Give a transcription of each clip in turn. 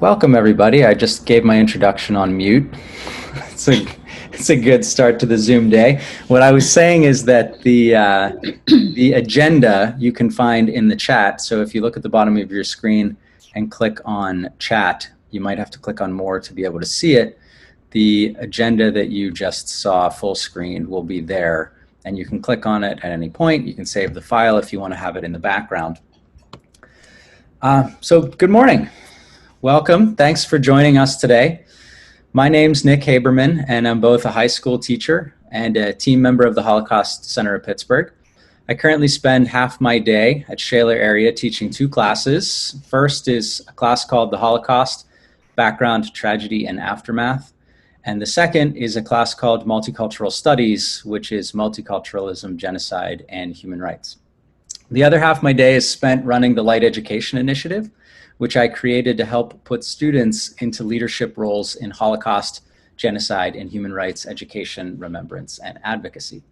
Welcome, everybody. I just gave my introduction on mute. It's a good start to the Zoom day. What I was saying is that the agenda you can find in the chat. So if you look at the bottom of your screen and click on chat, you might have to click on more to be able to see it. The agenda that you just saw full screen will be there, and you can click on it at any point. You can save the file if you want to have it in the background. So good morning. Welcome. Thanks for joining us today. My name's Nick Haberman, and I'm both a high school teacher and a team member of the Holocaust Center of Pittsburgh. I currently spend half my day at Shaler area teaching two classes. First is a class called the Holocaust, Background, Tragedy, and Aftermath. And the second is a class called Multicultural Studies, which is Multiculturalism, Genocide, and Human Rights. The other half of my day is spent running the Light Education Initiative, which I created to help put students into leadership roles in Holocaust, genocide, and human rights education, remembrance, and advocacy.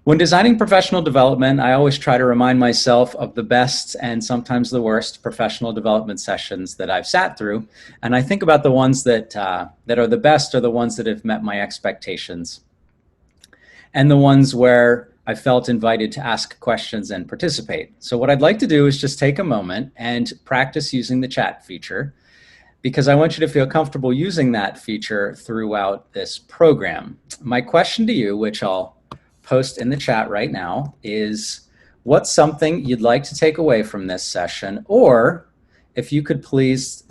When designing professional development, I always try to remind myself of the best and sometimes the worst professional development sessions that I've sat through. And I think about the ones that are the best are the ones that have met my expectations, and the ones where I felt invited to ask questions and participate. So what I'd like to do is just take a moment and practice using the chat feature, because I want you to feel comfortable using that feature throughout this program. My question to you, which I'll post in the chat right now, is what's something you'd like to take away from this session? Or if you could please,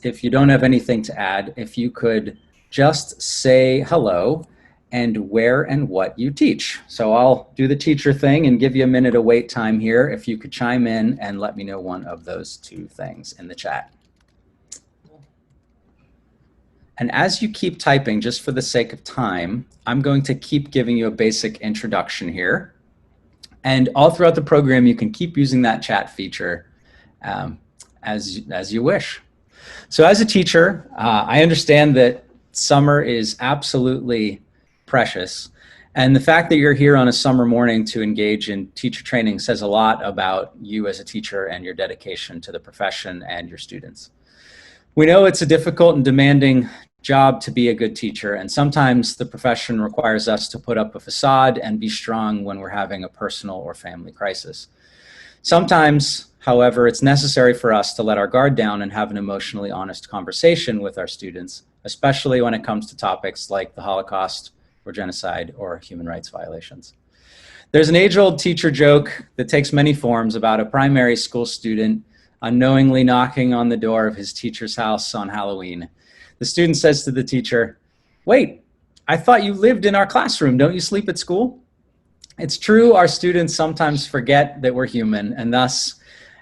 if you don't have anything to add, if you could just say hello and where and what you teach. So I'll do the teacher thing and give you a minute of wait time here. If you could chime in and let me know one of those two things in the chat. And as you keep typing, just for the sake of time, I'm going to keep giving you a basic introduction here. And all throughout the program, you can keep using that chat feature as you wish. So as a teacher, I understand that summer is absolutely precious. And the fact that you're here on a summer morning to engage in teacher training says a lot about you as a teacher and your dedication to the profession and your students. We know it's a difficult and demanding job to be a good teacher, and sometimes the profession requires us to put up a facade and be strong when we're having a personal or family crisis. Sometimes, however, it's necessary for us to let our guard down and have an emotionally honest conversation with our students, especially when it comes to topics like the Holocaust, or genocide, or human rights violations. There's an age-old teacher joke that takes many forms about a primary school student unknowingly knocking on the door of his teacher's house on Halloween. The student says to the teacher, "Wait, I thought you lived in our classroom. Don't you sleep at school?" It's true, our students sometimes forget that we're human, and thus,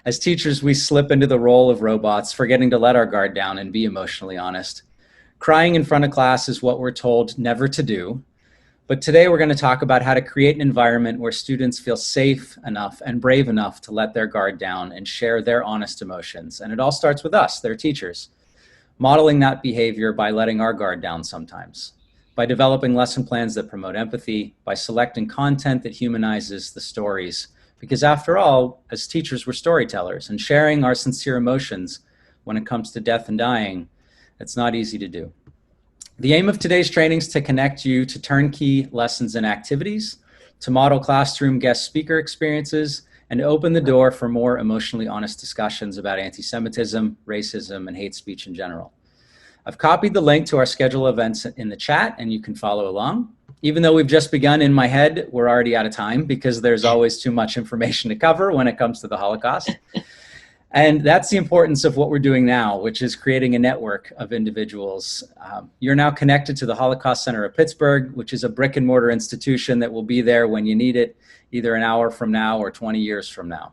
as teachers, we slip into the role of robots, forgetting to let our guard down and be emotionally honest. Crying in front of class is what we're told never to do. But today we're going to talk about how to create an environment where students feel safe enough and brave enough to let their guard down and share their honest emotions. And it all starts with us, their teachers, modeling that behavior by letting our guard down sometimes, by developing lesson plans that promote empathy, by selecting content that humanizes the stories. Because after all, as teachers, we're storytellers, and sharing our sincere emotions when it comes to death and dying, it's not easy to do. The aim of today's training is to connect you to turnkey lessons and activities, to model classroom guest speaker experiences, and to open the door for more emotionally honest discussions about anti-Semitism, racism, and hate speech in general. I've copied the link to our schedule of events in the chat, and you can follow along. Even though we've just begun, in my head, we're already out of time because there's always too much information to cover when it comes to the Holocaust. And that's the importance of what we're doing now, which is creating a network of individuals. You're now connected to the Holocaust Center of Pittsburgh, which is a brick and mortar institution that will be there when you need it, either an hour from now or 20 years from now.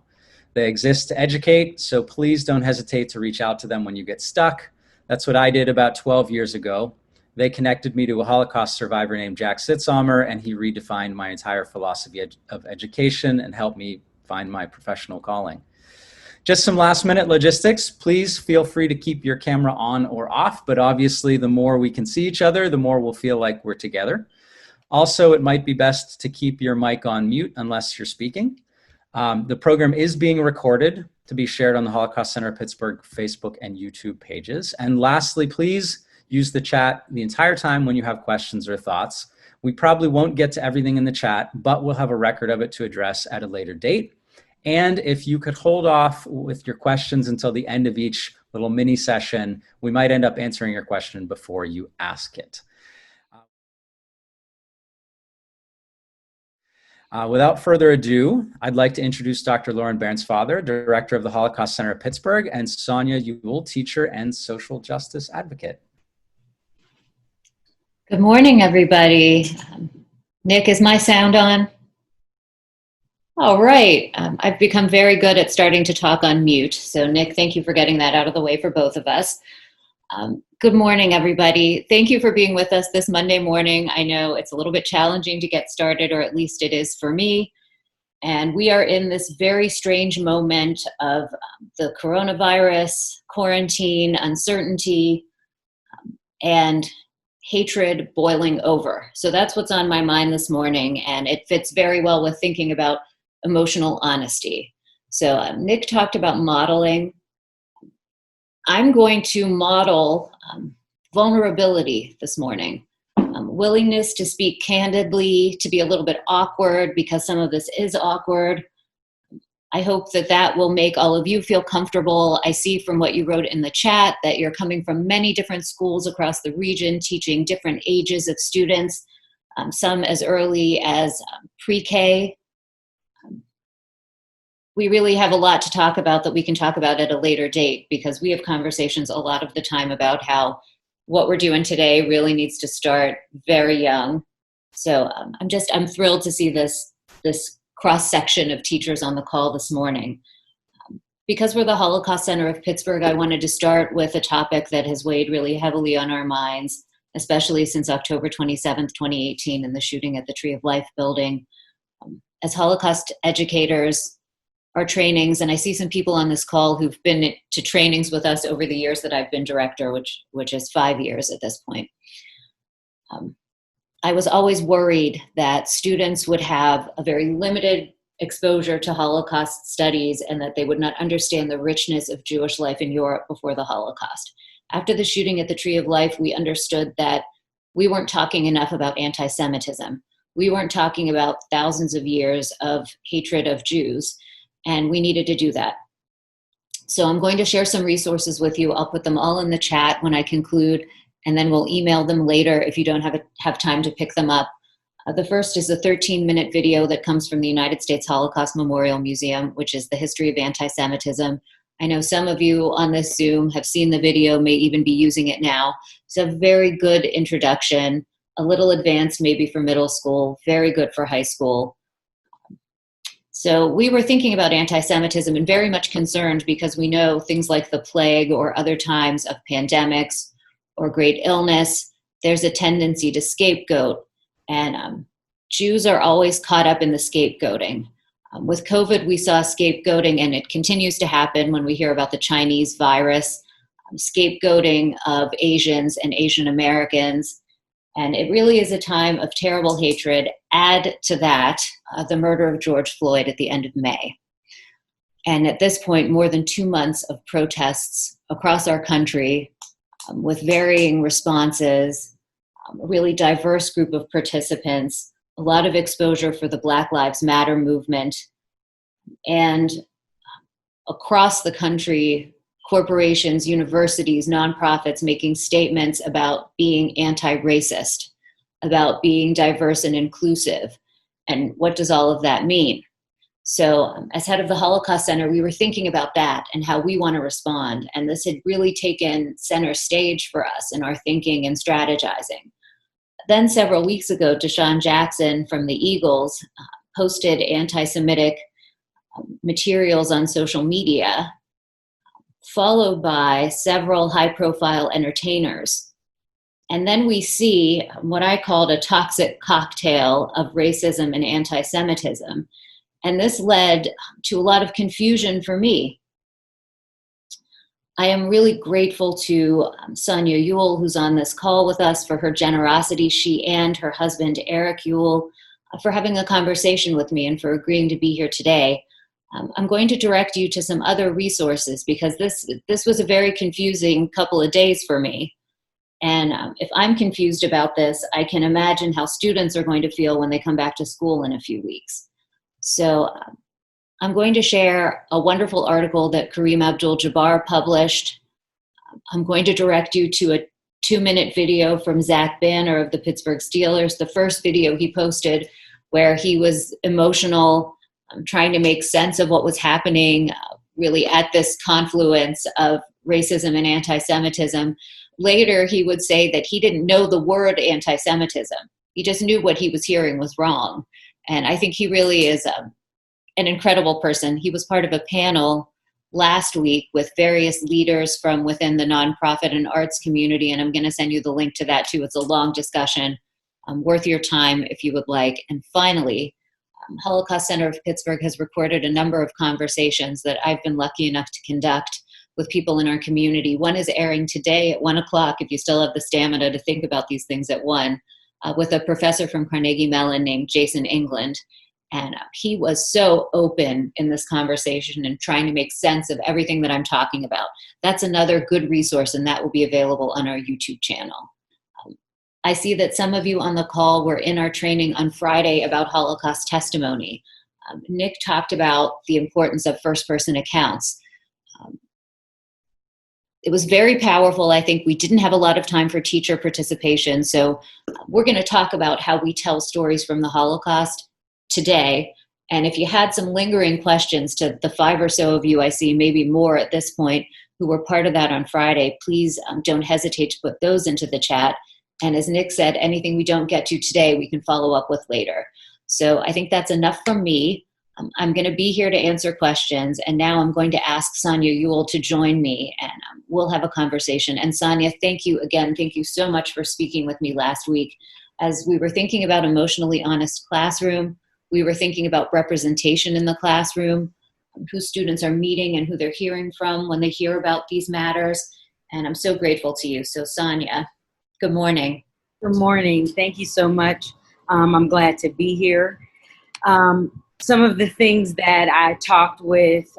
They exist to educate, so please don't hesitate to reach out to them when you get stuck. That's what I did about 12 years ago. They connected me to a Holocaust survivor named Jack Sitzhammer, and he redefined my entire philosophy of education and helped me find my professional calling. Just some last minute logistics. Please feel free to keep your camera on or off, but obviously the more we can see each other, the more we'll feel like we're together. Also, it might be best to keep your mic on mute unless you're speaking. The program is being recorded. to be shared on the Holocaust Center of Pittsburgh Facebook and YouTube pages. And lastly, please use the chat the entire time when you have questions or thoughts. We probably won't get to everything in the chat, but we'll have a record of it to address at a later date. And if you could hold off with your questions until the end of each little mini session, we might end up answering your question before you ask it. Without further ado, I'd like to introduce Dr. Lauren Bairnsfather, Director of the Holocaust Center of Pittsburgh, and Sonia Ewell, teacher and social justice advocate. Good morning, everybody. Nick, is my sound on? All right. I've become very good at starting to talk on mute. So Nick, thank you for getting that out of the way for both of us. Good morning, everybody. Thank you for being with us this Monday morning. I know it's a little bit challenging to get started, or at least it is for me. And we are in this very strange moment of the coronavirus, quarantine, uncertainty, and hatred boiling over. So that's what's on my mind this morning, and it fits very well with thinking about emotional honesty. So Nick talked about modeling. I'm going to model vulnerability this morning. Willingness to speak candidly, to be a little bit awkward because some of this is awkward. I hope that that will make all of you feel comfortable. I see from what you wrote in the chat that you're coming from many different schools across the region, teaching different ages of students, some as early as pre-K. We really have a lot to talk about that we can talk about at a later date, because we have conversations a lot of the time about how what we're doing today really needs to start very young. So I'm thrilled to see this cross-section of teachers on the call this morning. Because we're the Holocaust Center of Pittsburgh, I wanted to start with a topic that has weighed really heavily on our minds, especially since October 27th, 2018, and the shooting at the Tree of Life building. As Holocaust educators, our trainings, and I see some people on this call who've been to trainings with us over the years that I've been director, which is 5 years at this point. I was always worried that students would have a very limited exposure to Holocaust studies and that they would not understand the richness of Jewish life in Europe before the Holocaust. After the shooting at the Tree of Life, we understood that we weren't talking enough about anti-Semitism. We weren't talking about thousands of years of hatred of Jews, and we needed to do that. So I'm going to share some resources with you. I'll put them all in the chat when I conclude, and then we'll email them later if you don't have time to pick them up. The first is a 13-minute video that comes from the United States Holocaust Memorial Museum, which is the history of anti-Semitism. I know some of you on this Zoom have seen the video, may even be using it now. It's a very good introduction, a little advanced maybe for middle school, very good for high school. So we were thinking about anti-Semitism and very much concerned because we know things like the plague or other times of pandemics or great illness, there's a tendency to scapegoat. And Jews are always caught up in the scapegoating. With COVID, we saw scapegoating, and it continues to happen when we hear about the Chinese virus, scapegoating of Asians and Asian Americans. And it really is a time of terrible hatred. Add to that the murder of George Floyd at the end of May. And at this point, more than 2 months of protests across our country with varying responses, a really diverse group of participants, a lot of exposure for the Black Lives Matter movement, and across the country, corporations, universities, nonprofits making statements about being anti-racist, about being diverse and inclusive. And what does all of that mean? So as head of the Holocaust Center, we were thinking about that and how we want to respond. And this had really taken center stage for us in our thinking and strategizing. Then several weeks ago, Deshaun Jackson from the Eagles posted anti-Semitic materials on social media, followed by several high-profile entertainers. And then we see what I called a toxic cocktail of racism and anti-Semitism. And this led to a lot of confusion for me. I am really grateful to Sonia Ewell, who's on this call with us, for her generosity, she and her husband, Eric Ewell, for having a conversation with me and for agreeing to be here today. I'm going to direct you to some other resources because this was a very confusing couple of days for me. And if I'm confused about this, I can imagine how students are going to feel when they come back to school in a few weeks. So I'm going to share a wonderful article that Kareem Abdul-Jabbar published. I'm going to direct you to a 2-minute video from Zach Banner of the Pittsburgh Steelers, the first video he posted where he was emotional, trying to make sense of what was happening really at this confluence of racism and anti-Semitism. Later, he would say that he didn't know the word anti-Semitism. He just knew what he was hearing was wrong. And I think he really is an incredible person. He was part of a panel last week with various leaders from within the nonprofit and arts community, and I'm going to send you the link to that too. It's a long discussion, worth your time if you would like. And finally, Holocaust Center of Pittsburgh has recorded a number of conversations that I've been lucky enough to conduct with people in our community. One is airing today at 1 o'clock, if you still have the stamina to think about these things at 1, with a professor from Carnegie Mellon named Jason England. And he was so open in this conversation and trying to make sense of everything that I'm talking about. That's another good resource, and that will be available on our YouTube channel. I see that some of you on the call were in our training on Friday about Holocaust testimony. Nick talked about the importance of first-person accounts. It was very powerful. I think we didn't have a lot of time for teacher participation, so we're going to talk about how we tell stories from the Holocaust today. And if you had some lingering questions to the 5 or so of you I see, maybe more at this point, who were part of that on Friday, please don't hesitate to put those into the chat. And as Nick said, anything we don't get to today, we can follow up with later. So I think that's enough from me. I'm going to be here to answer questions. And now I'm going to ask Sonia Ewell to join me, and we'll have a conversation. And Sonia, thank you again. Thank you so much for speaking with me last week. As we were thinking about emotionally honest classroom, we were thinking about representation in the classroom, who students are meeting and who they're hearing from when they hear about these matters. And I'm so grateful to you. So Sonia, good morning. Good morning. Thank you so much. I'm glad to be here. Some of the things that I talked with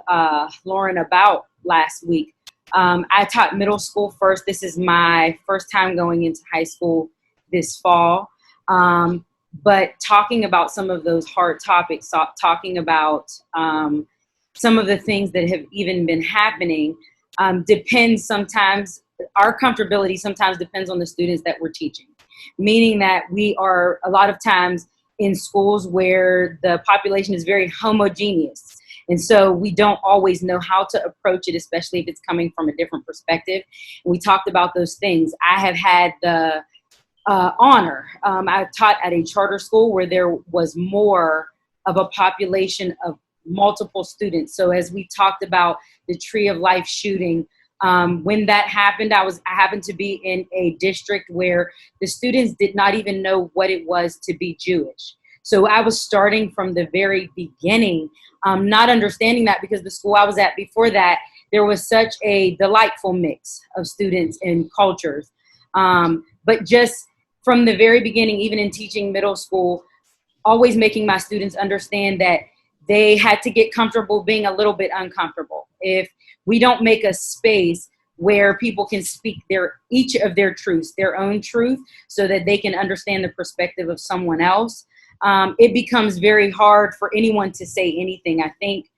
Lauren about last week, I taught middle school first. This is my first time going into high school this fall. But talking about some of those hard topics, talking about some of the things that have even been happening, depends sometimes, our comfortability sometimes depends on the students that we're teaching. Meaning that we are a lot of times in schools where the population is very homogeneous. And so we don't always know how to approach it, especially if it's coming from a different perspective. And we talked about those things. I have had the honor. I taught at a charter school where there was more of a population of multiple students. So as we talked about the Tree of Life shooting, when that happened, I happened to be in a district where the students did not even know what it was to be Jewish. So I was starting from the very beginning, not understanding that, because the school I was at before that, there was such a delightful mix of students and cultures. But just from the very beginning, even in teaching middle school, always making my students understand that they had to get comfortable being a little bit uncomfortable. If we don't make a space where people can speak each of their truths, their own truth, so that they can understand the perspective of someone else, it becomes very hard for anyone to say anything. I think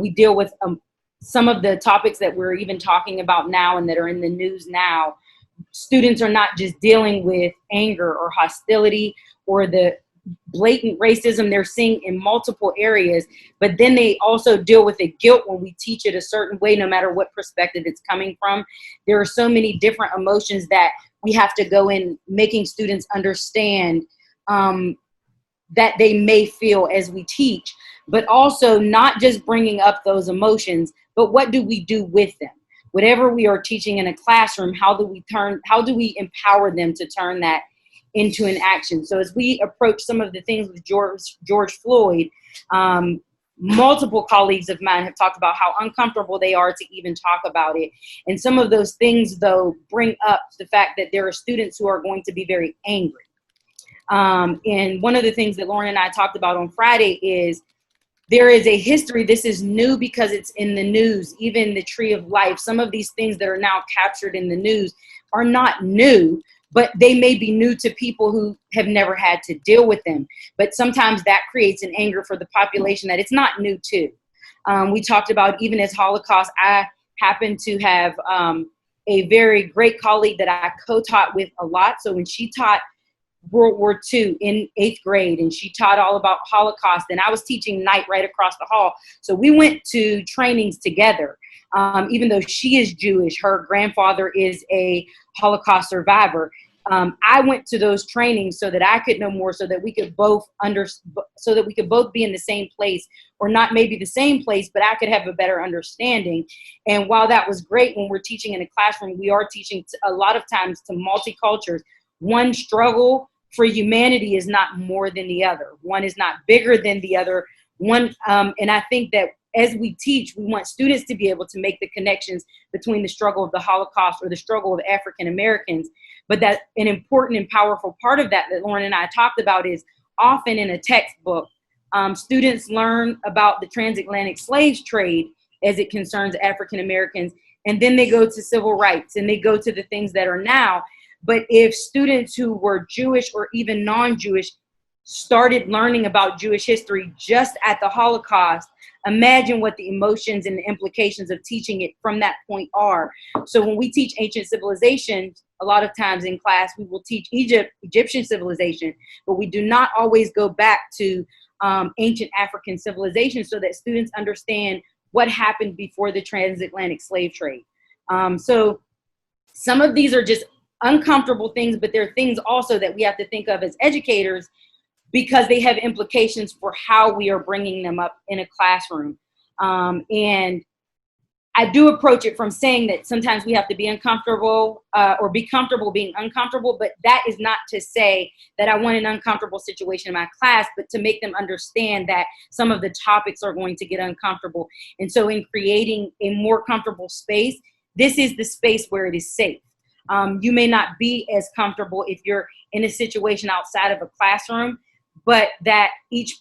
we deal with some of the topics that we're even talking about now and that are in the news now. Students are not just dealing with anger or hostility or the blatant racism they're seeing in multiple areas, but then they also deal with the guilt when we teach it a certain way, no matter what perspective it's coming from. There are so many different emotions that we have to go in making students understand that they may feel as we teach, but also not just bringing up those emotions, but what do we do with them? Whatever we are teaching in a classroom, how do we empower them to turn that into an action? So as we approach some of the things with George Floyd, multiple colleagues of mine have talked about how uncomfortable they are to even talk about it. And some of those things, though, bring up the fact that there are students who are going to be very angry. And one of the things that Lauren and I talked about on Friday is there is a history. This is new because it's in the news, even the Tree of Life. Some of these things that are now captured in the news are not new, but they may be new to people who have never had to deal with them. But sometimes that creates an anger for the population that it's not new to. We talked about, even as Holocaust, I happen to have a very great colleague that I co-taught with a lot. So when she taught World War II in 8th grade, and she taught all about Holocaust, and I was teaching night right across the hall. So we went to trainings together. Even though she is Jewish, her grandfather is a Holocaust survivor. I went to those trainings so that I could know more, so that we could both be in the same place, or not maybe the same place, but I could have a better understanding. And while that was great, when we're teaching in a classroom, we are teaching a lot of times to multicultures. One struggle for humanity is not more than the other. One is not bigger than the other. And I think that as we teach, we want students to be able to make the connections between the struggle of the Holocaust or the struggle of African Americans. But that an important and powerful part of that Lauren and I talked about is often in a textbook, students learn about the transatlantic slave trade as it concerns African Americans, and then they go to civil rights and they go to the things that are now. But if students who were Jewish or even non-Jewish started learning about Jewish history just at the Holocaust, imagine what the emotions and the implications of teaching it from that point are. So when we teach ancient civilizations, a lot of times in class, we will teach Egyptian civilization, but we do not always go back to ancient African civilization, so that students understand what happened before the transatlantic slave trade. So some of these are just uncomfortable things, but there are things also that we have to think of as educators, because they have implications for how we are bringing them up in a classroom. And I do approach it from saying that sometimes we have to be uncomfortable or be comfortable being uncomfortable, but that is not to say that I want an uncomfortable situation in my class, but to make them understand that some of the topics are going to get uncomfortable. And so in creating a more comfortable space, this is the space where it is safe. You may not be as comfortable if you're in a situation outside of a classroom, but that each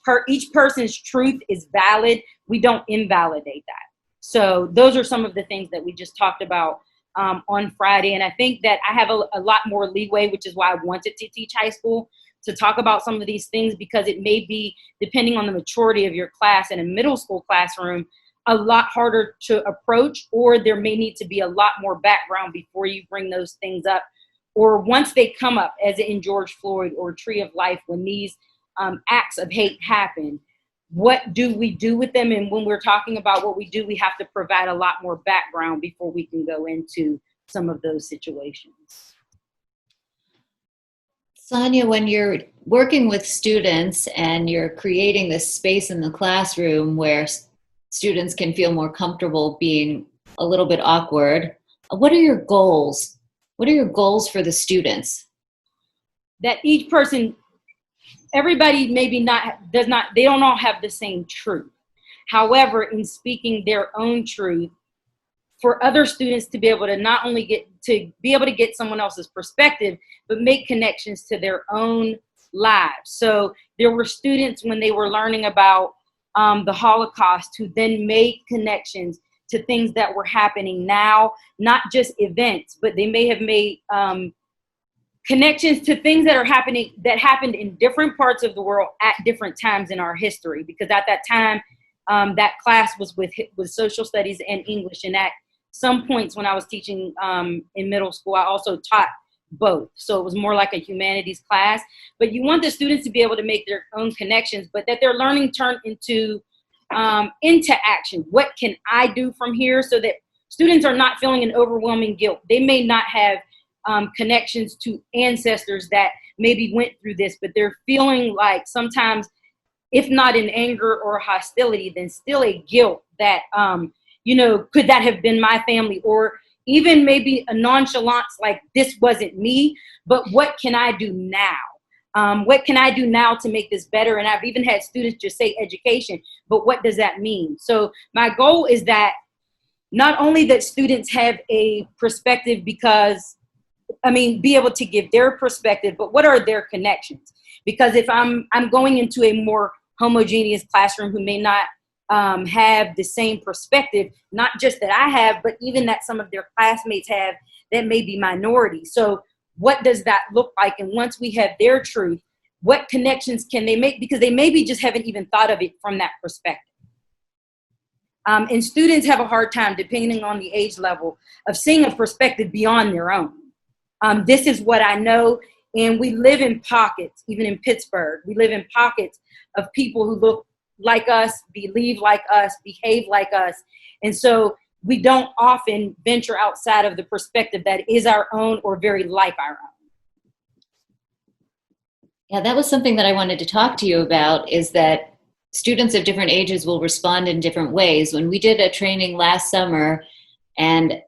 person's truth is valid. We don't invalidate that. So those are some of the things that we just talked about on Friday. And I think that I have a lot more leeway, which is why I wanted to teach high school, to talk about some of these things, because it may be, depending on the maturity of your class, in a middle school classroom, a lot harder to approach, or there may need to be a lot more background before you bring those things up. Or once they come up, as in George Floyd or Tree of Life, when these acts of hate happen, what do we do with them? And when we're talking about what we do, we have to provide a lot more background before we can go into some of those situations. Sonia, when you're working with students and you're creating this space in the classroom where students can feel more comfortable being a little bit awkward, what are your goals? What are your goals for the students? That each person, everybody maybe they don't all have the same truth. However, in speaking their own truth, for other students to be able to not only get someone else's perspective, but make connections to their own lives. So there were students, when they were learning about the Holocaust, who then made connections to things that were happening now, not just events, but they may have made connections to things that happened in different parts of the world at different times in our history. Because at that time, that class was with social studies and English. And at some points when I was teaching in middle school, I also taught both. So it was more like a humanities class. But you want the students to be able to make their own connections, but that their learning turn into action. What can I do from here? So that students are not feeling an overwhelming guilt. They may not have connections to ancestors that maybe went through this, but they're feeling like sometimes, if not in anger or hostility, then still a guilt that, could that have been my family? Or even maybe a nonchalance, like, this wasn't me, but what can I do now? What can I do now to make this better? And I've even had students just say education, but what does that mean? So my goal is that not only that students have a perspective, be able to give their perspective, but what are their connections? Because if I'm going into a more homogeneous classroom who may not have the same perspective, not just that I have, but even that some of their classmates have that may be minority. So what does that look like? And once we have their truth, what connections can they make? Because they maybe just haven't even thought of it from that perspective. And students have a hard time, depending on the age level, of seeing a perspective beyond their own. This is what I know, and we live in pockets, even in Pittsburgh. We live in pockets of people who look like us, believe like us, behave like us. And so we don't often venture outside of the perspective that is our own or very like our own. Yeah, that was something that I wanted to talk to you about, is that students of different ages will respond in different ways. When we did a training last summer, and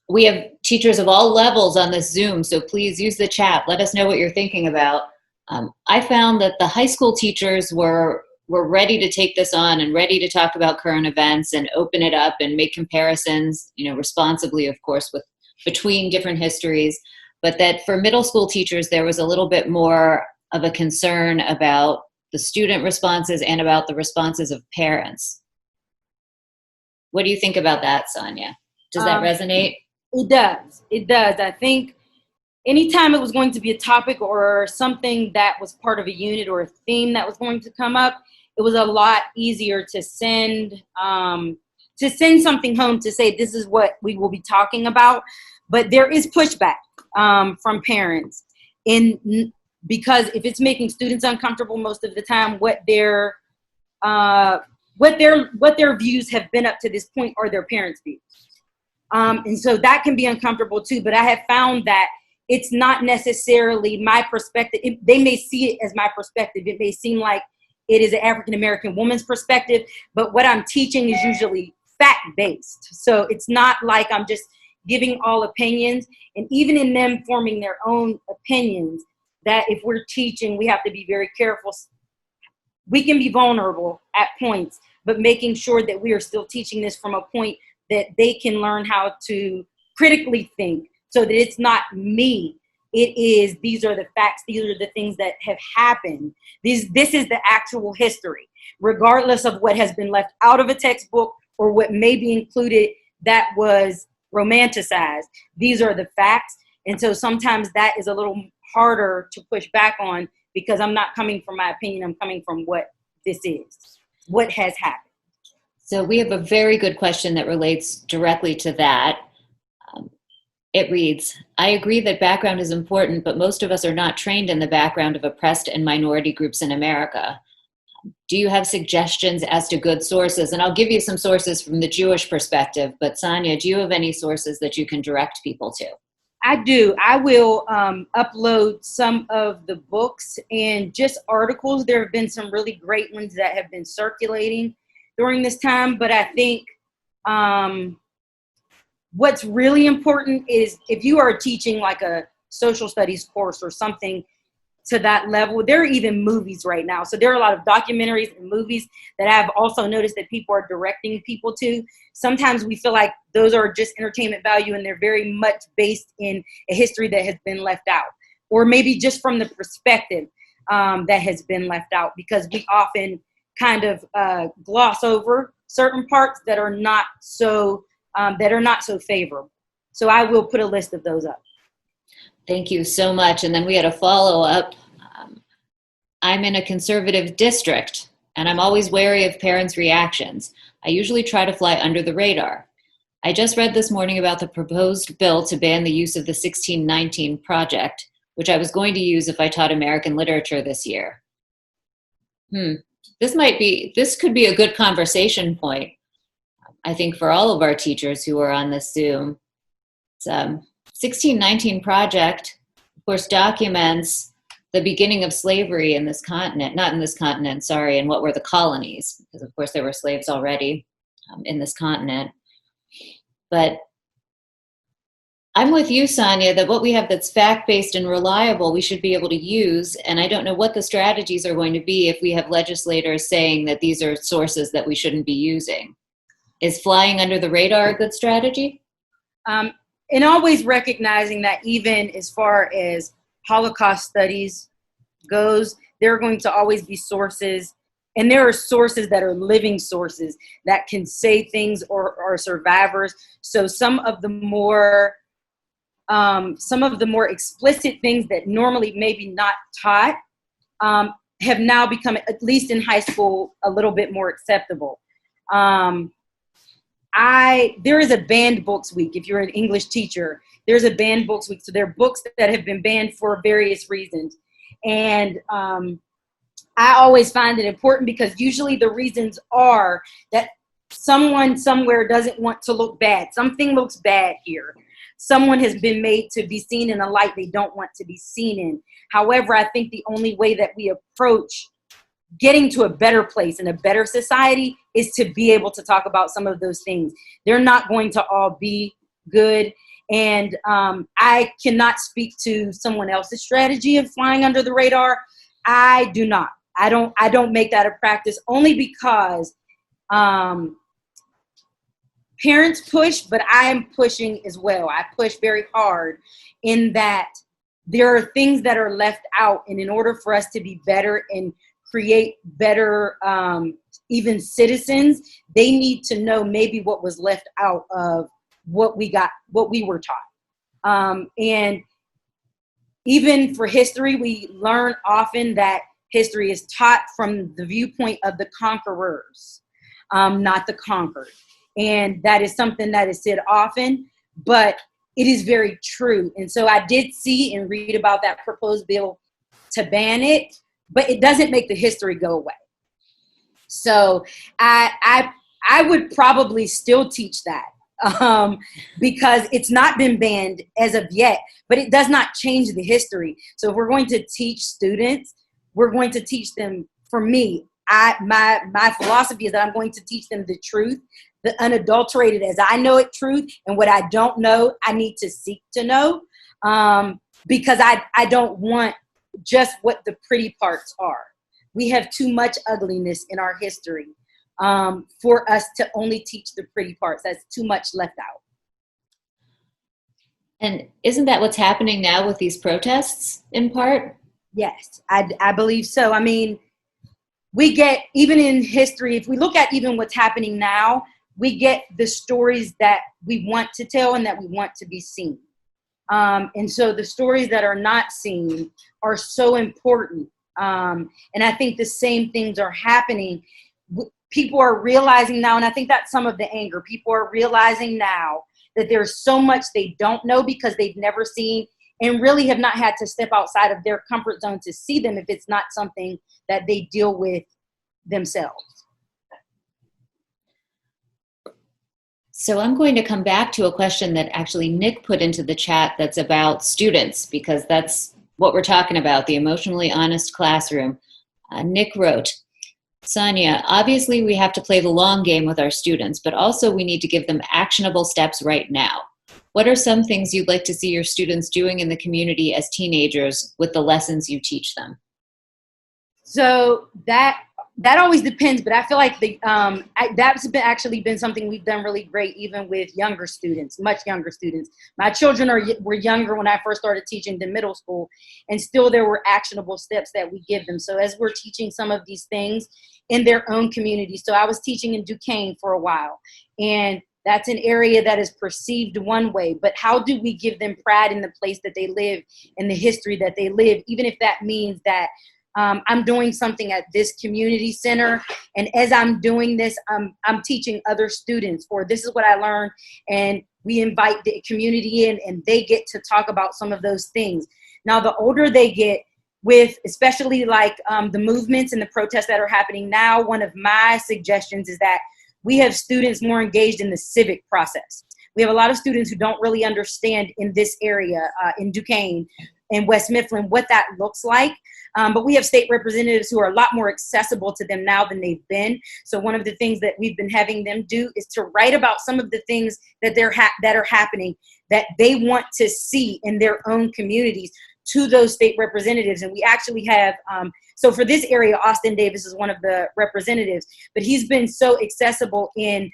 we have teachers of all levels on this Zoom, so please use the chat. Let us know what you're thinking about. I found that the high school teachers were ready to take this on and ready to talk about current events and open it up and make comparisons, responsibly, of course, between different histories. But that for middle school teachers, there was a little bit more of a concern about the student responses and about the responses of parents. What do you think about that, Sonia? Does that resonate? It does. It does. I think anytime it was going to be a topic or something that was part of a unit or a theme that was going to come up, it was a lot easier to send something home to say, this is what we will be talking about. But there is pushback from parents, because if it's making students uncomfortable most of the time, what their views have been up to this point are their parents' views. And so that can be uncomfortable too, but I have found that it's not necessarily my perspective. They may see it as my perspective. It may seem like it is an African-American woman's perspective, but what I'm teaching is usually fact-based. So it's not like I'm just giving all opinions. And even in them forming their own opinions, that if we're teaching, we have to be very careful. We can be vulnerable at points, but making sure that we are still teaching this from a point that they can learn how to critically think, so that it's not me. It is, these are the facts, these are the things that have happened. This is the actual history, regardless of what has been left out of a textbook or what may be included that was romanticized. These are the facts. And so sometimes that is a little harder to push back on, because I'm not coming from my opinion, I'm coming from what this is, what has happened. So we have a very good question that relates directly to that. It reads, I agree that background is important, but most of us are not trained in the background of oppressed and minority groups in America. Do you have suggestions as to good sources? And I'll give you some sources from the Jewish perspective, but Sonia, do you have any sources that you can direct people to? I do. I will upload some of the books and just articles. There have been some really great ones that have been circulating during this time, but I think what's really important is, if you are teaching like a social studies course or something to that level, there are even movies right now. So there are a lot of documentaries and movies that I've also noticed that people are directing people to. Sometimes we feel like those are just entertainment value, and they're very much based in a history that has been left out, or maybe just from the perspective that has been left out, because we often kind of gloss over certain parts that are not so favorable. So I will put a list of those up. Thank you so much. And then we had a follow-up. I'm in a conservative district, and I'm always wary of parents' reactions. I usually try to fly under the radar. I just read this morning about the proposed bill to ban the use of the 1619 project, which I was going to use if I taught American literature this year. This could be a good conversation point, I think, for all of our teachers who are on this Zoom. It's 1619 project, of course, documents the beginning of slavery in this continent, not in this continent, sorry, and what were the colonies, because of course there were slaves already in this continent. But I'm with you, Sonia, that what we have that's fact-based and reliable, we should be able to use. And I don't know what the strategies are going to be if we have legislators saying that these are sources that we shouldn't be using. Is flying under the radar a good strategy? And always recognizing that even as far as Holocaust studies goes, there are going to always be sources And there are sources that are living sources that can say things or are survivors. So some of the more explicit things that normally maybe not taught have now become, at least in high school, a little bit more acceptable. There is a banned books week. If you're an English teacher, there's a banned books week. So there are books that have been banned for various reasons. And I always find it important because usually the reasons are that someone somewhere doesn't want to look bad. Something looks bad here. Someone has been made to be seen in a light they don't want to be seen in. However, I think the only way that we approach getting to a better place and a better society is to be able to talk about some of those things. They're not going to all be good. And I cannot speak to someone else's strategy of flying under the radar. I do not. I don't make that a practice, only because parents push, but I am pushing as well. I push very hard in that there are things that are left out. And in order for us to be better and create better even citizens, they need to know maybe what was left out of what we were taught. And even for history, we learn often that history is taught from the viewpoint of the conquerors, not the conquered. And that is something that is said often, but it is very true. And so I did see and read about that proposed bill to ban it, but it doesn't make the history go away. So I would probably still teach that because it's not been banned as of yet, but it does not change the history. So if we're going to teach students, we're going to teach them, for me, my philosophy is that I'm going to teach them the truth, the unadulterated as I know it truth, and what I don't know, I need to seek to know, because I don't want just what the pretty parts are. We have too much ugliness in our history for us to only teach the pretty parts. That's too much left out. And isn't that what's happening now with these protests in part? Yes, I believe so. I mean, we get, even in history, if we look at even what's happening now, we get the stories that we want to tell and that we want to be seen. And so the stories that are not seen are so important. And I think the same things are happening. People are realizing now, and I think that's some of the anger. People are realizing now that there's so much they don't know because they've never seen and really have not had to step outside of their comfort zone to see them if it's not something that they deal with themselves. So I'm going to come back to a question that actually Nick put into the chat that's about students, because that's what we're talking about, the emotionally honest classroom. Nick wrote, Sonia, obviously we have to play the long game with our students, but also we need to give them actionable steps right now. What are some things you'd like to see your students doing in the community as teenagers with the lessons you teach them? So that always depends, but I feel like that's actually been something we've done really great, even with younger students, much younger students. My children were younger when I first started teaching them middle school, and still there were actionable steps that we give them. So as we're teaching some of these things in their own community. So I was teaching in Duquesne for a while, and that's an area that is perceived one way, but how do we give them pride in the place that they live and the history that they live, even if that means that I'm doing something at this community center, and as I'm doing this, I'm teaching other students, or this is what I learned, and we invite the community in and they get to talk about some of those things. Now, the older they get, with especially like the movements and the protests that are happening now, one of my suggestions is that we have students more engaged in the civic process. We have a lot of students who don't really understand in this area, in Duquesne and West Mifflin, what that looks like. But we have state representatives who are a lot more accessible to them now than they've been. So one of the things that we've been having them do is to write about some of the things that that are happening that they want to see in their own communities to those state representatives. And we actually have, so for this area, Austin Davis is one of the representatives, but he's been so accessible in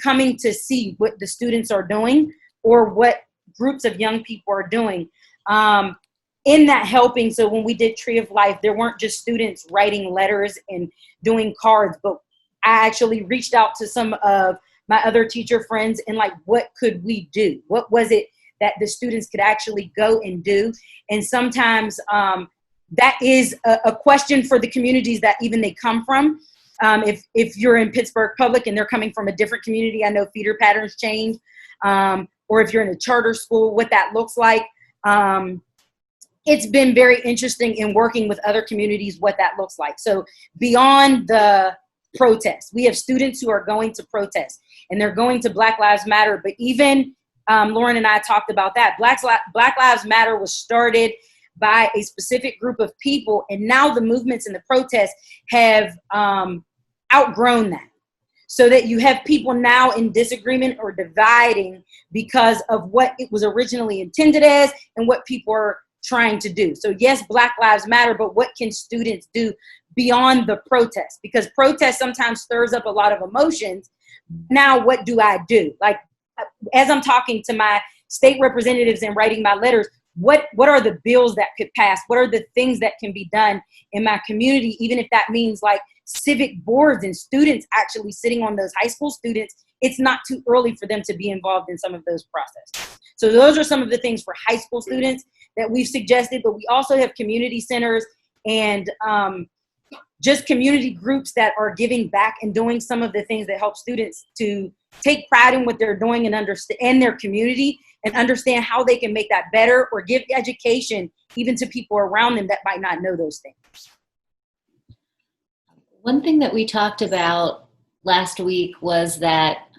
coming to see what the students are doing or what groups of young people are doing. in that helping, so when we did Tree of Life, there weren't just students writing letters and doing cards, but I actually reached out to some of my other teacher friends and like, what could we do? What was it that the students could actually go and do? And sometimes that is a question for the communities that even they come from. If you're in Pittsburgh Public and they're coming from a different community, I know feeder patterns change. Or if you're in a charter school, what that looks like. It's been very interesting in working with other communities, what that looks like. So beyond the protests, we have students who are going to protest, and they're going to Black Lives Matter. But even Lauren and I talked about that. Black Lives Matter was started by a specific group of people, and now the movements and the protests have outgrown that. So that you have people now in disagreement or dividing because of what it was originally intended as and what people are trying to do. So yes, Black Lives Matter, but what can students do beyond the protest? Because protest sometimes stirs up a lot of emotions. Now, what do I do? Like, as I'm talking to my state representatives and writing my letters, what are the bills that could pass? What are the things that can be done in my community, even if that means like civic boards and students actually sitting on those high school students? It's not too early for them to be involved in some of those processes. So those are some of the things for high school students that we've suggested, but we also have community centers and just community groups that are giving back and doing some of the things that help students to take pride in what they're doing and understand their community and understand how they can make that better, or give education even to people around them that might not know those things. One thing that we talked about last week was that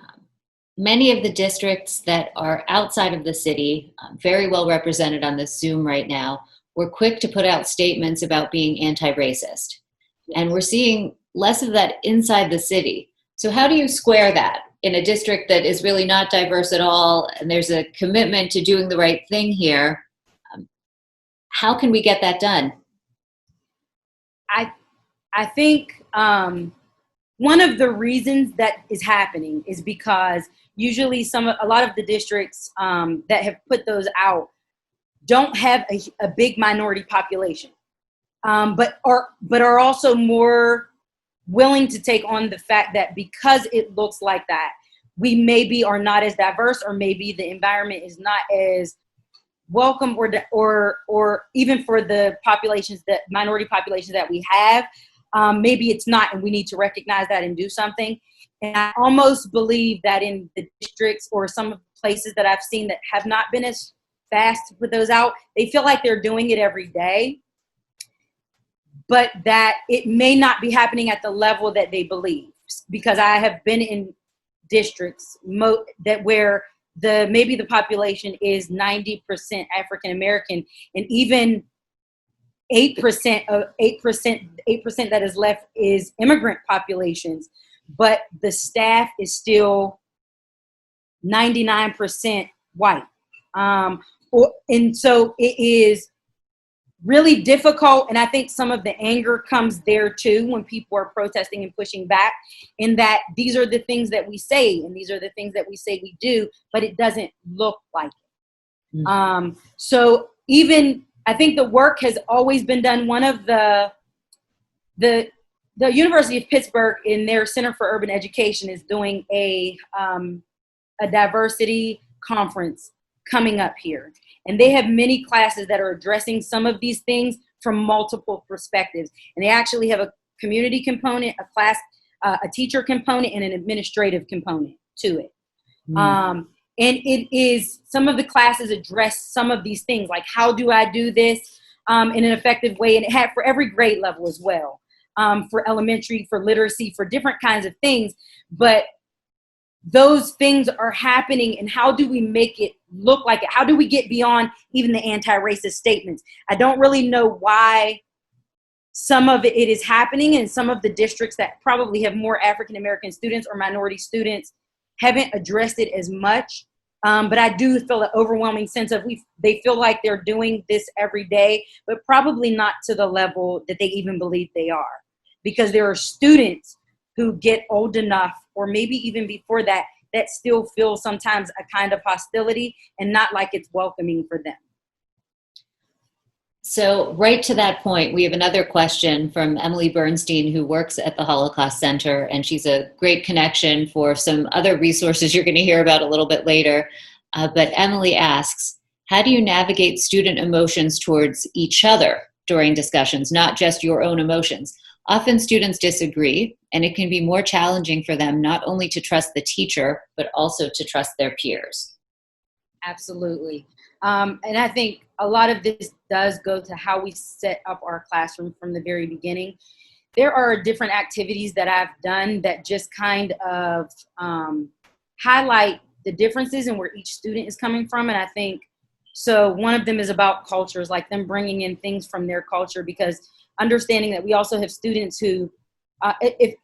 many of the districts that are outside of the city, very well represented on this Zoom right now, were quick to put out statements about being anti-racist. And we're seeing less of that inside the city. So how do you square that in a district that is really not diverse at all, and there's a commitment to doing the right thing here? How can we get that done? I think one of the reasons that is happening is because usually a lot of the districts that have put those out don't have a big minority population, but are also more willing to take on the fact that because it looks like that, we maybe are not as diverse, or maybe the environment is not as welcome, or even for the populations, that minority populations that we have, maybe it's not, and we need to recognize that and do something. And I almost believe that in the districts or some of the places that I've seen that have not been as fast to put those out, they feel like they're doing it every day, but that it may not be happening at the level that they believe. Because I have been in districts where maybe the population is 90% African American, and even 8% that is left is immigrant populations, but the staff is still 99% white. And so it is really difficult, and I think some of the anger comes there too when people are protesting and pushing back, in that these are the things that we say and these are the things that we say we do, but it doesn't look like it. Mm-hmm. So even, I think the work has always been done. One of the University of Pittsburgh, in their Center for Urban Education, is doing a diversity conference coming up here. And they have many classes that are addressing some of these things from multiple perspectives. And they actually have a community component, a teacher component, and an administrative component to it. Mm. And it is, some of the classes address some of these things, like how do I do this in an effective way? And it had for every grade level as well, for elementary, for literacy, for different kinds of things. But those things are happening, and how do we make it look like it? How do we get beyond even the anti-racist statements? I don't really know why some of it is happening, and some of the districts that probably have more African American students or minority students haven't addressed it as much. But I do feel an overwhelming sense of they feel like they're doing this every day, but probably not to the level that they even believe they are. Because there are students who get old enough, or maybe even before that, that still feel sometimes a kind of hostility and not like it's welcoming for them. So right to that point, we have another question from Emily Bernstein, who works at the Holocaust Center, and she's a great connection for some other resources you're going to hear about a little bit later. But Emily asks, how do you navigate student emotions towards each other during discussions, not just your own emotions? Often students disagree, and it can be more challenging for them not only to trust the teacher, but also to trust their peers. Absolutely. And I think a lot of this does go to how we set up our classroom from the very beginning. There are different activities that I've done that just kind of highlight the differences and where each student is coming from. And I think, so one of them is about cultures, like them bringing in things from their culture, because understanding that we also have students who, if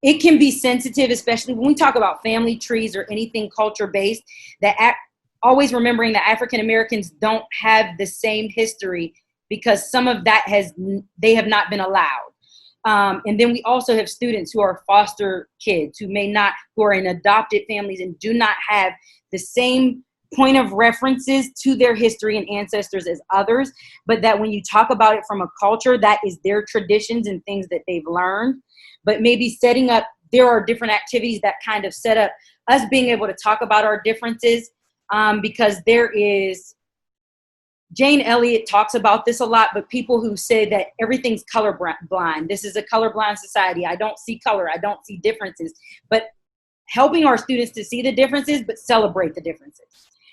it can be sensitive, especially when we talk about family trees or anything culture-based, that always remembering that African Americans don't have the same history because some of that they have not been allowed. And then we also have students who are foster kids who are in adopted families and do not have the same point of references to their history and ancestors as others, but that when you talk about it from a culture, that is their traditions and things that they've learned. But maybe setting up, there are different activities that kind of set up us being able to talk about our differences. Because there is, Jane Elliott talks about this a lot, but people who say that everything's colorblind. This is a colorblind society. I don't see color. I don't see differences. But helping our students to see the differences, but celebrate the differences.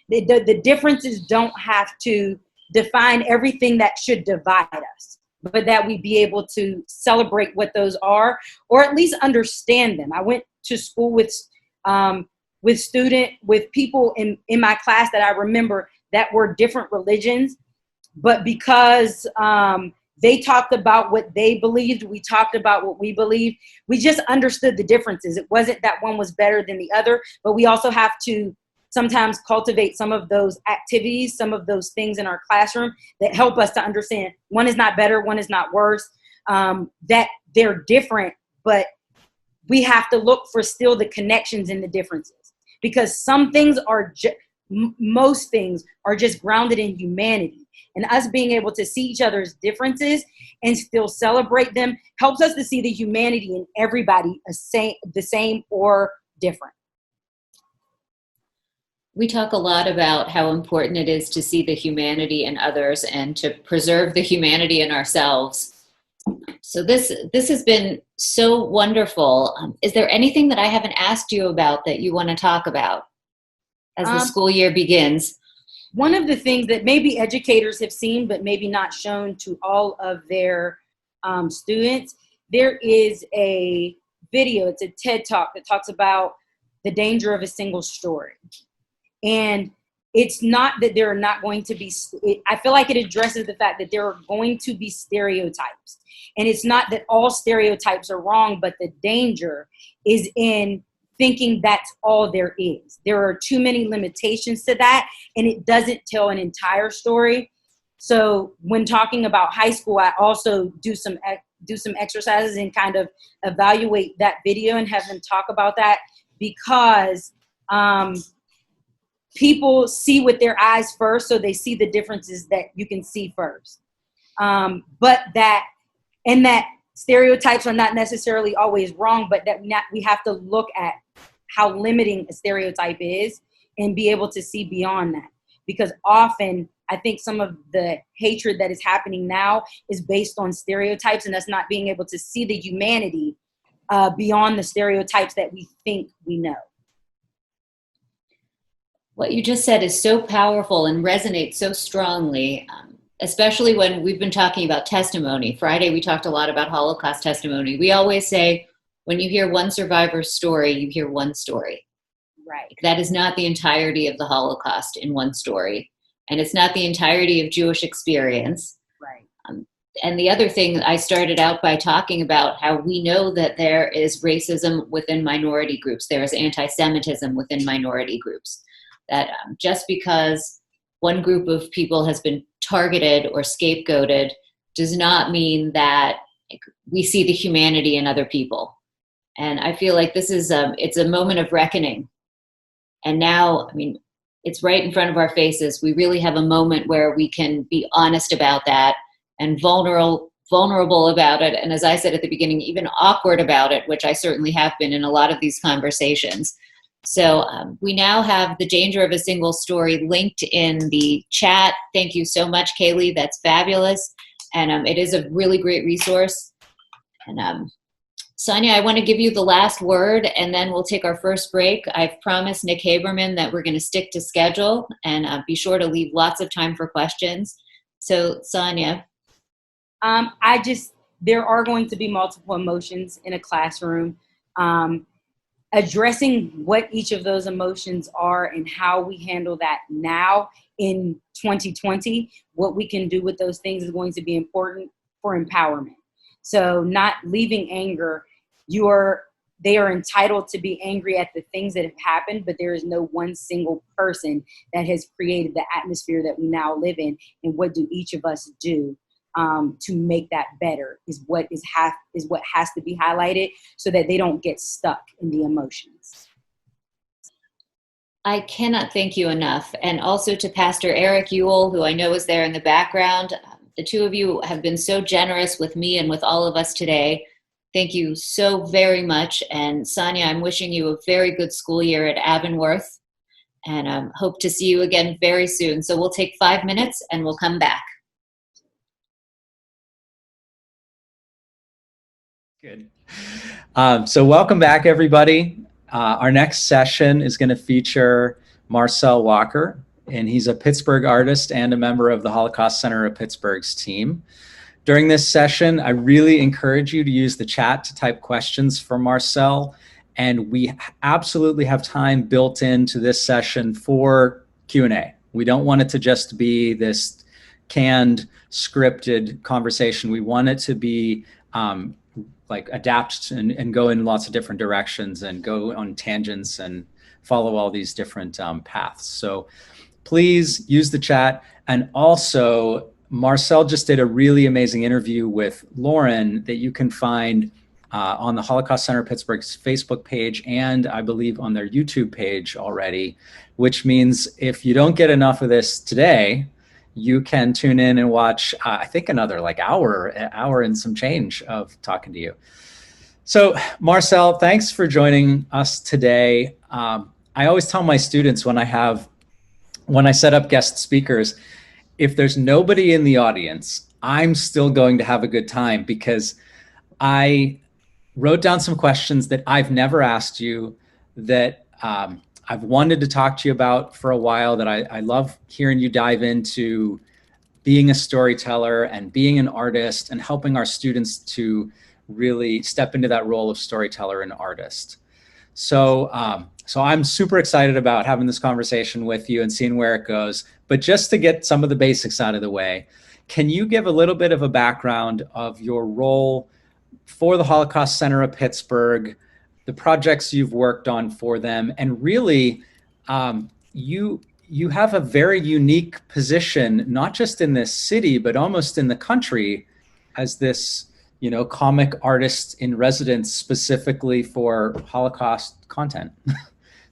The differences don't have to define everything that should divide us, but that we be able to celebrate what those are, or at least understand them. I went to school with people in my class that I remember that were different religions, but because they talked about what they believed, we talked about what we believed, we just understood the differences. It wasn't that one was better than the other, but we also have to sometimes cultivate some of those activities, some of those things in our classroom that help us to understand one is not better, one is not worse, that they're different, but we have to look for still the connections and the differences. Because some things are, most things are just grounded in humanity. And us being able to see each other's differences and still celebrate them helps us to see the humanity in everybody the same or different. We talk a lot about how important it is to see the humanity in others and to preserve the humanity in ourselves. So this has been so wonderful. Is there anything that I haven't asked you about that you want to talk about as the school year begins? One of the things that maybe educators have seen, but maybe not shown to all of their students, there is a video, it's a TED Talk that talks about the danger of a single story. And it's not that there are not going to be, I feel like it addresses the fact that there are going to be stereotypes. And it's not that all stereotypes are wrong, but the danger is in thinking that's all there is. There are too many limitations to that, and it doesn't tell an entire story. So when talking about high school, I also do some exercises and kind of evaluate that video and have them talk about that, because people see with their eyes first, so they see the differences that you can see first. But that stereotypes are not necessarily always wrong, but that we have to look at how limiting a stereotype is and be able to see beyond that. Because often I think some of the hatred that is happening now is based on stereotypes and us not being able to see the humanity beyond the stereotypes that we think we know. What you just said is so powerful and resonates so strongly, especially when we've been talking about testimony. Friday, we talked a lot about Holocaust testimony. We always say, when you hear one survivor's story, you hear one story. Right. That is not the entirety of the Holocaust in one story. And it's not the entirety of Jewish experience. Right. And the other thing, I started out by talking about how we know that there is racism within minority groups. There is anti-Semitism within minority groups. That just because one group of people has been targeted or scapegoated does not mean that we see the humanity in other people. And I feel like this is it's a moment of reckoning. And now, I mean, it's right in front of our faces. We really have a moment where we can be honest about that and vulnerable about it. And as I said at the beginning, even awkward about it, which I certainly have been in a lot of these conversations. So we now have The Danger of a Single Story linked in the chat. Thank you so much, Kaylee. That's fabulous. And it is a really great resource. And Sonia, I want to give you the last word, and then we'll take our first break. I've promised Nick Haberman that we're going to stick to schedule and be sure to leave lots of time for questions. So, Sonia. There are going to be multiple emotions in a classroom. Addressing what each of those emotions are and how we handle that now in 2020, what we can do with those things is going to be important for empowerment. So not leaving anger, they are entitled to be angry at the things that have happened, but there is no one single person that has created the atmosphere that we now live in. And what do each of us do to make that better is what has to be highlighted so that they don't get stuck in the emotions. I cannot thank you enough. And also to Pastor Eric Ewell, who I know is there in the background. The two of you have been so generous with me and with all of us today. Thank you so very much. And Sonia, I'm wishing you a very good school year at Avonworth, and hope to see you again very soon. So we'll take 5 minutes and we'll come back. Good. So welcome back, everybody. Our next session is going to feature Marcel Walker, and he's a Pittsburgh artist and a member of the Holocaust Center of Pittsburgh's team. During this session, I really encourage you to use the chat to type questions for Marcel, and we absolutely have time built into this session for Q&A. We don't want it to just be this canned, scripted conversation. We want it to be adapt and go in lots of different directions and go on tangents and follow all these different paths. So please use the chat. And also, Marcel just did a really amazing interview with Lauren that you can find on the Holocaust Center of Pittsburgh's Facebook page, and I believe on their YouTube page already, which means if you don't get enough of this today, you can tune in and watch, I think, another hour and some change of talking to you. So Marcel, thanks for joining us today. I always tell my students when I set up guest speakers, if there's nobody in the audience, I'm still going to have a good time, because I wrote down some questions that I've never asked you that I've wanted to talk to you about for a while, that I love hearing you dive into being a storyteller and being an artist and helping our students to really step into that role of storyteller and artist. So I'm super excited about having this conversation with you and seeing where it goes. But just to get some of the basics out of the way, can you give a little bit of a background of your role for the Holocaust Center of Pittsburgh, the projects you've worked on for them, and really you have a very unique position, not just in this city, but almost in the country, as this comic artist in residence specifically for Holocaust content.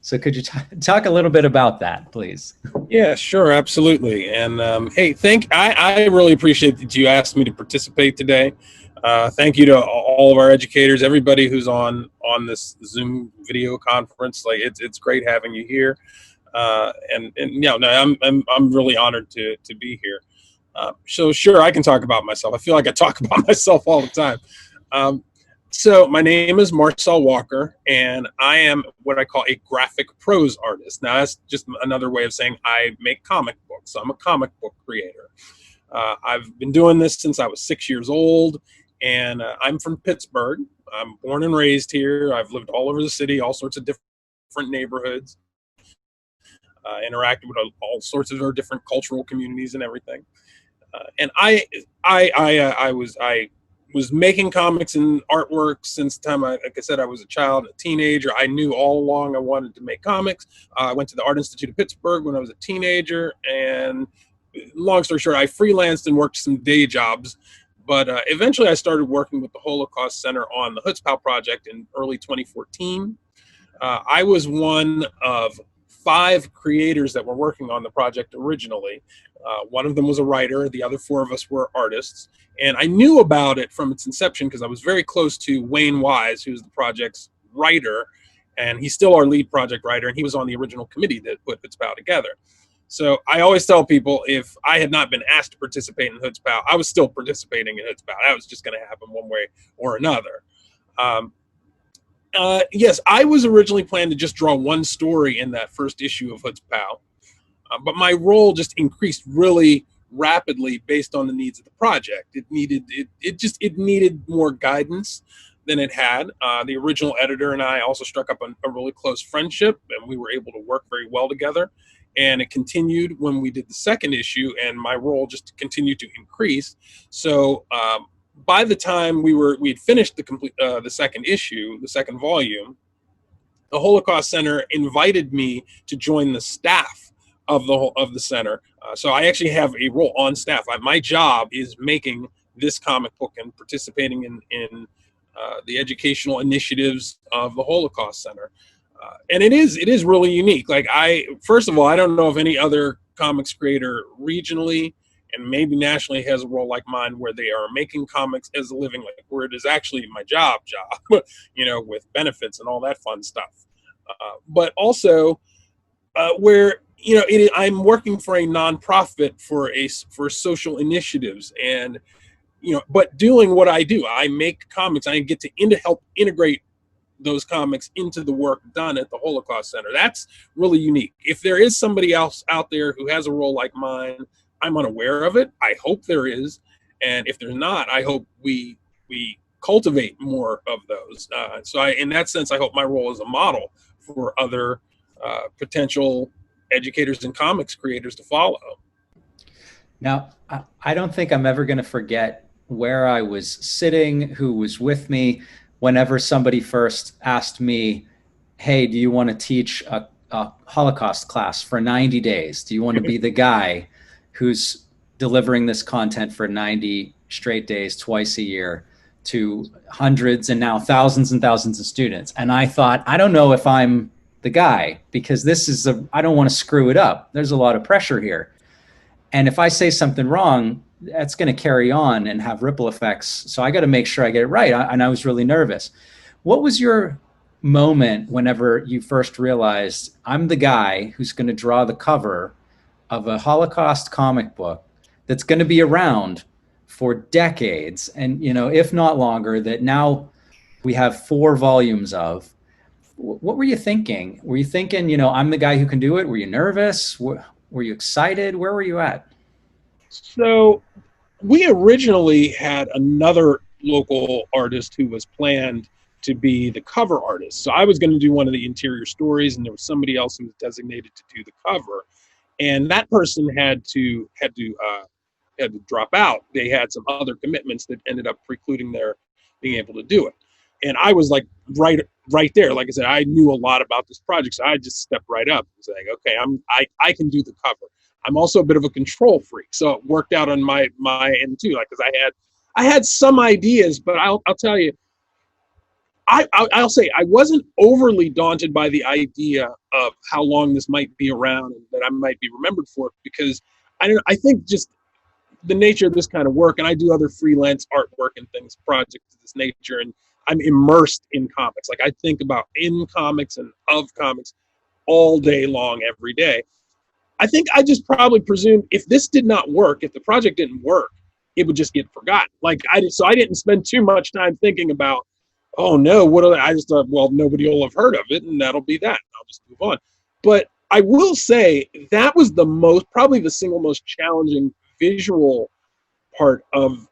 So could you talk a little bit about that, please? Yeah, sure, absolutely. And hey, I really appreciate that you asked me to participate today. Thank you to all of our educators, everybody who's on this Zoom video conference. It's great having you here. I'm really honored to be here. So sure, I can talk about myself. I feel like I talk about myself all the time. So my name is Marcel Walker, and I am what I call a graphic prose artist. Now that's just another way of saying I make comic books. I'm a comic book creator. I've been doing this since I was 6 years old, and I'm from Pittsburgh. I'm born and raised here. I've lived all over the city, all sorts of different neighborhoods, interacted with all sorts of different cultural communities and everything. And I was making comics and artwork since the time, like I said, I was a child, a teenager. I knew all along I wanted to make comics. I went to the Art Institute of Pittsburgh when I was a teenager, and long story short, I freelanced and worked some day jobs. But eventually I started working with the Holocaust Center on the Hutzpah project in early 2014. I was one of 5 creators that were working on the project originally. One of them was a writer, the other 4 of us were artists. And I knew about it from its inception because I was very close to Wayne Wise, who's the project's writer, and he's still our lead project writer, and he was on the original committee that put HoodsPow together. So I always tell people, if I had not been asked to participate in HoodsPow, I was still participating in HoodsPow. That was just going to happen one way or another. Yes, I was originally planned to just draw 1 story in that first issue of HoodsPow, but my role just increased really rapidly based on the needs of the project. It needed more guidance than it had. The original editor and I also struck up a really close friendship, and we were able to work very well together. And it continued when we did the second issue, and my role just continued to increase. So by the time we had finished the second issue, the second volume, the Holocaust Center invited me to join the staff of the center. So I actually have a role on staff. My job is making this comic book and participating in the educational initiatives of the Holocaust Center. And it is really unique. Like, first of all, I don't know if any other comics creator regionally and maybe nationally has a role like mine where they are making comics as a living, like where it is actually my job, with benefits and all that fun stuff. But also where, I'm working for a nonprofit for social initiatives, and, but doing what I do, I make comics. I get to help integrate those comics into the work done at the Holocaust Center. That's really unique. If there is somebody else out there who has a role like mine, I'm unaware of it. I hope there is. And if there's not, I hope we cultivate more of those. So in that sense, I hope my role is a model for other potential educators and comics creators to follow. Now, I don't think I'm ever going to forget where I was sitting, who was with me, whenever somebody first asked me, hey, do you want to teach a Holocaust class for 90 days? Do you want to be the guy who's delivering this content for 90 straight days, twice a year, to hundreds and now thousands and thousands of students? And I thought, I don't know if I'm the guy, because I don't want to screw it up. There's a lot of pressure here. And if I say something wrong, that's going to carry on and have ripple effects. So I got to make sure I get it right. And I was really nervous. What was your moment whenever you first realized, I'm the guy who's going to draw the cover of a Holocaust comic book that's going to be around for decades, and, if not longer, that now we have 4 volumes of? What were you thinking? Were you thinking, I'm the guy who can do it? Were you nervous? Were you excited? Where were you at? So we originally had another local artist who was planned to be the cover artist. So I was going to do one of the interior stories, and there was somebody else who was designated to do the cover. And that person had to drop out. They had some other commitments that ended up precluding their being able to do it. And I was like right there. Like I said, I knew a lot about this project, so I just stepped right up and saying, okay, I can do the cover. I'm also a bit of a control freak, so it worked out on my end too. Like, because I had some ideas, but I'll tell you, I'll say I wasn't overly daunted by the idea of how long this might be around and that I might be remembered for it, because I think just the nature of this kind of work, and I do other freelance artwork and things, projects of this nature, and I'm immersed in comics. Like, I think about in comics and of comics all day long, every day. I think I just probably presumed if this did not work, if the project didn't work, it would just get forgotten. So I didn't spend too much time thinking about, oh no, I just thought, well, nobody will have heard of it, and that'll be that. I'll just move on. But I will say that was probably the single most challenging visual part of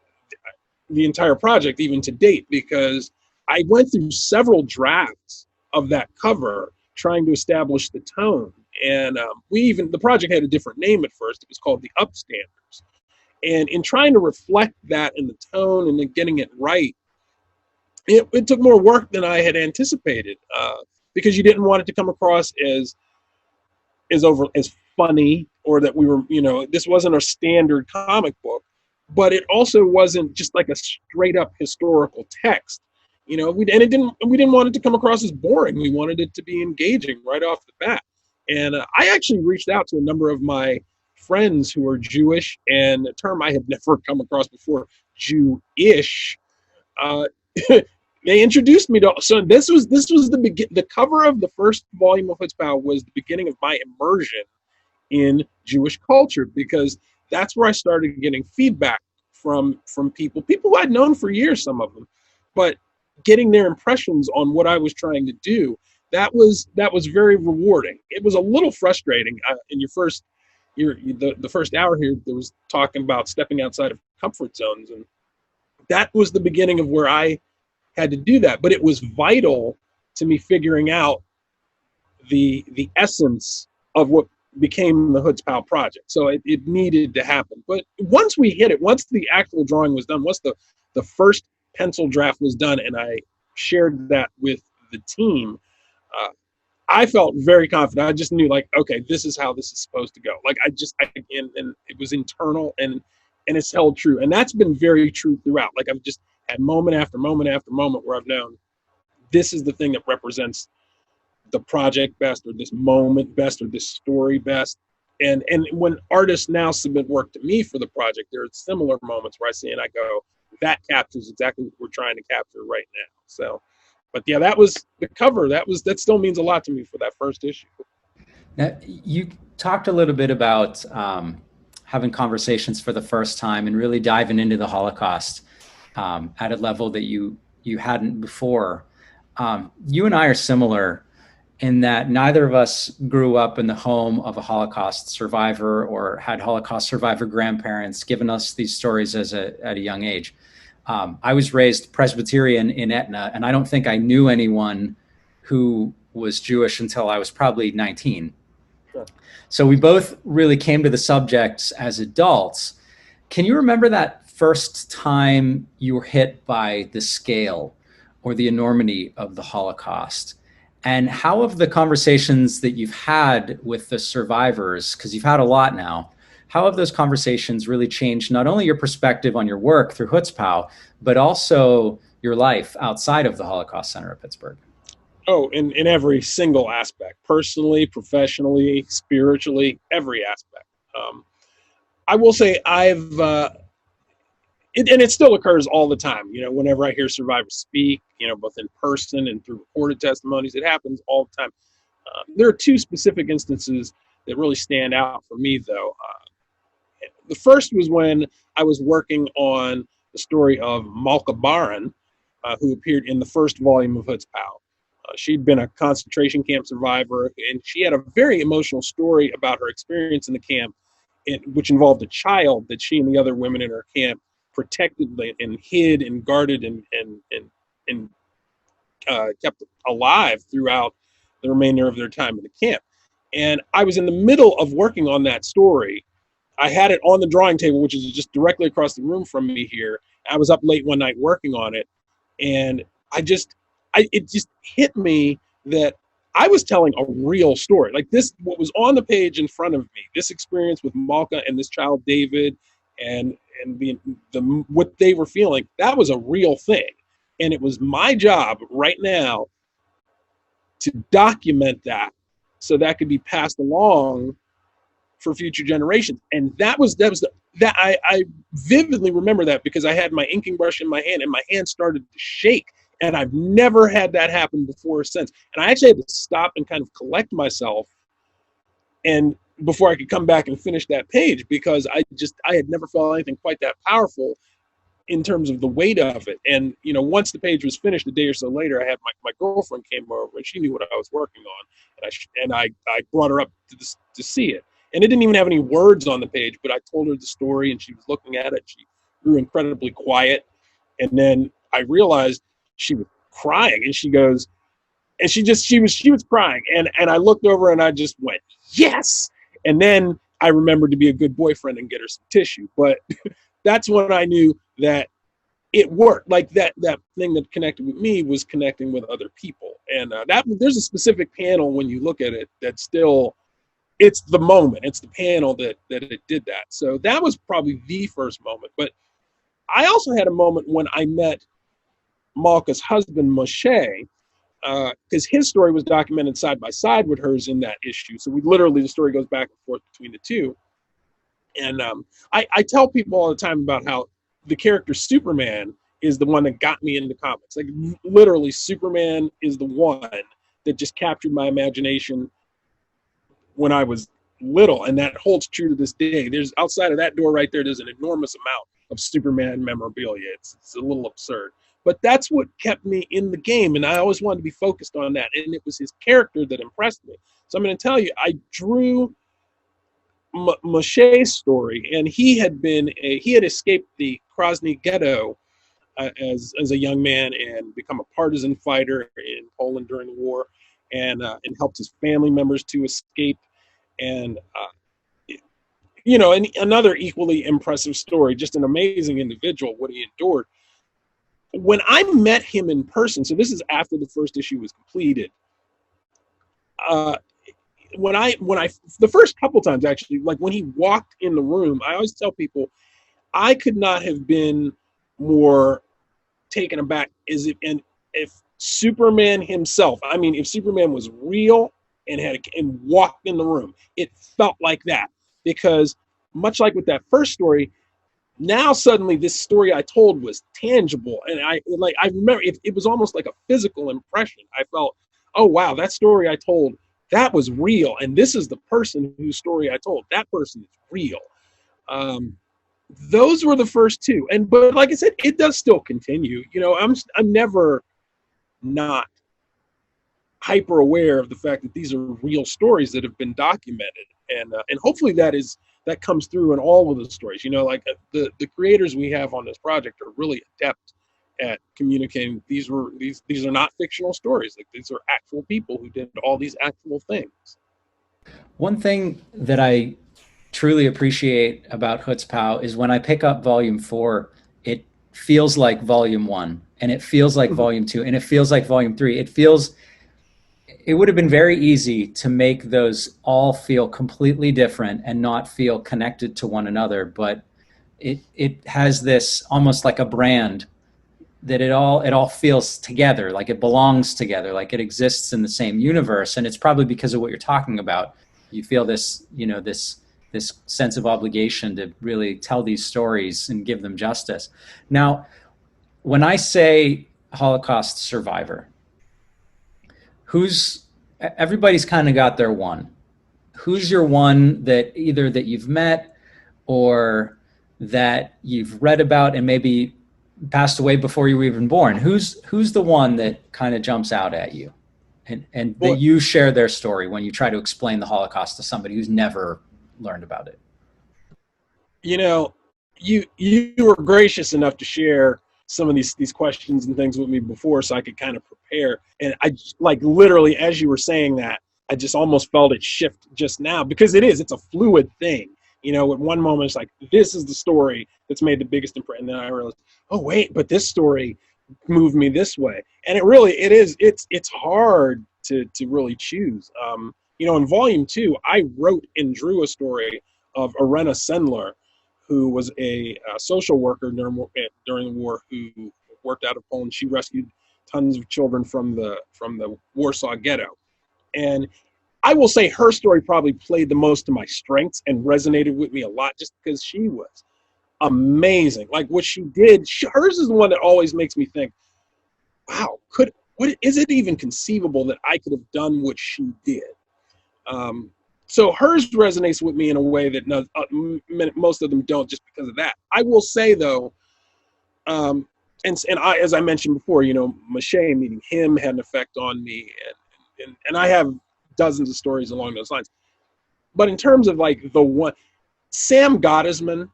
the entire project, even to date, because I went through several drafts of that cover trying to establish the tone. And the project had a different name at first. It was called The Upstanders. And in trying to reflect that in the tone and then getting it right, it took more work than I had anticipated, because you didn't want it to come across as funny, or that we were, this wasn't a standard comic book, but it also wasn't just like a straight up historical text. We didn't want it to come across as boring. We wanted it to be engaging right off the bat. And I actually reached out to a number of my friends who are Jewish, and a term I had never come across before, Jewish. Uh, they introduced me to. So this was the cover of the first volume of Chutzpah was the beginning of my immersion in Jewish culture, because that's where I started getting feedback from people who I'd known for years, some of them, but getting their impressions on what I was trying to do. That was very rewarding. It was a little frustrating in the first hour here. There was talking about stepping outside of comfort zones, and that was the beginning of where I had to do that. But it was vital to me figuring out the essence of what became the Chutzpah project. So it needed to happen. But once we hit it, once the actual drawing was done, once the first pencil draft was done, and I shared that with the team, I felt very confident. I just knew, like, okay, this is how this is supposed to go. Like, and it was internal, and it's held true. And that's been very true throughout. Like, I've just had moment after moment after moment where I've known this is the thing that represents the project best, or this moment best, or this story best. And when artists now submit work to me for the project, there are similar moments where I see and I go, that captures exactly what we're trying to capture right now. So, but yeah, that was the cover. That still means a lot to me for that first issue. Now, you talked a little bit about having conversations for the first time and really diving into the Holocaust at a level that you hadn't before. You and I are similar in that neither of us grew up in the home of a Holocaust survivor or had Holocaust survivor grandparents giving us these stories at a young age. I was raised Presbyterian in Etna, and I don't think I knew anyone who was Jewish until I was probably 19. Sure. So we both really came to the subjects as adults. Can you remember that first time you were hit by the scale or the enormity of the Holocaust? And how have the conversations that you've had with the survivors, because you've had a lot now, how have those conversations really changed not only your perspective on your work through Chutzpah, but also your life outside of the Holocaust Center of Pittsburgh? Oh, in every single aspect, personally, professionally, spiritually, every aspect. I will say it still occurs all the time. You know, whenever I hear survivors speak, you know, both in person and through recorded testimonies, it happens all the time. There are two specific instances that really stand out for me, though. The first was when I was working on the story of Malka Baran, who appeared in the first volume of Chutzpah. She'd been a concentration camp survivor, and she had a very emotional story about her experience in the camp, which involved a child that she and the other women in her camp protected and hid and guarded and kept alive throughout the remainder of their time in the camp. And I was in the middle of working on that story. I had it on the drawing table, which is just directly across the room from me here. I was up late one night working on it, and it just hit me that I was telling a real story. Like this, what was on the page in front of me, this experience with Malka and this child David, and what they were feeling, that was a real thing. And it was my job right now to document that so that could be passed along for future generations. And I vividly remember that because I had my inking brush in my hand and my hand started to shake. And I've never had that happen before or since. And I actually had to stop and kind of collect myself and before I could come back and finish that page, because I had never felt anything quite that powerful in terms of the weight of it. And, you know, once the page was finished, a day or so later, I had my girlfriend came over and she knew what I was working on. And I brought her up to see it. And it didn't even have any words on the page, but I told her the story and she was looking at it. She grew incredibly quiet. And then I realized she was crying, and she goes, and she was crying. And I looked over and I just went, yes. And then I remembered to be a good boyfriend and get her some tissue. But that's when I knew that it worked. Like that thing that connected with me was connecting with other people. And there's a specific panel when you look at it that still, it's the moment, it's the panel that it did that. So that was probably the first moment. But I also had a moment when I met Malka's husband, Moshe, because his story was documented side by side with hers in that issue. So the story goes back and forth between the two. And I tell people all the time about how the character Superman is the one that got me into comics. Like literally, Superman is the one that just captured my imagination when I was little, and that holds true to this day. There's outside of that door right there, there's an enormous amount of Superman memorabilia. It's a little absurd, but that's what kept me in the game, and I always wanted to be focused on that, and it was his character that impressed me. So I'm going to tell you, I drew Moshe's story, and he had escaped the Krasny ghetto as a young man and become a partisan fighter in Poland during the war, and helped his family members to escape. And and another equally impressive story, just an amazing individual, what he endured. When I met him in person, so this is after the first issue was completed, when I the first couple times, actually, like when he walked in the room, I always tell people I could not have been more taken aback if Superman himself, I mean, if Superman was real and walked in the room, it felt like that. Because much like with that first story, now suddenly this story I told was tangible, and I remember it was almost like a physical impression. I felt, oh wow, that story I told, that was real, and this is the person whose story I told. That person is real. Those were the first two, but like I said, it does still continue. I'm never not hyper aware of the fact that these are real stories that have been documented, and hopefully that comes through in all of the stories. The creators we have on this project are really adept at communicating. These are not fictional stories. Like, these are actual people who did all these actual things. One thing that I truly appreciate about Hutzpah is when I pick up volume 4, it feels like volume 1, and it feels like volume 2, and it feels like volume 3. It would have been very easy to make those all feel completely different and not feel connected to one another, but it has this almost like a brand that it all feels together, like it belongs together, like it exists in the same universe. And it's probably because of what you're talking about. You feel this sense of obligation to really tell these stories and give them justice. Now, when I say Holocaust survivor, everybody's kind of got their one. Who's your one that either that you've met or that you've read about and maybe passed away before you were even born? Who's the one that kind of jumps out at you and that you share their story when you try to explain the Holocaust to somebody who's never learned about it? You were gracious enough to share some of these questions and things with me before, so I could kind of prepare. And I, like, literally, as you were saying that, I just almost felt it shift just now, because it's a fluid thing. At one moment it's like, this is the story that's made the biggest impression, and then I realized, oh wait, but this story moved me this way. And it's hard to really choose. In volume 2, I wrote and drew a story of Irena Sendler, who was a social worker during the war, who worked out of Poland. She rescued tons of children from the Warsaw Ghetto. And I will say her story probably played the most to my strengths and resonated with me a lot, just because she was amazing. Like, what she did, hers is the one that always makes me think, wow, is it even conceivable that I could have done what she did? So hers resonates with me in a way that most of them don't, just because of that. I will say, though, and as I mentioned before, Moshe, meeting him had an effect on me, and I have dozens of stories along those lines. But in terms of like the one, Sam Gottesman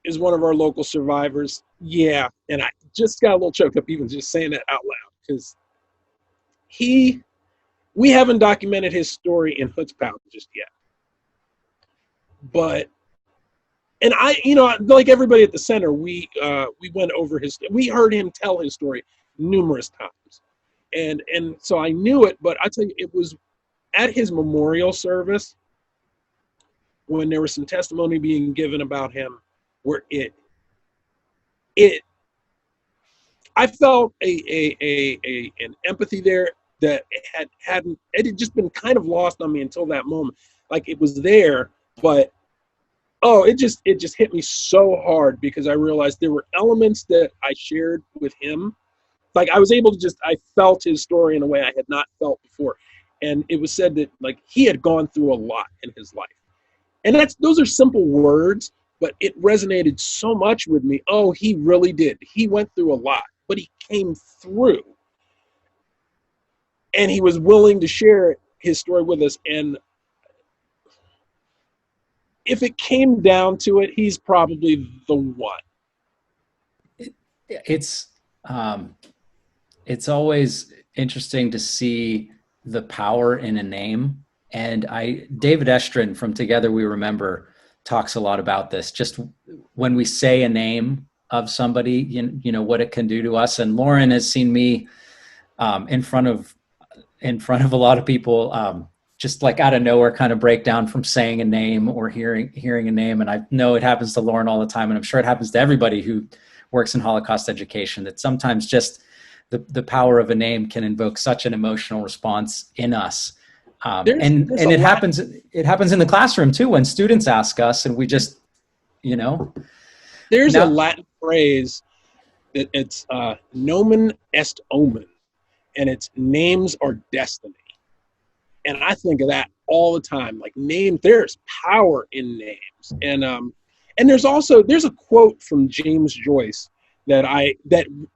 is one of our local survivors. Yeah, and I just got a little choked up even just saying that out loud, because we haven't documented his story in Hutzpah just yet. But, and like everybody at the center, we went over we heard him tell his story numerous times. And so I knew it, but I tell you, it was at his memorial service when there was some testimony being given about him, where I felt an empathy there that it had just been kind of lost on me until that moment. Like it was there, but it just hit me so hard because I realized there were elements that I shared with him. Like I was able to I felt his story in a way I had not felt before. And it was said that like he had gone through a lot in his life. And those are simple words, but it resonated so much with me. Oh, he really did. He went through a lot, but he came through. And he was willing to share his story with us. And if it came down to it, he's probably the one. It's always interesting to see the power in a name. And David Estrin from Together We Remember talks a lot about this. Just when we say a name of somebody, you know what it can do to us. And Lauren has seen me in front of a lot of people, just like out of nowhere kind of break down from saying a name or hearing a name. And I know it happens to Lauren all the time. And I'm sure it happens to everybody who works in Holocaust education, that sometimes just the power of a name can invoke such an emotional response in us. And it happens in the classroom too, when students ask us and we just, There's a Latin phrase that it's nomen est omen, and it's names are destiny. And I think of that all the time. Like there's power in names. And there's a quote from James Joyce that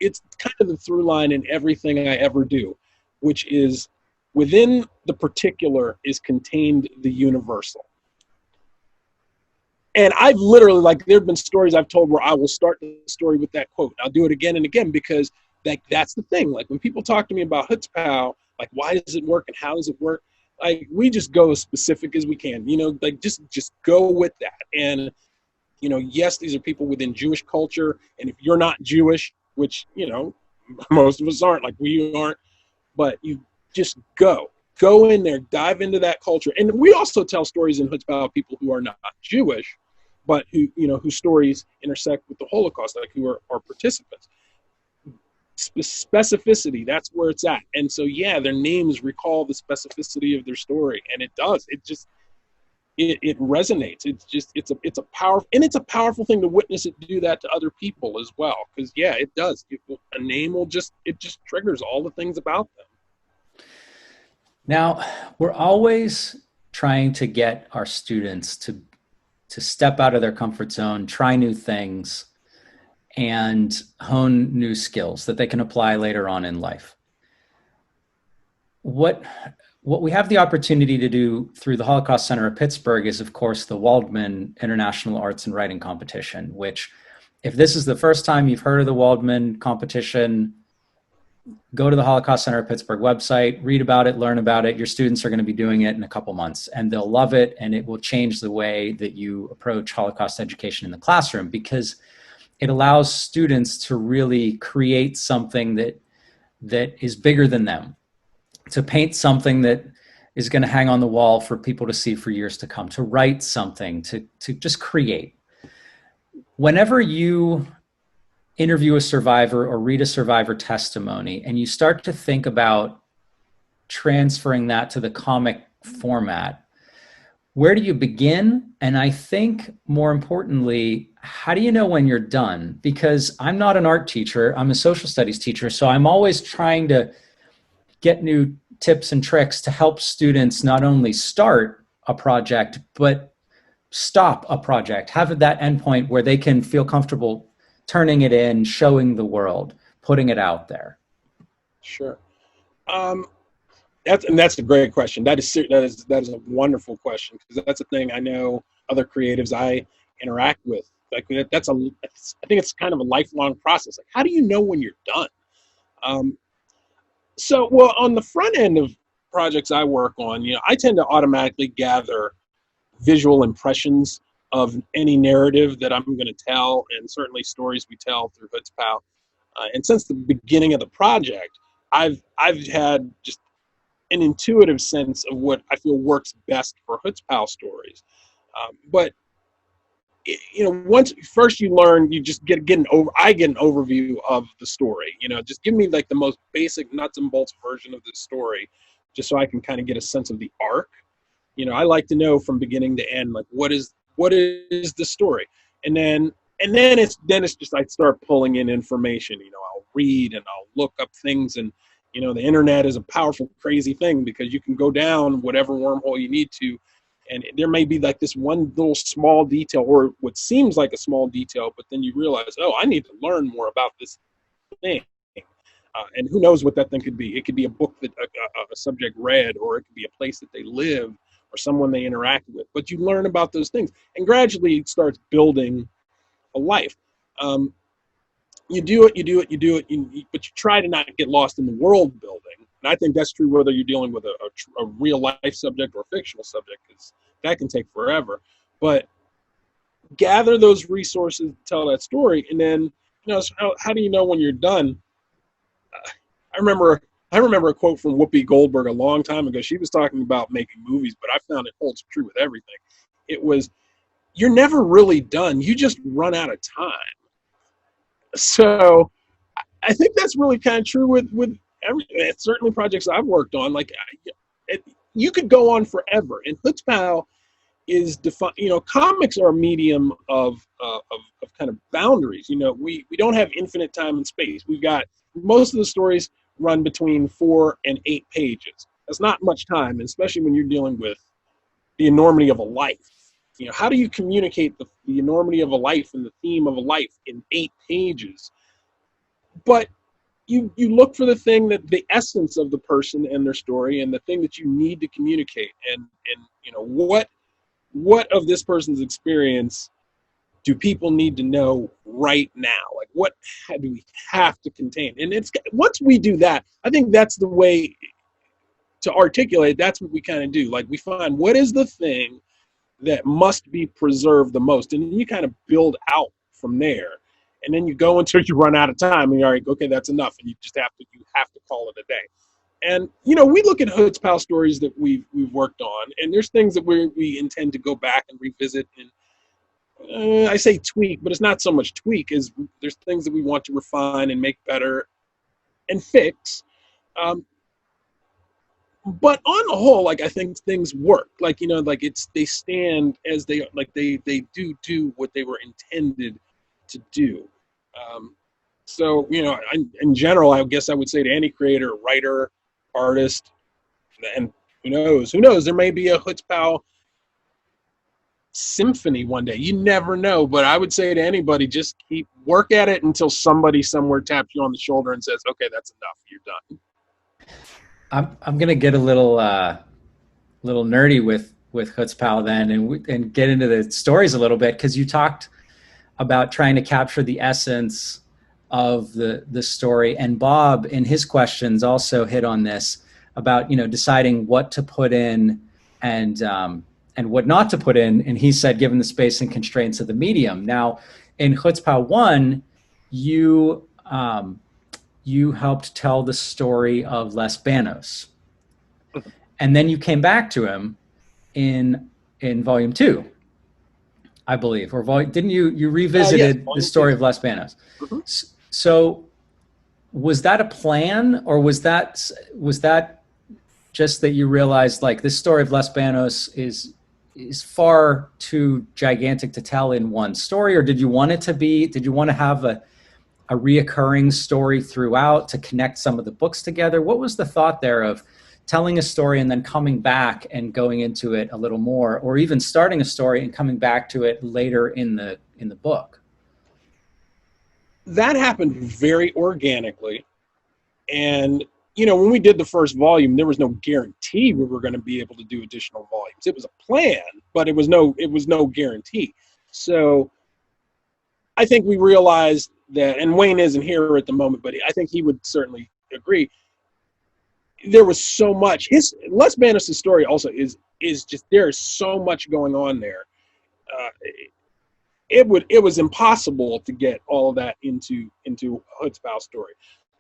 it's kind of the through line in everything I ever do, which is within the particular is contained the universal. And I've literally, there have been stories I've told where I will start the story with that quote. I'll do it again and again because that's the thing. Like when people talk to me about Chutzpah, like why does it work and how does it work? Like we just go as specific as we can, just go with that. And, yes, these are people within Jewish culture. And if you're not Jewish, which, most of us aren't, like we aren't, but you just go in there, dive into that culture. And we also tell stories in Chutzpah of people who are not Jewish, but whose stories intersect with the Holocaust, like who are participants. Specificity, that's where it's at. And so, yeah, their names recall the specificity of their story. And it does. It resonates. It's a powerful thing to witness it do that to other people as well. Because, yeah, it does. A name it just triggers all the things about them. Now, we're always trying to get our students to step out of their comfort zone, try new things, and hone new skills that they can apply later on in life. What we have the opportunity to do through the Holocaust Center of Pittsburgh is, of course, the Waldman International Arts and Writing Competition, which, if this is the first time you've heard of the Waldman competition, go to the Holocaust Center of Pittsburgh website, read about it, learn about it. Your students are going to be doing it in a couple months, and they'll love it, and it will change the way that you approach Holocaust education in the classroom, because it allows students to really create something that is bigger than them, to paint something that is going to hang on the wall for people to see for years to come, to write something, to just create. Whenever you interview a survivor or read a survivor testimony and you start to think about transferring that to the comic format, where do you begin? And I think more importantly, how do you know when you're done? Because I'm not an art teacher, I'm a social studies teacher. So I'm always trying to get new tips and tricks to help students not only start a project, but stop a project, have that endpoint where they can feel comfortable turning it in, showing the world, putting it out there. Sure. That's a great question. That is a wonderful question, because that's a thing I know other creatives I interact with. Like I think it's kind of a lifelong process. Like, how do you know when you're done? So, well, on the front end of projects I work on, I tend to automatically gather visual impressions of any narrative that I'm going to tell, and certainly stories we tell through Chutzpah. And since the beginning of the project, I've had just an intuitive sense of what I feel works best for Chutzpah stories. But once first you learn, you just I get an overview of the story. Just give me like the most basic nuts and bolts version of the story, just so I can kind of get a sense of the arc. I like to know from beginning to end, like what is the story, and then it's just I start pulling in information. I'll read and I'll look up things, and the internet is a powerful, crazy thing because you can go down whatever wormhole you need to. And there may be like this one little small detail, or what seems like a small detail, but then you realize, oh, I need to learn more about this thing. And who knows what that thing could be. It could be a book that a subject read, or it could be a place that they live, or someone they interacted with. But you learn about those things, and gradually it starts building a life. You do it, but you try to not get lost in the world building. And I think that's true whether you're dealing with a real life subject or a fictional subject, because that can take forever. But gather those resources to tell that story, and then how do you know when you're done? I remember a quote from Whoopi Goldberg a long time ago. She was talking about making movies, but I found it holds true with everything. It was, you're never really done. You just run out of time. So I think that's really kind of true with everything. Certainly projects I've worked on. Like you could go on forever. And Chutzpah is defined. Comics are a medium of kind of boundaries. We don't have infinite time and space. We've got most of the stories run between 4 and 8 pages. That's not much time, especially when you're dealing with the enormity of a life. How do you communicate the enormity of a life and the theme of a life in 8 pages? But you look for the essence of the person and their story, and the thing that you need to communicate, and what of this person's experience do people need to know right now? Like, what do we have to contain? And once we do that, I think that's the way to articulate. That's what we kind of do. Like, we find what is the thing that must be preserved the most, and then you kind of build out from there. And then you go until you run out of time, and you're like, okay, that's enough, and you have to call it a day. And we look at Chutzpah stories that we've worked on, and there's things that we intend to go back and revisit, and I say tweak, but it's not so much tweak as there's things that we want to refine and make better and fix. But on the whole, like, I think things work. Like, they stand as they do what they were intended to do. So, in general, I guess I would say to any creator, writer, artist, and who knows, there may be a Chutzpah symphony one day. You never know. But I would say to anybody, just work at it until somebody somewhere taps you on the shoulder and says, okay, that's enough, you're done. I'm gonna get a little nerdy with Chutzpah then, and get into the stories a little bit, because you talked about trying to capture the essence of the story, and Bob in his questions also hit on this about deciding what to put in and what not to put in, and he said given the space and constraints of the medium. Now in Chutzpah 1, you helped tell the story of Les Banos. And then you came back to him in volume 2, I believe, or didn't you revisited the story of Les Banos? Mm-hmm. So was that a plan, or was that just that you realized, like, this story of Les Banos is far too gigantic to tell in one story, or did you want to have a reoccurring story throughout to connect some of the books together? What was the thought there of telling a story and then coming back and going into it a little more, or even starting a story and coming back to it later in the book? That happened very organically. And, when we did the first volume, there was no guarantee we were going to be able to do additional volumes. It was a plan, but it was no guarantee. So I think we realized that, and Wayne isn't here at the moment, but I think he would certainly agree. There was so much. Les Banos' story also is just, there is so much going on there. It was impossible to get all of that into Chutzpah's story.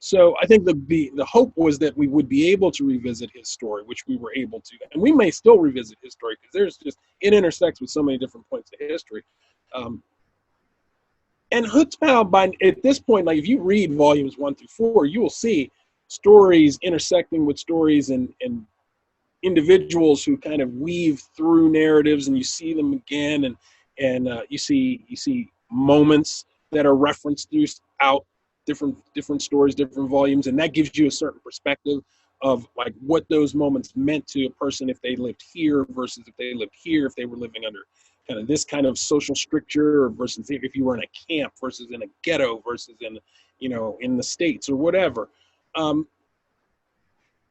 So I think the hope was that we would be able to revisit his story, which we were able to, and we may still revisit his story, because it intersects with so many different points of history. And Chutzpah, at this point, like if you read volumes 1 through 4, you will see stories intersecting with stories and individuals who kind of weave through narratives, and you see them again, and you see moments that are referenced throughout different stories, different volumes, and that gives you a certain perspective of like what those moments meant to a person if they lived here versus if they lived here, if they were living under kind of this kind of social stricture, or versus if you were in a camp versus in a ghetto versus in, in the States or whatever.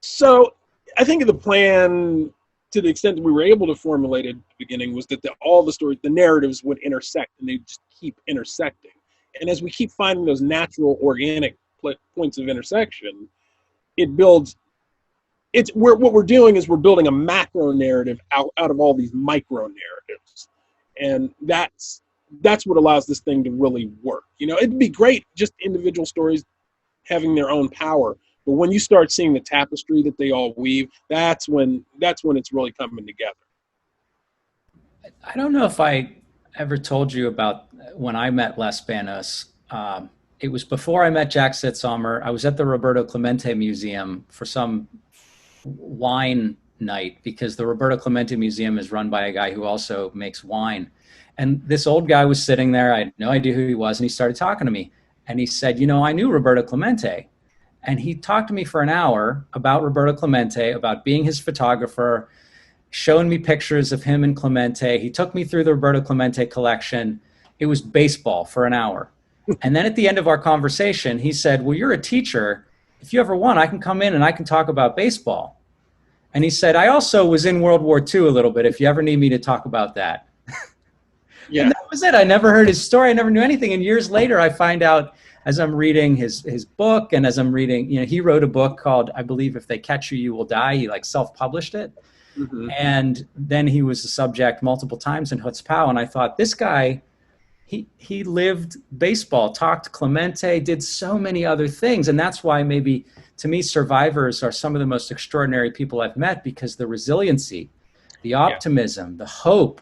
So I think the plan, to the extent that we were able to formulate it at the beginning, was that all the stories, the narratives would intersect, and they just keep intersecting. And as we keep finding those natural, organic points of intersection, it builds. What we're doing is we're building a macro narrative out of all these micro narratives, and that's what allows this thing to really work. It'd be great just individual stories having their own power, but when you start seeing the tapestry that they all weave, that's when it's really coming together. I don't know if I ever told you about when I met Les Banos. It was before I met Jack Sitzhomer. I was at the Roberto Clemente Museum for some wine night, because the Roberto Clemente Museum is run by a guy who also makes wine. And this old guy was sitting there. I had no idea who he was. And he started talking to me. And he said, I knew Roberto Clemente. And he talked to me for an hour about Roberto Clemente, about being his photographer, showing me pictures of him and Clemente. He took me through the Roberto Clemente collection. It was baseball for an hour. And then at the end of our conversation, he said, well, you're a teacher. If you ever want, I can come in and I can talk about baseball. And he said, I also was in World War II a little bit, if you ever need me to talk about that. Yeah. And that was it. I never heard his story. I never knew anything. And years later, I find out, as I'm reading his book, and as I'm reading, he wrote a book called, I believe, If They Catch You, You Will Die. He self-published it. Mm-hmm. And then he was the subject multiple times in Chutzpah. And I thought, this guy, he lived baseball, talked Clemente, did so many other things. And that's why maybe, to me, survivors are some of the most extraordinary people I've met, because the resiliency, the optimism, the hope,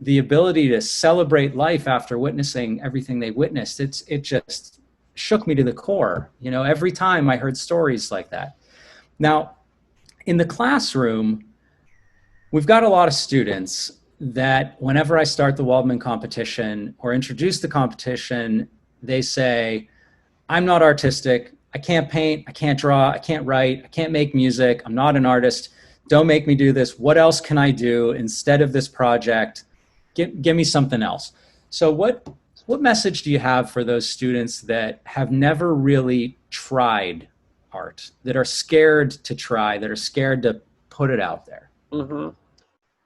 the ability to celebrate life after witnessing everything they witnessed, it just shook me to the core. Every time I heard stories like that. Now, in the classroom, we've got a lot of students that whenever I start the Waldman competition or introduce the competition, they say, I'm not artistic. I can't paint. I can't draw. I can't write. I can't make music. I'm not an artist. Don't make me do this. What else can I do instead of this project? Give me something else. So what message do you have for those students that have never really tried art, that are scared to try, that are scared to put it out there? Mm-hmm.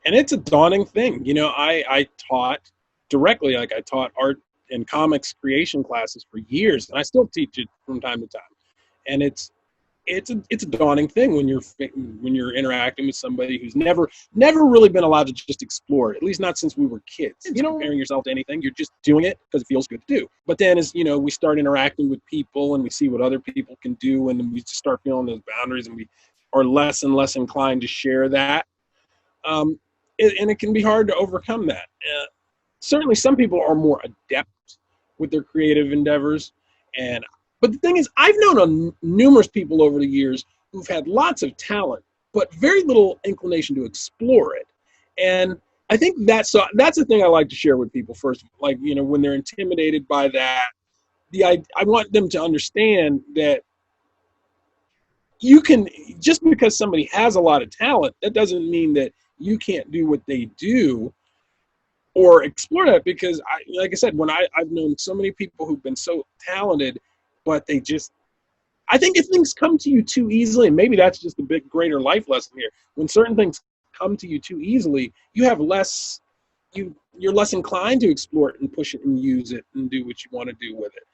And it's a daunting thing. I taught directly, like I taught art and comics creation classes for years, and I still teach it from time to time. And it's a daunting thing when you're interacting with somebody who's never really been allowed to just explore it, at least not since we were kids. You're not comparing yourself to anything. You're just doing it because it feels good to do. But then as, we start interacting with people and we see what other people can do, and we just start feeling those boundaries, and we are less and less inclined to share that. And it can be hard to overcome that. Certainly some people are more adept with their creative endeavors. But the thing is, I've known numerous people over the years who've had lots of talent, but very little inclination to explore it. And I think that's the thing I like to share with people first. Like, when they're intimidated by that, I want them to understand that you can, just because somebody has a lot of talent, that doesn't mean that you can't do what they do or explore that. Because like I said, when I've known so many people who've been so talented, but I think if things come to you too easily, and maybe that's just a bit greater life lesson here, when certain things come to you too easily, you're less inclined to explore it and push it and use it and do what you want to do with it.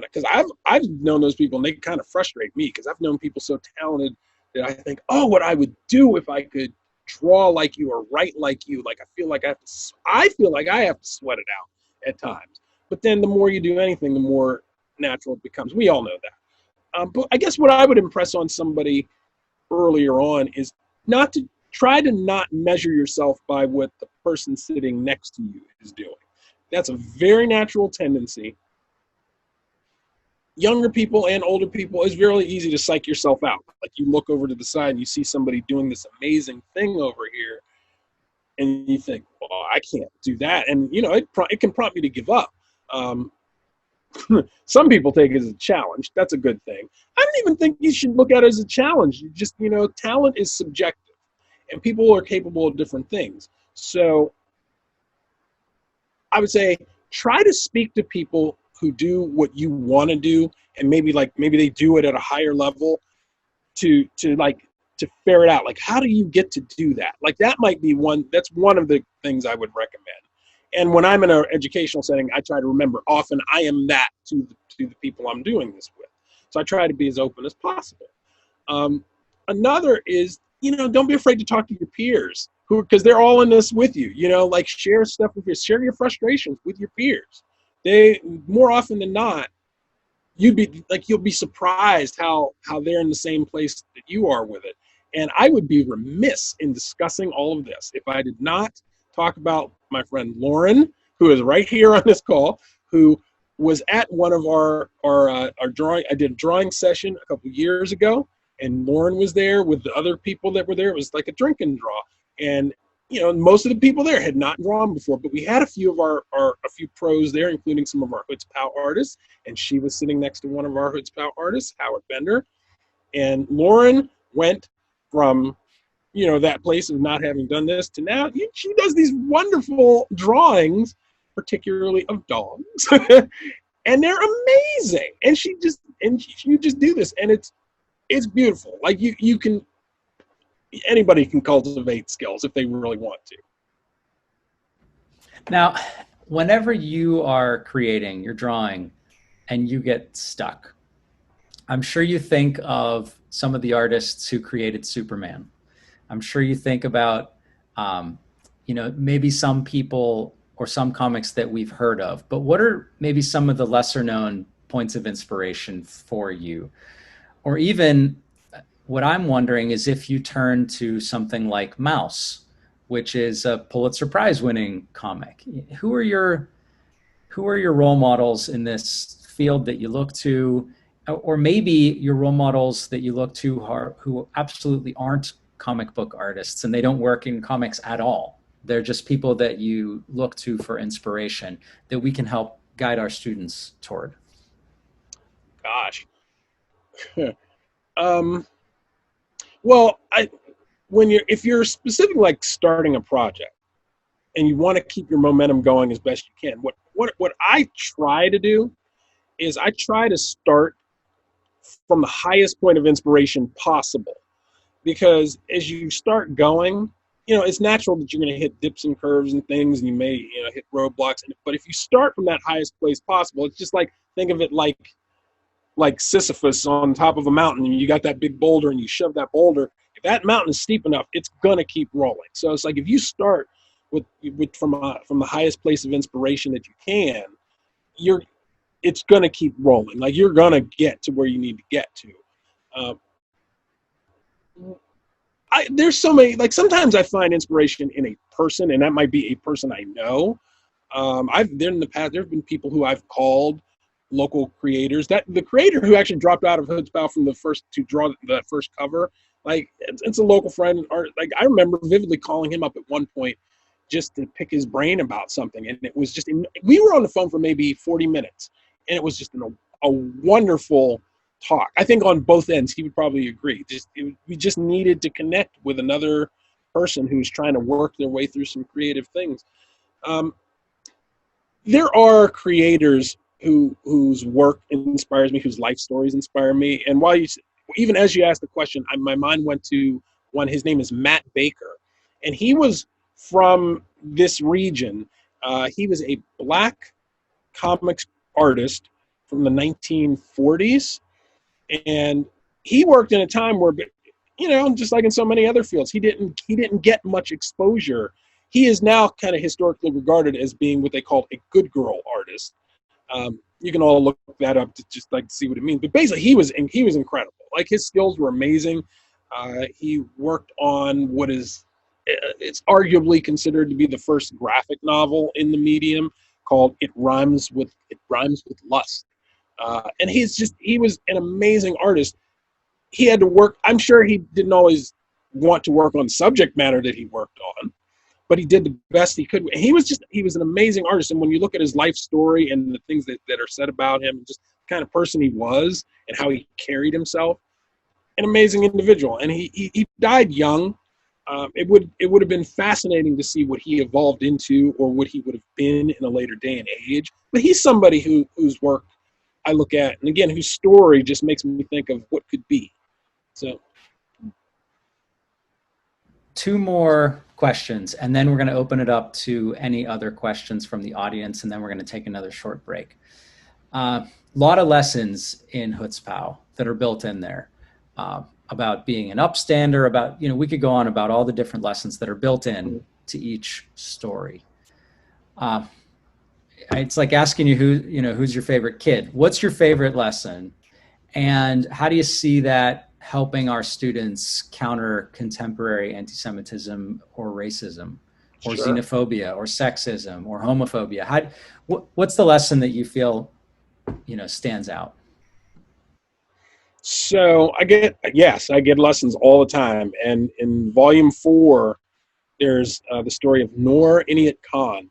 Because I've known those people, and they kind of frustrate me, because I've known people so talented that I think, oh, what I would do if I could draw like you or write like you. Like I feel like I have to sweat it out at times. But then the more you do anything, the more natural it becomes. We all know that. But I guess what I would impress on somebody earlier on is not to measure yourself by what the person sitting next to you is doing. That's a very natural tendency. Younger people and older people, it's really easy to psych yourself out. Like you look over to the side and you see somebody doing this amazing thing over here, and you think, "Oh, I can't do that," and it can prompt you to give up. Some people take it as a challenge. That's a good thing. I don't even think you should look at it as a challenge. You just, talent is subjective, and people are capable of different things. So I would say try to speak to people who do what you want to do, and maybe they do it at a higher level to ferret out, like, how do you get to do that? Like, that might be that's one of the things I would recommend. And when I'm in an educational setting, I try to remember often I am that to the people I'm doing this with. So I try to be as open as possible. Another is, don't be afraid to talk to your peers because they're all in this with you, share stuff with peers, share your frustrations with your peers. They, more often than not, you'll be surprised how they're in the same place that you are with it. And I would be remiss in discussing all of this if I did not talk about my friend Lauren, who is right here on this call, who was at one of our drawing. I did a drawing session a couple years ago, and Lauren was there with the other people that were there. It was like a drink and draw, and most of the people there had not drawn before, but we had a few of a few pros there, including some of our Hoods Pow artists, and she was sitting next to one of our Hoods Pow artists, Howard Bender, and Lauren went from that place of not having done this to now she does these wonderful drawings, particularly of dogs, and they're amazing. And you just do this, and it's beautiful. Like anybody can cultivate skills if they really want to. Now, whenever you are creating, you're drawing, and you get stuck, I'm sure you think of some of the artists who created Superman. I'm sure you think about, maybe some people or some comics that we've heard of, but what are maybe some of the lesser known points of inspiration for you? Or even what I'm wondering is if you turn to something like Mouse, which is a Pulitzer Prize winning comic. Who are your role models in this field that you look to, or maybe your role models that you look to who absolutely aren't comic book artists and they don't work in comics at all? They're just people that you look to for inspiration that we can help guide our students toward. Gosh. Well, if you're specifically like starting a project and you want to keep your momentum going as best you can, what I try to do is I try to start from the highest point of inspiration possible, because as you start going, it's natural that you're going to hit dips and curves and things, and you may hit roadblocks. But if you start from that highest place possible, it's just like, think of it like Sisyphus on top of a mountain, and you got that big boulder and you shove that boulder. If that mountain is steep enough, it's gonna keep rolling. So it's like, if you start from the highest place of inspiration that you can, it's gonna keep rolling. Like, you're gonna get to where you need to get to. There's so many, like, sometimes I find inspiration in a person, and that might be a person I know. In the past, there have been people who I've called local creators. That the creator who actually dropped out of Hoods Pow from to draw the first cover, like, it's a local friend. Or like, I remember vividly calling him up at one point just to pick his brain about something, and it was just, we were on the phone for maybe 40 minutes, and it was just a wonderful talk. I think on both ends he would probably agree. We just needed to connect with another person who's trying to work their way through some creative things. There are creators whose work inspires me, whose life stories inspire me. And even as you asked the question, my mind went to one. His name is Matt Baker, and he was from this region. He was a Black comics artist from the 1940s, and he worked in a time where, just like in so many other fields, he didn't get much exposure. He is now kind of historically regarded as being what they call a good girl artist. You can all look that up to just like see what it means. But basically, he was incredible. Like, his skills were amazing. He worked on it's arguably considered to be the first graphic novel in the medium. called It Rhymes with Lust. And he was an amazing artist. He had to work, I'm sure he didn't always want to work on subject matter that he worked on, but he did the best he could. He was an amazing artist. And when you look at his life story and the things that are said about him, just the kind of person he was and how he carried himself, an amazing individual. And he died young. It would have been fascinating to see what he evolved into or what he would have been in a later day and age. But he's somebody whose work I look at, and again, whose story just makes me think of what could be. So, two more questions, and then we're going to open it up to any other questions from the audience, and then we're going to take another short break. A lot of lessons in Chutzpah that are built in there about being an upstander, about, we could go on about all the different lessons that are built in to each story. It's like asking you who's your favorite kid? What's your favorite lesson? And how do you see that helping our students counter contemporary anti-Semitism or racism or Sure. xenophobia or sexism or homophobia? What's the lesson that you feel, stands out? So I get lessons all the time. And in volume 4, there's the story of Noor Inayat Khan.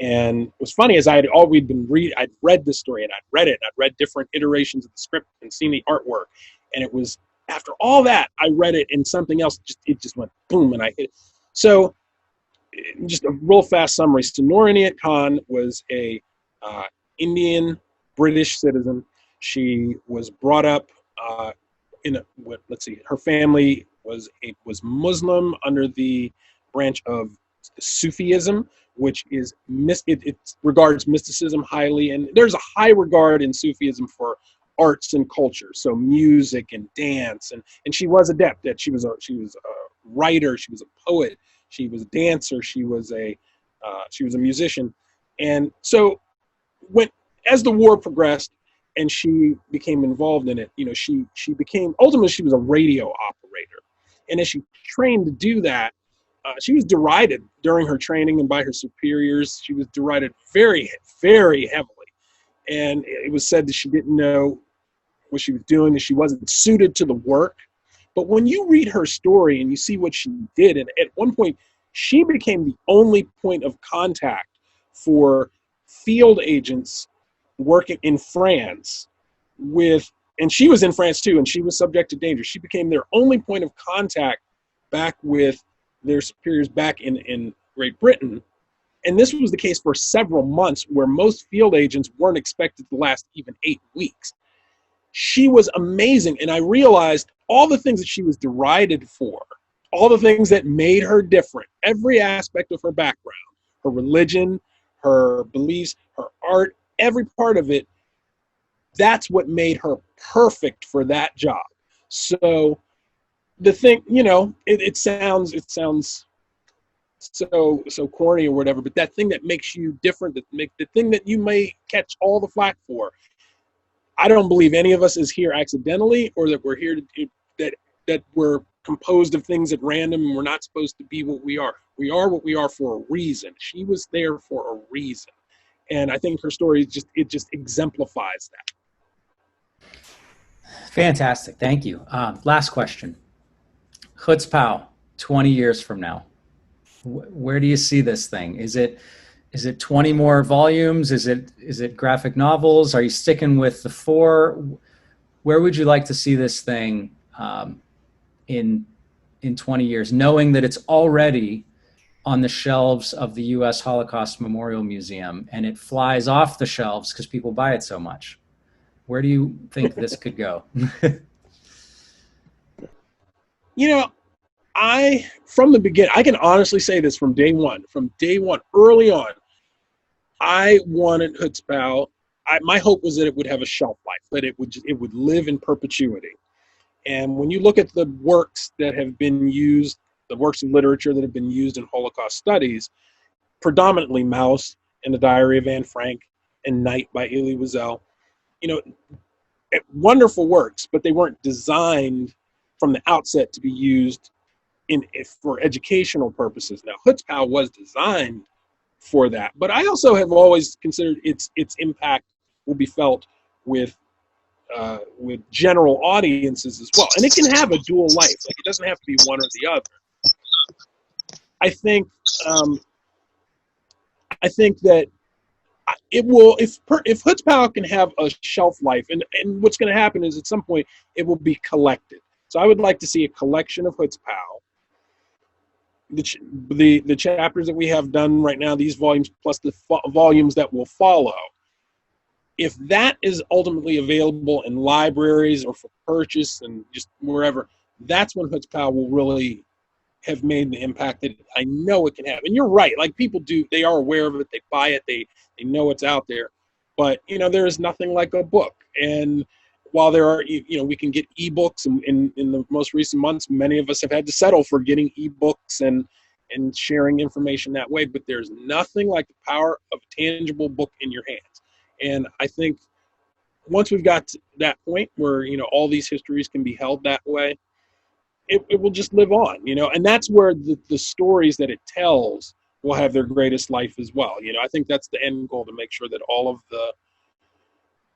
And what's funny is I'd read this story and I'd read it, and I'd read different iterations of the script and seen the artwork. And it was after all that, I read it and something else just went boom, and I hit it. So just a real fast summary. So Noor Inayat Khan was a Indian British citizen. She was brought up her family was Muslim under the branch of Sufism, which is it regards mysticism highly, and there's a high regard in Sufism for arts and culture, so music and dance, and she was adept at. She was a writer, she was a poet, she was a dancer, she was a musician, and so as the war progressed and she became involved in it, she became, ultimately she was a radio operator, and as she trained to do that, she was derided during her training and by her superiors. She was derided very, very heavily. And it was said that she didn't know what she was doing, that she wasn't suited to the work. But when you read her story and you see what she did, and at one point, she became the only point of contact for field agents working in France and she was in France too, and she was subject to danger. She became their only point of contact back with their superiors back in Great Britain. And this was the case for several months, where most field agents weren't expected to last even 8 weeks. She was amazing. And I realized all the things that she was derided for, all the things that made her different, every aspect of her background, her religion, her beliefs, her art, every part of it, that's what made her perfect for that job. So the thing, it sounds so corny or whatever, but that thing that makes you different, the thing that you may catch all the flack for, I don't believe any of us is here accidentally, or that we're here to do that we're composed of things at random and we're not supposed to be what we are. We are what we are for a reason. She was there for a reason. And I think her story just exemplifies that. Fantastic. Thank you. Last question. Chutzpah, 20 years from now, where do you see this thing? Is it 20 more volumes? Is it graphic novels? Are you sticking with the 4? Where would you like to see this thing in 20 years, knowing that it's already on the shelves of the U.S. Holocaust Memorial Museum and it flies off the shelves because people buy it so much? Where do you think this could go? From the beginning, I can honestly say this from day one, early on, I wanted Chutzpah. My hope was that it would have a shelf life, that it would live in perpetuity. And when you look at the works that have been used, the works of literature that have been used in Holocaust studies, predominantly Maus and the Diary of Anne Frank and Night by Elie Wiesel, wonderful works, but they weren't designed from the outset to be used for educational purposes. Now, Chutzpah was designed for that. But I also have always considered its impact will be felt with general audiences as well, and it can have a dual life. Like, it doesn't have to be one or the other. I think that it will, if Chutzpah can have a shelf life, and what's going to happen is at some point it will be collected. So I would like to see a collection of Chutzpah, the chapters that we have done right now, these volumes plus the volumes that will follow. If that is ultimately available in libraries or for purchase and just wherever, that's when Chutzpah will really have made the impact that I know it can have. And you're right, like, people do, they are aware of it, they buy it, they know it's out there. But, there is nothing like a book. And while there are, we can get ebooks, and in the most recent months, many of us have had to settle for getting ebooks and sharing information that way. But there's nothing like the power of a tangible book in your hands. And I think once we've got to that point where, all these histories can be held that way, it will just live on, and that's where the stories that it tells will have their greatest life as well. I think that's the end goal, to make sure that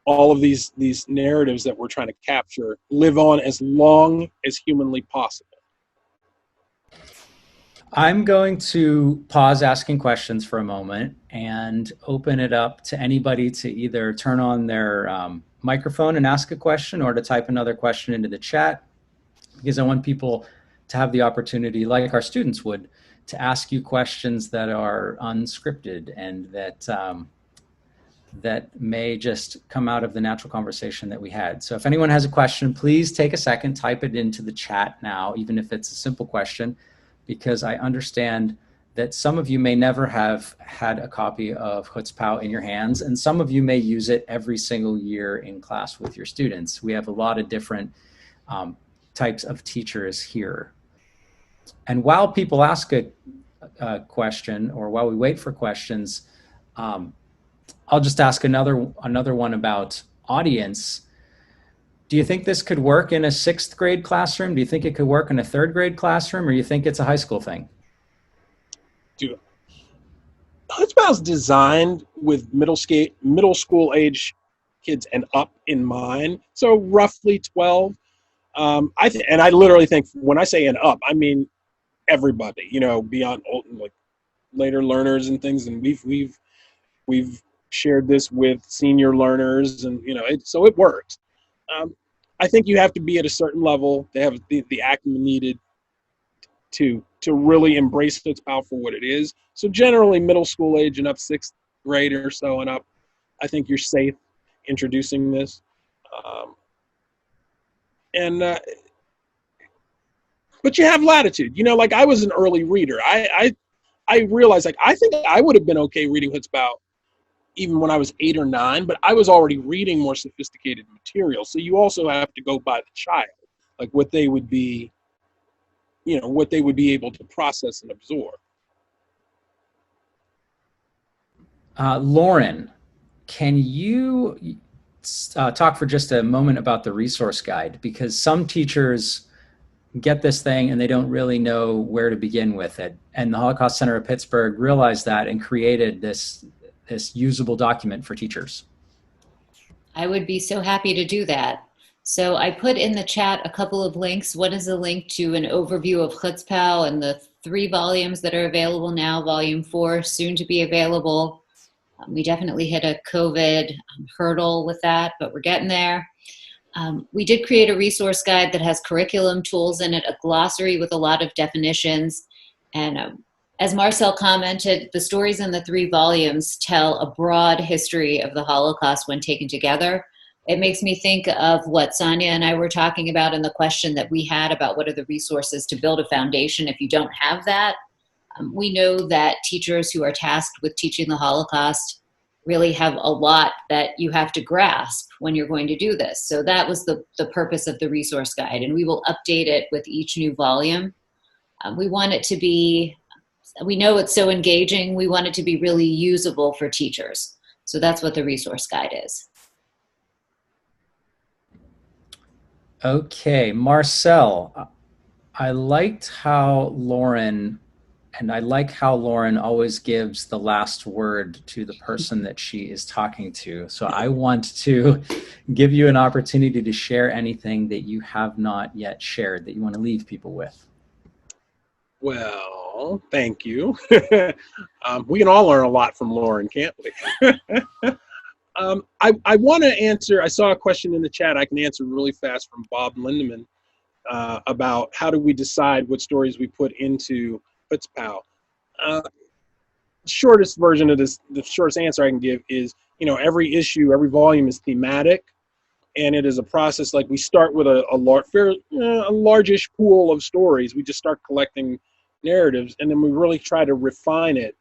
all of these narratives that we're trying to capture live on as long as humanly possible. I'm going to pause asking questions for a moment and open it up to anybody to either turn on their microphone and ask a question, or to type another question into the chat, because I want people to have the opportunity, like our students would, to ask you questions that are unscripted and that may just come out of the natural conversation that we had. So if anyone has a question, please take a second, type it into the chat now, even if it's a simple question, because I understand that some of you may never have had a copy of Chutzpah in your hands, and some of you may use it every single year in class with your students. We have a lot of different types of teachers here. And while people ask a question, or while we wait for questions, I'll just ask another one about audience. Do you think this could work in a 6th grade classroom? Do you think it could work in a 3rd grade classroom, or you think it's a high school thing? Chutzpah is designed with middle school age kids and up in mind, so roughly 12. I literally think, when I say and up, I mean everybody, beyond old, like later learners and things. And we've shared this with senior learners, and so it works. I think you have to be at a certain level to have the acumen needed to really embrace Chutzpah for what it is. So generally middle school age and up, 6th grade or so and up, I think you're safe introducing this. But you have latitude. Like, I was an early reader. I realized, like, I think I would have been okay reading Chutzpah even when I was 8 or 9, but I was already reading more sophisticated material. So you also have to go by the child, like what they would be able to process and absorb. Lauren, can you talk for just a moment about the resource guide? Because some teachers get this thing and they don't really know where to begin with it. And the Holocaust Center of Pittsburgh realized that and created this usable document for teachers. I would be so happy to do that. So I put in the chat a couple of links. One is a link to an overview of Chutzpah and the 3 volumes that are available now, volume 4 soon to be available. We definitely hit a COVID hurdle with that, but we're getting there. We did create a resource guide that has curriculum tools in it, a glossary with a lot of definitions. And as Marcel commented, the stories in the 3 volumes tell a broad history of the Holocaust when taken together. It makes me think of what Sonia and I were talking about in the question that we had about what are the resources to build a foundation if you don't have that. We know that teachers who are tasked with teaching the Holocaust really have a lot that you have to grasp when you're going to do this. So that was the purpose of the resource guide, and we will update it with each new volume. We want it to be, we know it's so engaging, we want it to be really usable for teachers. So that's what the resource guide is. Okay, Marcel, I liked how Lauren And I like how Lauren always gives the last word to the person that she is talking to. So I want to give you an opportunity to share anything that you have not yet shared that you want to leave people with. Well, thank you. We can all learn a lot from Lauren, can't we? I want to answer, I saw a question in the chat I can answer really fast from Bob Lindemann about how do we decide what stories we put into Putzpau. Shortest version of this, the shortest answer I can give is, every issue, every volume is thematic, and it is a process. Like, we start with a largish pool of stories. We just start collecting narratives, and then we really try to refine it,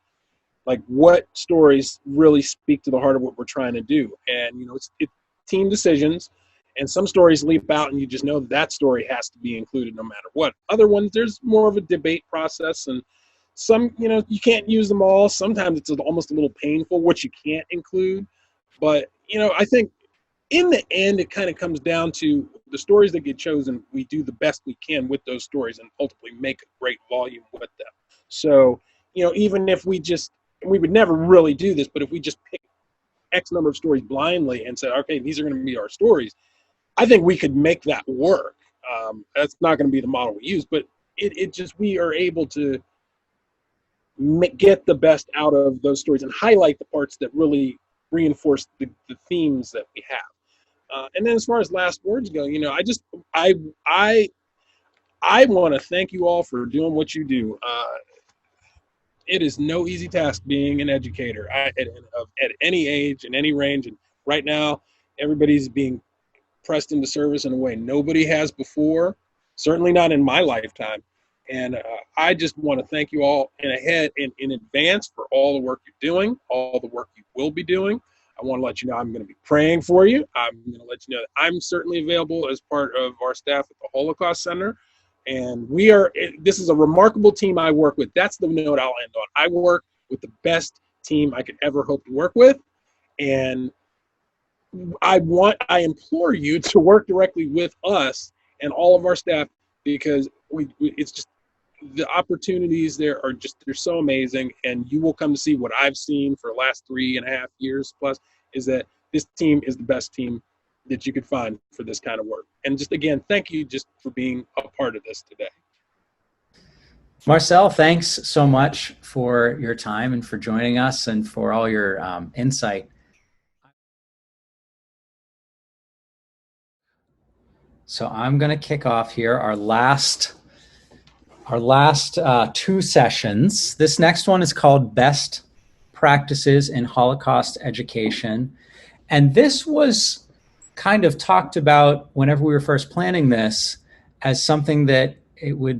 like what stories really speak to the heart of what we're trying to do. And it's team decisions, and some stories leap out and you just know that story has to be included no matter what. Other ones, there's more of a debate process, and some, you can't use them all. Sometimes it's almost a little painful what you can't include. But I think in the end, it kind of comes down to the stories that get chosen. We do the best we can with those stories and ultimately make a great volume with them. So, even if we would never really do this, but if we just pick X number of stories blindly and said, okay, these are going to be our stories, I think we could make that work. That's not going to be the model we use, but we are able to get the best out of those stories and highlight the parts that really reinforce the themes that we have. And then as far as last words go, I want to thank you all for doing what you do. It is no easy task being an educator at any age and any range. And right now, everybody's being pressed into service in a way nobody has before, certainly not in my lifetime. And I just want to thank you all in advance for all the work you're doing, all the work you will be doing. I want to let you know I'm going to be praying for you. I'm going to let you know that I'm certainly available as part of our staff at the Holocaust Center. And this is a remarkable team I work with. That's the note I'll end on. I work with the best team I could ever hope to work with. And I implore you to work directly with us and all of our staff, because it's just, the opportunities they're so amazing. And you will come to see what I've seen for the last 3.5 years plus, is that this team is the best team that you could find for this kind of work. And just again, thank you just for being a part of this today. Marcel, thanks so much for your time and for joining us and for all your insight. So I'm going to kick off here our last 2 sessions. This next one is called Best Practices in Holocaust Education. And this was kind of talked about whenever we were first planning this as something that it would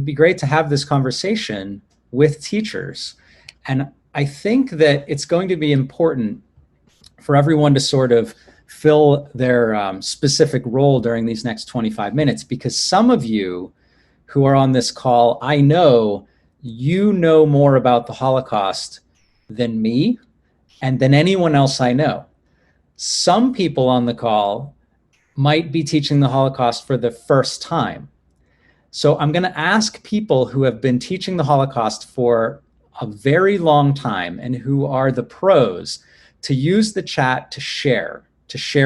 be great to have this conversation with teachers. And I think that it's going to be important for everyone to sort of fill their specific role during these next 25 minutes, because some of you who are on this call, I know you know more about the Holocaust than me and than anyone else I know. Some people on the call might be teaching the Holocaust for the first time. So I'm going to ask people who have been teaching the Holocaust for a very long time and who are the pros to use the chat to share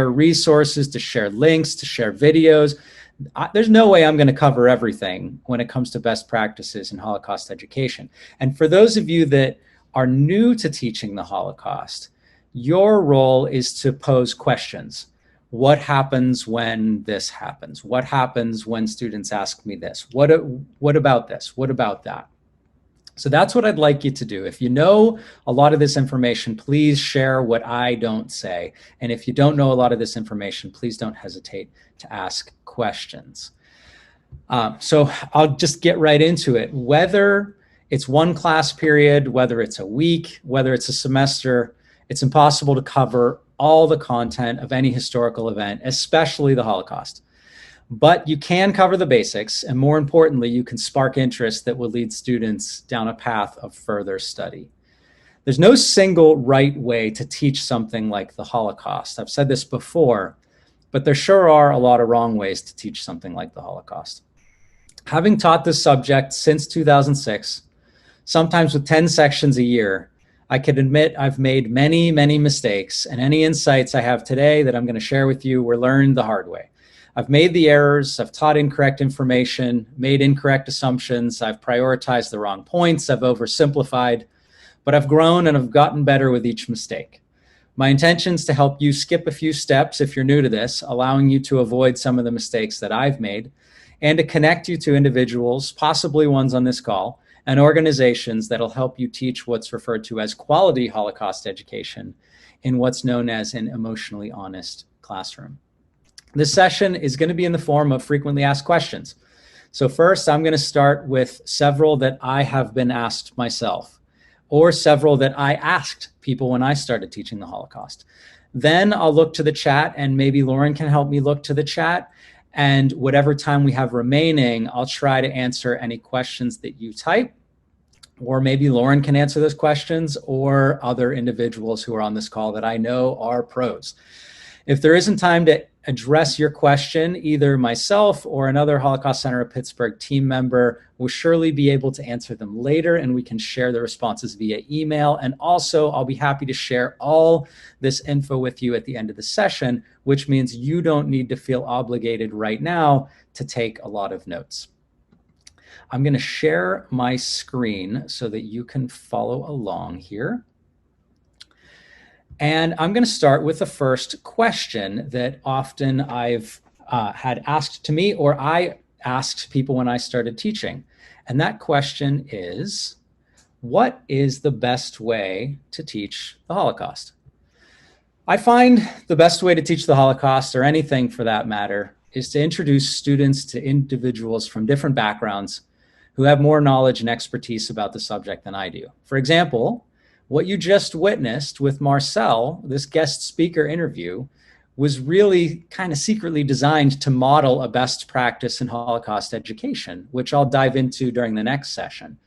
resources, to share links, to share videos. There's no way I'm going to cover everything when it comes to best practices in Holocaust education. And for those of you that are new to teaching the Holocaust, your role is to pose questions. What happens when this happens? What happens when students ask me this? What about this? What about that? So that's what I'd like you to do. If you know a lot of this information, please share what I don't say. And if you don't know a lot of this information, please don't hesitate to ask questions. So I'll just get right into it. Whether it's one class period, whether it's a week, whether it's a semester, it's impossible to cover all the content of any historical event, especially the Holocaust. But you can cover the basics, and more importantly, you can spark interest that will lead students down a path of further study. There's no single right way to teach something like the Holocaust. I've said this before, but there sure are a lot of wrong ways to teach something like the Holocaust. Having taught this subject since 2006, sometimes with 10 sections a year, I can admit I've made many, many mistakes, and any insights I have today that I'm going to share with you were learned the hard way. I've made the errors, I've taught incorrect information, made incorrect assumptions, I've prioritized the wrong points, I've oversimplified, but I've grown and I've gotten better with each mistake. My intention is to help you skip a few steps if you're new to this, allowing you to avoid some of the mistakes that I've made, and to connect you to individuals, possibly ones on this call, and organizations that'll help you teach what's referred to as quality Holocaust education in what's known as an emotionally honest classroom. This session is going to be in the form of frequently asked questions. So first, I'm going to start with several that I have been asked myself, or several that I asked people when I started teaching the Holocaust. Then I'll look to the chat, and maybe Lauren can help me look to the chat. And whatever time we have remaining, I'll try to answer any questions that you type, or maybe Lauren can answer those questions, or other individuals who are on this call that I know are pros. If there isn't time to address your question, either myself or another Holocaust Center of Pittsburgh team member will surely be able to answer them later, and we can share the responses via email. And also, I'll be happy to share all this info with you at the end of the session, which means you don't need to feel obligated right now to take a lot of notes. I'm going to share my screen so that you can follow along here. And I'm going to start with the first question that often I've had asked to me, or I asked people when I started teaching. And that question is, what is the best way to teach the Holocaust? I find the best way to teach the Holocaust, or anything for that matter, is to introduce students to individuals from different backgrounds who have more knowledge and expertise about the subject than I do. For example, what you just witnessed with Marcel, this guest speaker interview, was really kind of secretly designed to model a best practice in Holocaust education, which I'll dive into during the next session.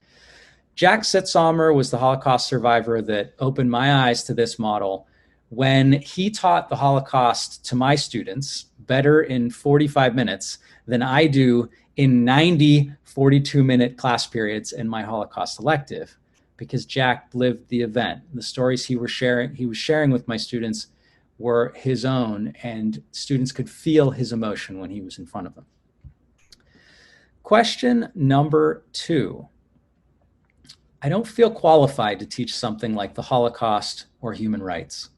Jack Sitzalmer was the Holocaust survivor that opened my eyes to this model when he taught the Holocaust to my students better in 45 minutes than I do in 90 42-minute class periods in my Holocaust elective, because Jack lived the event. The stories he was sharing with my students were his own, and students could feel his emotion when he was in front of them. Question number 2. I don't feel qualified to teach something like the Holocaust or human rights.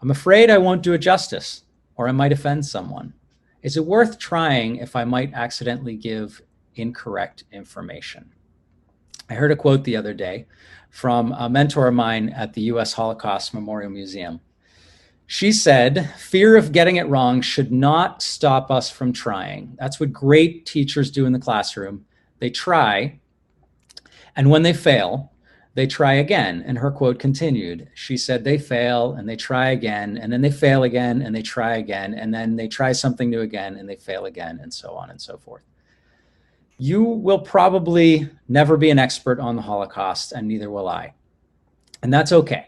I'm afraid I won't do it justice, or I might offend someone. Is it worth trying if I might accidentally give incorrect information? I heard a quote the other day from a mentor of mine at the U.S. Holocaust Memorial Museum. She said, "Fear of getting it wrong should not stop us from trying." That's what great teachers do in the classroom. They try, and when they fail, they try again. And her quote continued. She said, they fail and they try again, and then they fail again and they try again, and then they try something new again and they fail again, and so on and so forth. You will probably never be an expert on the Holocaust, and neither will I. And that's okay.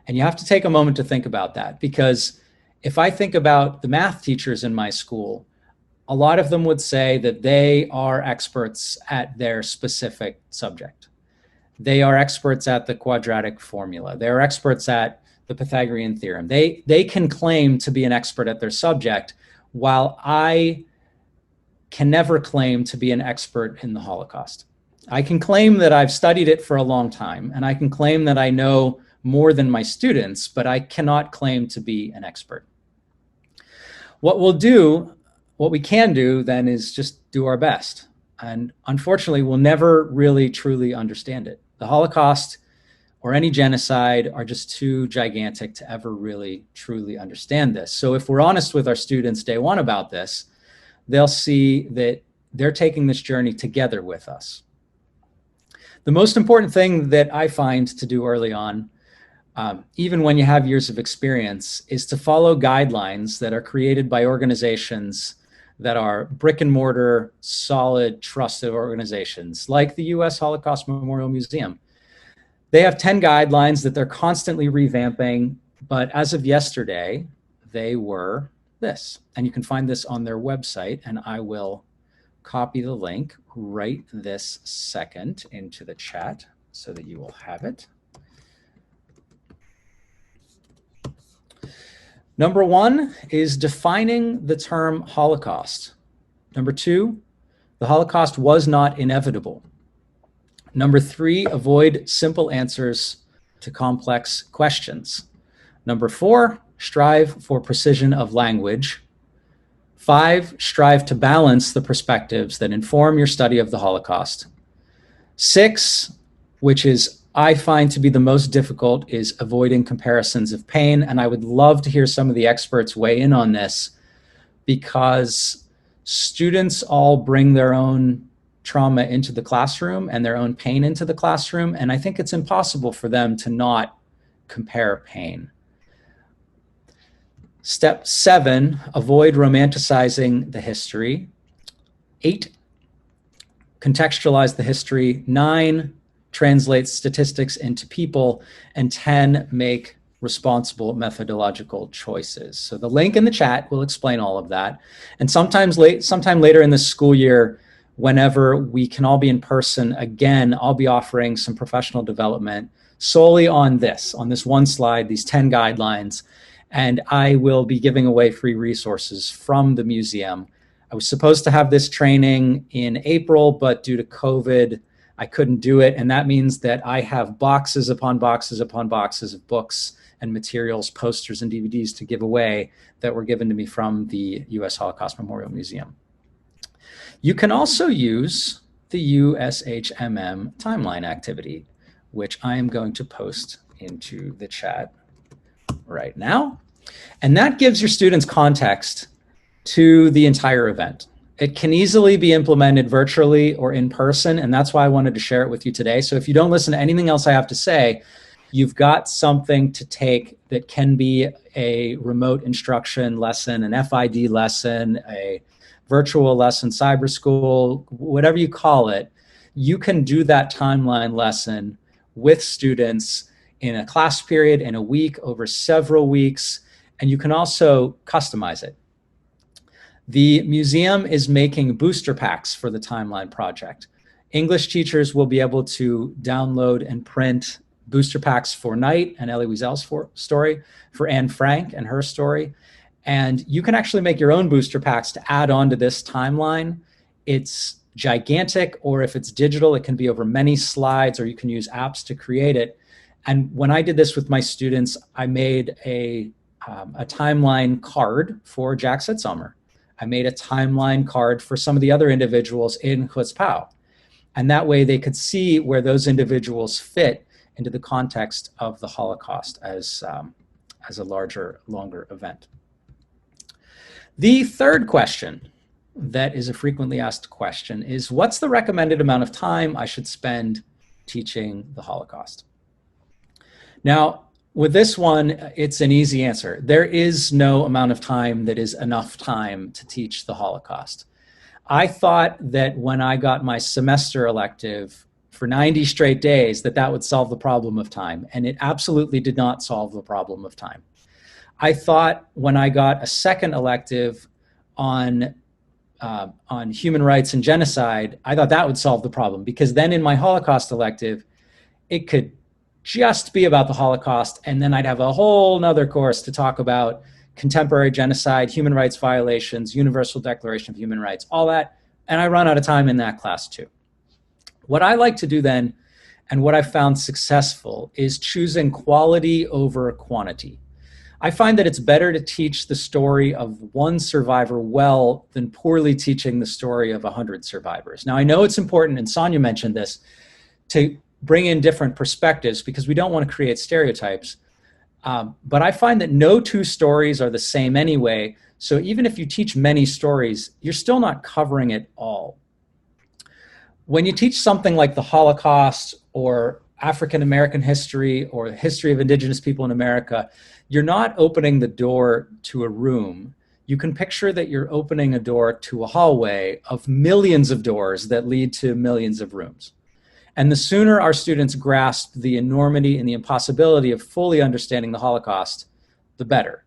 And you have to take a moment to think about that, because if I think about the math teachers in my school, a lot of them would say that they are experts at their specific subject. They are experts at the quadratic formula. They're experts at the Pythagorean theorem. They can claim to be an expert at their subject, while I can never claim to be an expert in the Holocaust. I can claim that I've studied it for a long time, and I can claim that I know more than my students, but I cannot claim to be an expert. What we can do then is just do our best. And unfortunately, we'll never really truly understand it. The Holocaust or any genocide are just too gigantic to ever really truly understand this. So if we're honest with our students day one about this, they'll see that they're taking this journey together with us. The most important thing that I find to do early on, even when you have years of experience, is to follow guidelines that are created by organizations that are brick and mortar, solid, trusted organizations like the U.S. Holocaust Memorial Museum. They have 10 guidelines that they're constantly revamping, but as of yesterday, they were this. And you can find this on their website, and I will copy the link right this second into the chat so that you will have it. Number 1 is defining the term Holocaust. Number 2, the Holocaust was not inevitable. Number 3, avoid simple answers to complex questions. Number 4, strive for precision of language. 5, strive to balance the perspectives that inform your study of the Holocaust. 6, which is I find to be the most difficult, is avoiding comparisons of pain. And I would love to hear some of the experts weigh in on this, because students all bring their own trauma into the classroom and their own pain into the classroom. And I think it's impossible for them to not compare pain. Step 7, avoid romanticizing the history. 8, contextualize the history. 9, translate statistics into people. And 10, make responsible methodological choices. So the link in the chat will explain all of that. And sometime later in the school year, whenever we can all be in person again, I'll be offering some professional development solely on this one slide, these 10 guidelines. And I will be giving away free resources from the museum. I was supposed to have this training in April, but due to COVID, I couldn't do it. And that means that I have boxes upon boxes upon boxes of books and materials, posters and DVDs to give away that were given to me from the U.S. Holocaust Memorial Museum. You can also use the USHMM timeline activity, which I am going to post into the chat right now. And that gives your students context to the entire event. It can easily be implemented virtually or in person, and that's why I wanted to share it with you today. So if you don't listen to anything else I have to say, you've got something to take that can be a remote instruction lesson, an FID lesson, a virtual lesson, cyber school, whatever you call it. You can do that timeline lesson with students in a class period, in a week, over several weeks, and you can also customize it. The museum is making booster packs for the timeline project. English teachers will be able to download and print booster packs for Knight and Elie Wiesel's story, for Anne Frank and her story. And you can actually make your own booster packs to add on to this timeline. It's gigantic, or if it's digital, it can be over many slides, or you can use apps to create it. And when I did this with my students, I made a timeline card for Jack Sitzhammer. I made a timeline card for some of the other individuals in Chutzpah. And that way they could see where those individuals fit into the context of the Holocaust as a larger, longer event. The third question that is a frequently asked question is, what's the recommended amount of time I should spend teaching the Holocaust? Now, with this one, it's an easy answer. There is no amount of time that is enough time to teach the Holocaust. I thought that when I got my semester elective for 90 straight days, that would solve the problem of time, and it absolutely did not solve the problem of time. I thought when I got a second elective on human rights and genocide, I thought that would solve the problem, because then in my Holocaust elective, it could just be about the Holocaust, and then I'd have a whole nother course to talk about contemporary genocide, human rights violations, Universal Declaration of Human Rights, all that, and I run out of time in that class too. What I like to do then, and what I found successful, is choosing quality over quantity. I find that it's better to teach the story of one survivor well than poorly teaching the story of 100 survivors. Now, I know it's important, and Sonia mentioned this, to bring in different perspectives, because we don't want to create stereotypes. But I find that no two stories are the same anyway. So even if you teach many stories, you're still not covering it all. When you teach something like the Holocaust or African American history or the history of indigenous people in America, you're not opening the door to a room. You can picture that you're opening a door to a hallway of millions of doors that lead to millions of rooms. And the sooner our students grasp the enormity and the impossibility of fully understanding the Holocaust, the better.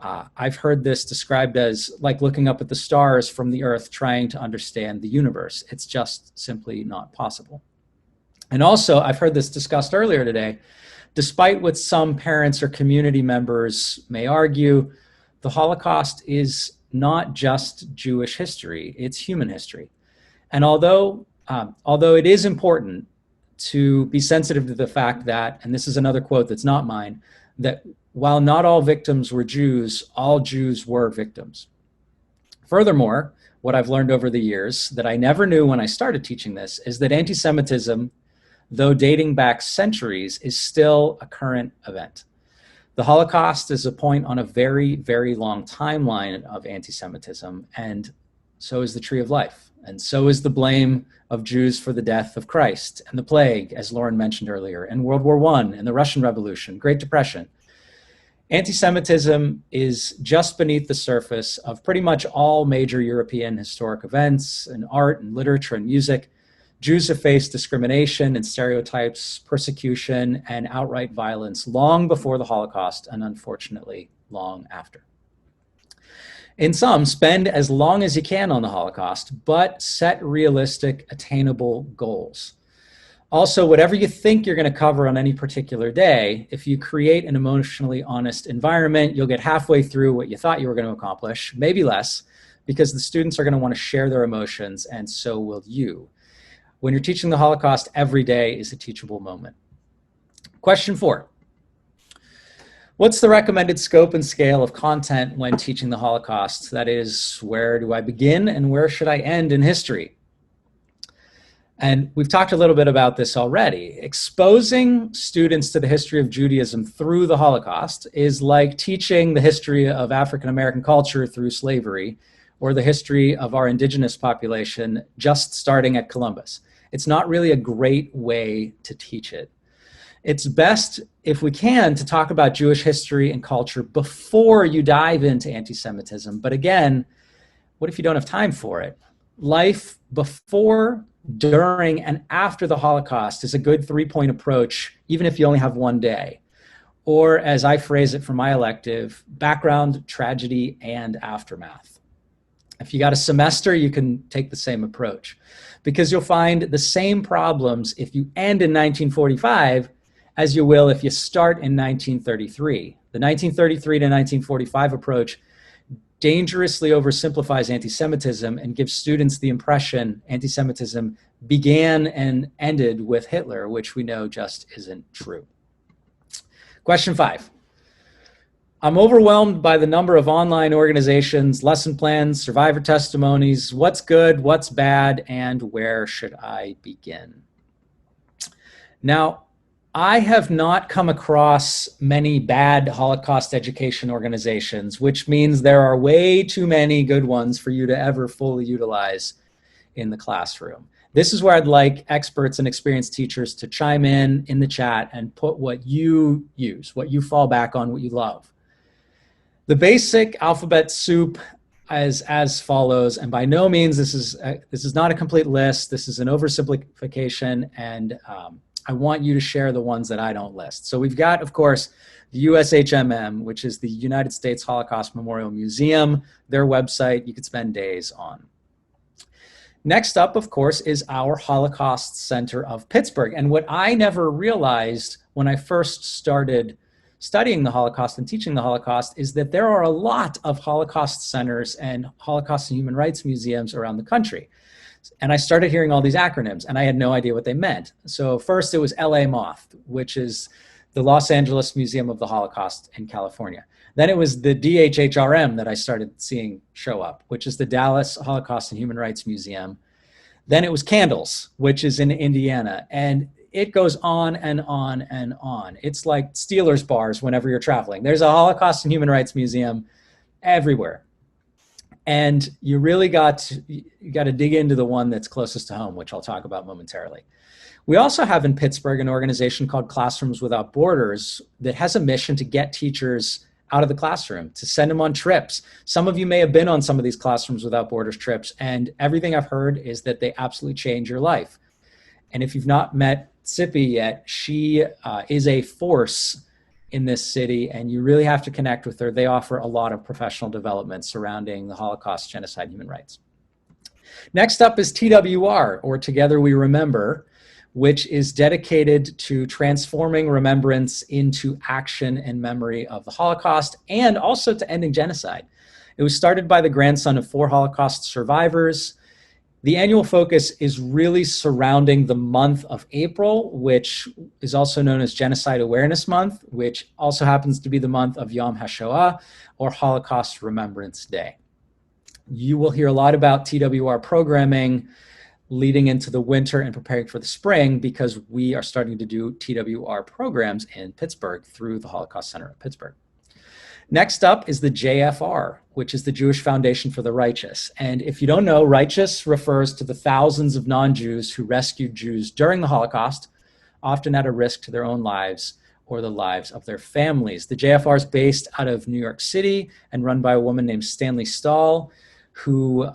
I've heard this described as like looking up at the stars from the earth trying to understand the universe. It's just simply not possible. And also, I've heard this discussed earlier today, despite what some parents or community members may argue, the Holocaust is not just Jewish history, it's human history. And although it is important to be sensitive to the fact that, and this is another quote that's not mine, that while not all victims were Jews, all Jews were victims. Furthermore, what I've learned over the years that I never knew when I started teaching this is that anti-Semitism, though dating back centuries, is still a current event. The Holocaust is a point on a very, very long timeline of anti-Semitism, and so is the Tree of Life, and so is the blame of Jews for the death of Christ, and the plague, as Lauren mentioned earlier, and World War I, and the Russian Revolution, Great Depression. Anti-Semitism is just beneath the surface of pretty much all major European historic events in art and literature and music. Jews have faced discrimination and stereotypes, persecution, and outright violence long before the Holocaust, and unfortunately, long after. In sum, spend as long as you can on the Holocaust, but set realistic, attainable goals. Also, whatever you think you're going to cover on any particular day, if you create an emotionally honest environment, you'll get halfway through what you thought you were going to accomplish, maybe less, because the students are going to want to share their emotions, and so will you. When you're teaching the Holocaust, every day is a teachable moment. Question 4. What's the recommended scope and scale of content when teaching the Holocaust? That is, where do I begin and where should I end in history? And we've talked a little bit about this already. Exposing students to the history of Judaism through the Holocaust is like teaching the history of African American culture through slavery, or the history of our indigenous population just starting at Columbus. It's not really a great way to teach it. It's best, if we can, to talk about Jewish history and culture before you dive into anti-Semitism. But again, what if you don't have time for it? Life before, during, and after the Holocaust is a good 3-point approach, even if you only have one day. Or, as I phrase it for my elective, background, tragedy, and aftermath. If you got a semester, you can take the same approach, because you'll find the same problems if you end in 1945 as you will if you start in 1933. The 1933 to 1945 approach dangerously oversimplifies anti-Semitism and gives students the impression anti-Semitism began and ended with Hitler, which we know just isn't true. Question 5. I'm overwhelmed by the number of online organizations, lesson plans, survivor testimonies. What's good, what's bad, and where should I begin? Now, I have not come across many bad Holocaust education organizations, which means there are way too many good ones for you to ever fully utilize in the classroom. This is where I'd like experts and experienced teachers to chime in the chat and put what you use, what you fall back on, what you love. The basic alphabet soup is as follows, and by no means this is not a complete list. This is an oversimplification, and I want you to share the ones that I don't list. So we've got, of course, the USHMM, which is the United States Holocaust Memorial Museum. Their website you could spend days on. Next up, of course, is our Holocaust Center of Pittsburgh. And what I never realized when I first started studying the Holocaust and teaching the Holocaust is that there are a lot of Holocaust centers and Holocaust and human rights museums around the country. And I started hearing all these acronyms, and I had no idea what they meant. So first it was LA MOTH, which is the Los Angeles Museum of the Holocaust in California. Then it was the DHHRM that I started seeing show up, which is the Dallas Holocaust and Human Rights Museum. Then it was Candles, which is in Indiana. And it goes on and on and on. It's like Steelers bars whenever you're traveling. There's a Holocaust and Human Rights Museum everywhere. And you really got to dig into the one that's closest to home, which I'll talk about momentarily. We also have in Pittsburgh an organization called Classrooms Without Borders that has a mission to get teachers out of the classroom, to send them on trips. Some of you may have been on some of these Classrooms Without Borders trips, and everything I've heard is that they absolutely change your life. And if you've not met Sippy yet, she is a force in this city, and you really have to connect with her. They offer a lot of professional development surrounding the Holocaust, genocide, human rights. Next up is TWR, or Together We Remember, which is dedicated to transforming remembrance into action and memory of the Holocaust, and also to ending genocide. It was started by the grandson of 4 Holocaust survivors. The annual focus is really surrounding the month of April, which is also known as Genocide Awareness Month, which also happens to be the month of Yom HaShoah, or Holocaust Remembrance Day. You will hear a lot about TWR programming leading into the winter and preparing for the spring, because we are starting to do TWR programs in Pittsburgh through the Holocaust Center of Pittsburgh. Next up is the JFR, which is the Jewish Foundation for the Righteous. And if you don't know, righteous refers to the thousands of non-Jews who rescued Jews during the Holocaust, often at a risk to their own lives or the lives of their families. The JFR is based out of New York City and run by a woman named Stanley Stahl, who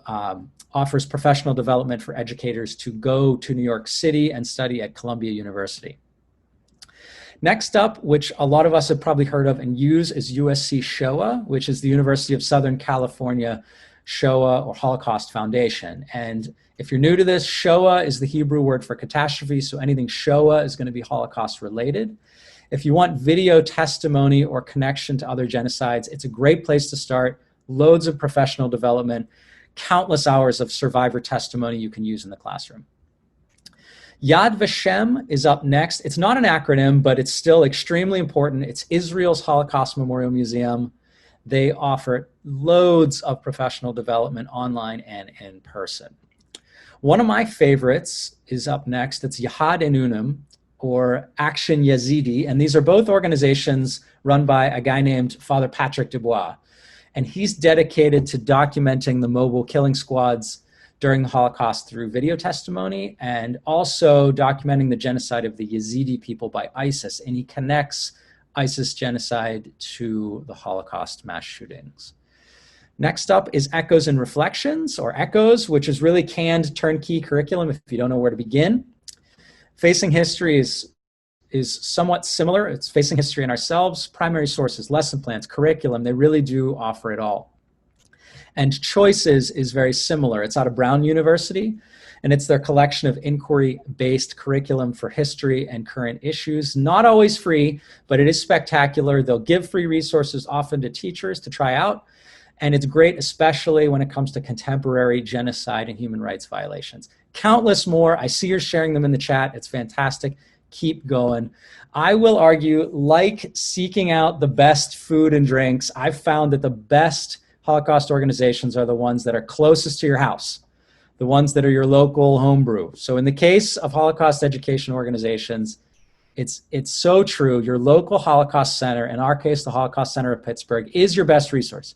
offers professional development for educators to go to New York City and study at Columbia University. Next up, which a lot of us have probably heard of and use, is USC Shoah, which is the University of Southern California Shoah or Holocaust Foundation. And if you're new to this, Shoah is the Hebrew word for catastrophe, so anything Shoah is going to be Holocaust related. If you want video testimony or connection to other genocides, it's a great place to start. Loads of professional development, countless hours of survivor testimony you can use in the classroom. Yad Vashem is up next. It's not an acronym, but it's still extremely important. It's Israel's Holocaust Memorial Museum. They offer loads of professional development online and in person. One of my favorites is up next. It's Yahad Enunim, or Action Yazidi. And these are both organizations run by a guy named Father Patrick Dubois. And he's dedicated to documenting the mobile killing squads during the Holocaust through video testimony, and also documenting the genocide of the Yazidi people by ISIS. And he connects ISIS genocide to the Holocaust mass shootings. Next up is Echoes and Reflections, or ECHOES, which is really canned turnkey curriculum if you don't know where to begin. Facing History is somewhat similar. It's facing history in ourselves, primary sources, lesson plans, curriculum. They really do offer it all. And Choices is very similar. It's out of Brown University, and it's their collection of inquiry-based curriculum for history and current issues. Not always free, but it is spectacular. They'll give free resources often to teachers to try out, and it's great especially when it comes to contemporary genocide and human rights violations. Countless more. I see you're sharing them in the chat. It's fantastic. Keep going. I will argue, like seeking out the best food and drinks, I've found that the best Holocaust organizations are the ones that are closest to your house, the ones that are your local homebrew. So in the case of Holocaust education organizations, it's so true. Your local Holocaust Center, in our case, the Holocaust Center of Pittsburgh, is your best resource.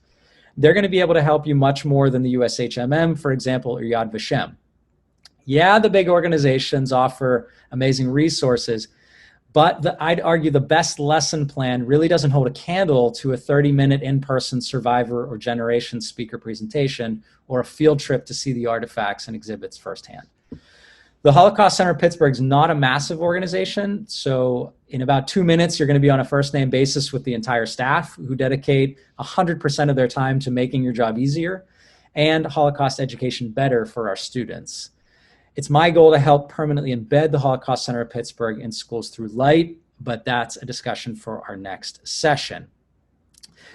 They're going to be able to help you much more than the USHMM, for example, or Yad Vashem. Yeah, the big organizations offer amazing resources, but I'd argue the best lesson plan really doesn't hold a candle to a 30-minute in-person survivor or generation speaker presentation or a field trip to see the artifacts and exhibits firsthand. The Holocaust Center of Pittsburgh is not a massive organization, so in about 2 minutes, you're going to be on a first-name basis with the entire staff who dedicate 100% of their time to making your job easier and Holocaust education better for our students. It's my goal to help permanently embed the Holocaust Center of Pittsburgh in schools through light, but that's a discussion for our next session.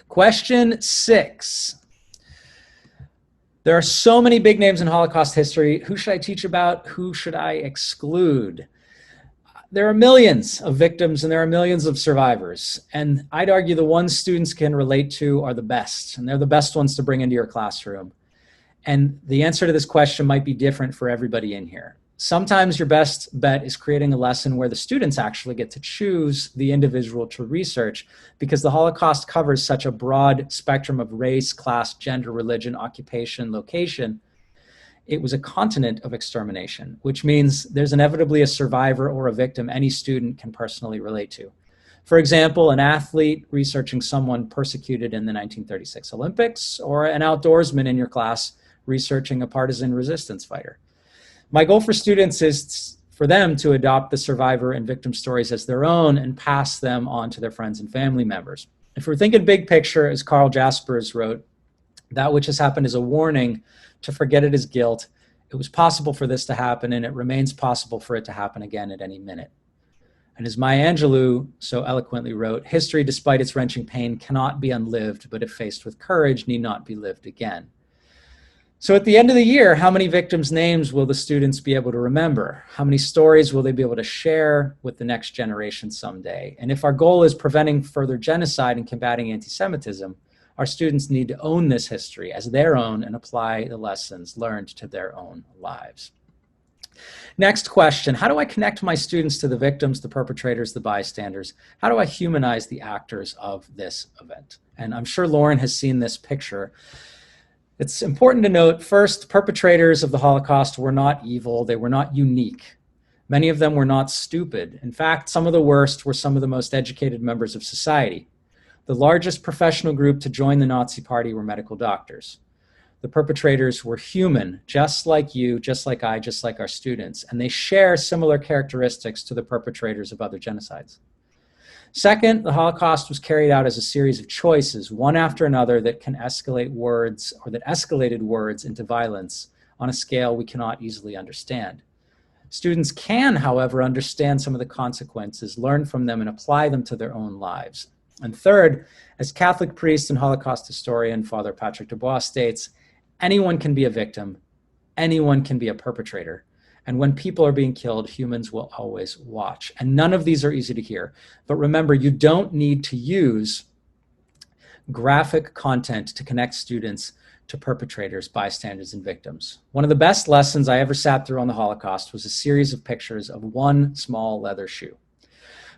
Question 6. There are so many big names in Holocaust history. Who should I teach about? Who should I exclude? There are millions of victims and there are millions of survivors. And I'd argue the ones students can relate to are the best, and they're the best ones to bring into your classroom. And the answer to this question might be different for everybody in here. Sometimes your best bet is creating a lesson where the students actually get to choose the individual to research, because the Holocaust covers such a broad spectrum of race, class, gender, religion, occupation, location. It was a continent of extermination, which means there's inevitably a survivor or a victim any student can personally relate to. For example, an athlete researching someone persecuted in the 1936 Olympics, or an outdoorsman in your class researching a partisan resistance fighter. My goal for students is for them to adopt the survivor and victim stories as their own and pass them on to their friends and family members. If we're thinking big picture, as Carl Jaspers wrote, that which has happened is a warning to forget it is guilt. It was possible for this to happen, and it remains possible for it to happen again at any minute. And as Maya Angelou so eloquently wrote, history, despite its wrenching pain, cannot be unlived, but if faced with courage, need not be lived again. So at the end of the year, how many victims' names will the students be able to remember? How many stories will they be able to share with the next generation someday? And if our goal is preventing further genocide and combating anti-Semitism, our students need to own this history as their own and apply the lessons learned to their own lives. Next question, how do I connect my students to the victims, the perpetrators, the bystanders? How do I humanize the actors of this event? And I'm sure Lauren has seen this picture. It's important to note, first, perpetrators of the Holocaust were not evil. They were not unique. Many of them were not stupid. In fact, some of the worst were some of the most educated members of society. The largest professional group to join the Nazi Party were medical doctors. The perpetrators were human, just like you, just like I, just like our students, and they share similar characteristics to the perpetrators of other genocides. Second, the Holocaust was carried out as a series of choices, one after another, that can escalate words, or that escalated words into violence on a scale we cannot easily understand. Students can, however, understand some of the consequences, learn from them, and apply them to their own lives. And third, as Catholic priest and Holocaust historian Father Patrick Dubois states, anyone can be a victim, anyone can be a perpetrator. And when people are being killed, humans will always watch. And none of these are easy to hear. But remember, you don't need to use graphic content to connect students to perpetrators, bystanders, and victims. One of the best lessons I ever sat through on the Holocaust was a series of pictures of one small leather shoe.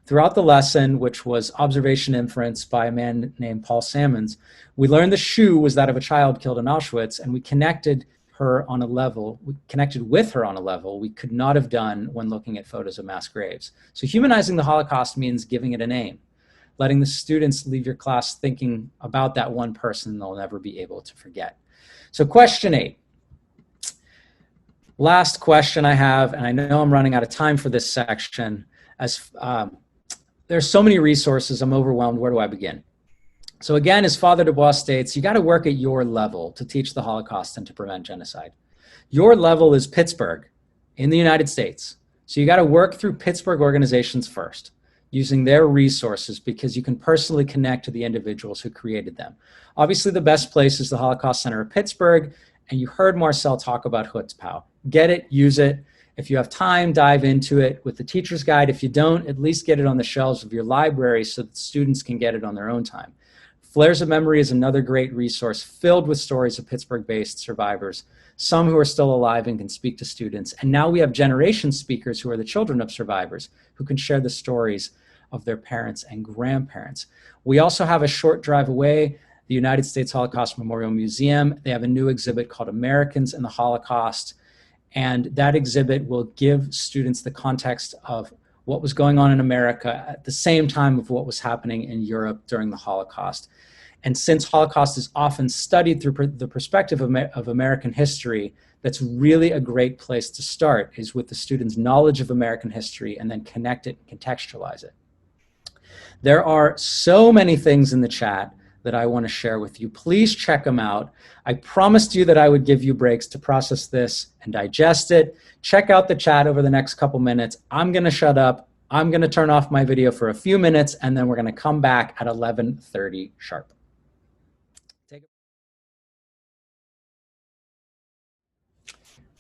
Throughout the lesson, which was observation inference by a man named Paul Sammons, we learned the shoe was that of a child killed in Auschwitz, and we connected with her on a level we could not have done when looking at photos of mass graves. So humanizing the Holocaust means giving it a name, letting the students leave your class thinking about that one person they'll never be able to forget. So question 8. Last question I have, and I know I'm running out of time for this section, as there's so many resources, I'm overwhelmed. Where do I begin? So again, as Father Dubois states, you got to work at your level to teach the Holocaust and to prevent genocide. Your level is Pittsburgh in the United States. So you got to work through Pittsburgh organizations first, using their resources, because you can personally connect to the individuals who created them. Obviously, the best place is the Holocaust Center of Pittsburgh, and you heard Marcel talk about Chutzpah. Get it, use it. If you have time, dive into it with the teacher's guide. If you don't, at least get it on the shelves of your library so that students can get it on their own time. Flares of Memory is another great resource filled with stories of Pittsburgh-based survivors, some who are still alive and can speak to students. And now we have generation speakers who are the children of survivors who can share the stories of their parents and grandparents. We also have a short drive away, the United States Holocaust Memorial Museum. They have a new exhibit called Americans and the Holocaust. And that exhibit will give students the context of what was going on in America at the same time of what was happening in Europe during the Holocaust. And since Holocaust is often studied through the perspective of American history, that's really a great place to start, is with the students' knowledge of American history and then connect it and contextualize it. There are so many things in the chat that I want to share with you. Please check them out. I promised you that I would give you breaks to process this and digest it. Check out the chat over the next couple minutes. I'm going to shut up. I'm going to turn off my video for a few minutes, and then we're going to come back at 11:30 sharp.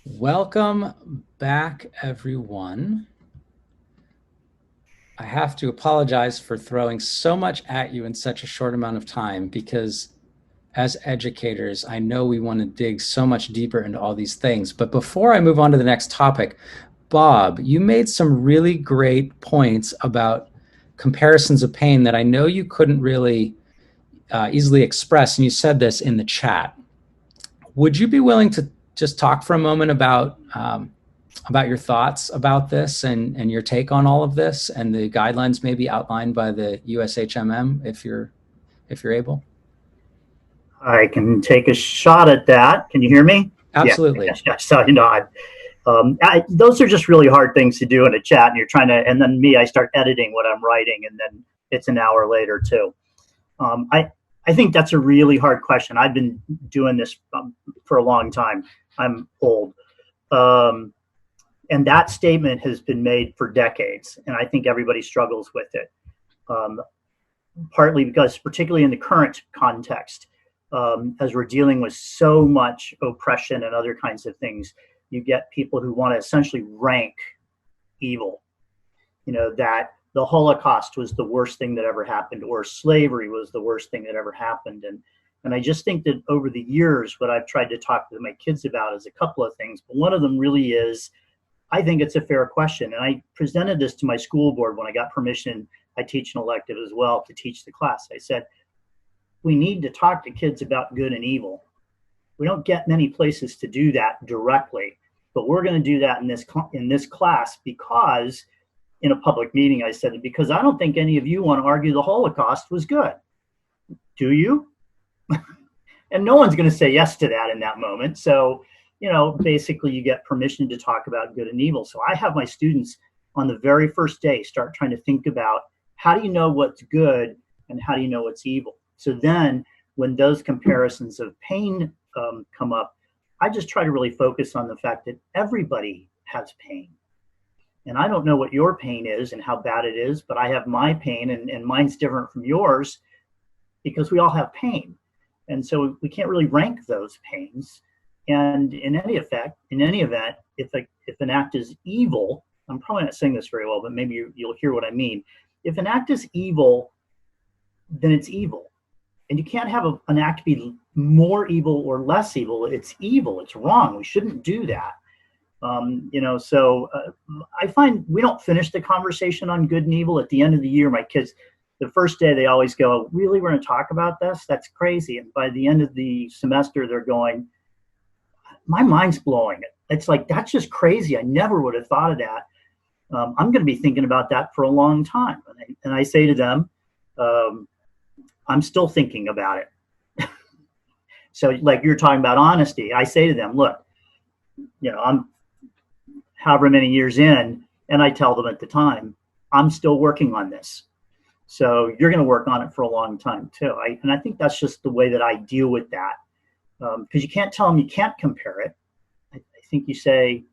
Welcome back, everyone. I have to apologize for throwing so much at you in such a short amount of time, because as educators, I know we want to dig so much deeper into all these things. But before I move on to the next topic, Bob, you made some really great points about comparisons of pain that I know you couldn't really easily express, and you said this in the chat. Would you be willing to just talk for a moment about your thoughts about this and your take on all of this and the guidelines maybe outlined by the USHMM, if you're able? I can take a shot at that. Can you hear me? Absolutely. Yeah, so, Those are just really hard things to do in a chat, and you're trying to, and then I start editing what I'm writing, and then it's an hour later too. I think that's a really hard question. I've been doing this for a long time. I'm old. And that statement has been made for decades, and I think everybody struggles with it. Partly because, particularly in the current context, as we're dealing with so much oppression and other kinds of things, you get people who want to essentially rank evil. You know, that the Holocaust was the worst thing that ever happened, or slavery was the worst thing that ever happened. And I just think that over the years, what I've tried to talk to my kids about is a couple of things. But one of them really is, I think it's a fair question. And I presented this to my school board when I got permission. I teach an elective as well to teach the class. I said, we need to talk to kids about good and evil. We don't get many places to do that directly, but we're going to do that in this class, because in a public meeting, I said, because I don't think any of you want to argue the Holocaust was good. Do you? And no one's going to say yes to that in that moment. So, you know, basically you get permission to talk about good and evil. So I have my students on the very first day start trying to think about, how do you know what's good and how do you know what's evil? So then when those comparisons of pain come up, I just try to really focus on the fact that everybody has pain. And I don't know what your pain is and how bad it is, but I have my pain, and mine's different from yours, because we all have pain. And so we can't really rank those pains. And in any event, if an act is evil, I'm probably not saying this very well, but maybe you'll hear what I mean. If an act is evil, then it's evil. And you can't have an act be more evil or less evil. It's evil. It's wrong. We shouldn't do that. I find we don't finish the conversation on good and evil. At the end of the year, my kids, the first day, they always go, really, we're going to talk about this? That's crazy. And by the end of the semester, they're going, my mind's blowing. It's like, that's just crazy. I never would have thought of that. I'm going to be thinking about that for a long time. And I say to them, I'm still thinking about it. So like you're talking about honesty, I say to them, look, you know, I'm however many years in, and I tell them at the time, I'm still working on this. So you're going to work on it for a long time too. And I think that's just the way that I deal with that. Because you can't tell them you can't compare it. I think you say,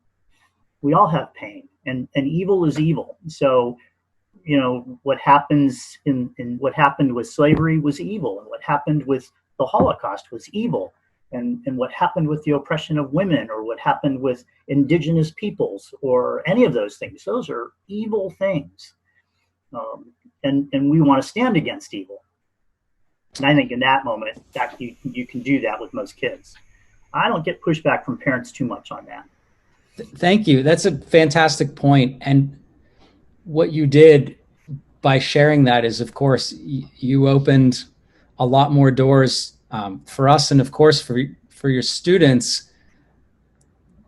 we all have pain, and evil is evil. So, you know, what happens in what happened with slavery was evil, and what happened with the Holocaust was evil, and what happened with the oppression of women, or what happened with indigenous peoples, or any of those things. Those are evil things. And we want to stand against evil. And I think in that moment, that you can do that with most kids. I don't get pushback from parents too much on that. Thank you. That's a fantastic point. And what you did by sharing that is, of course, you opened a lot more doors for us, and of course for your students,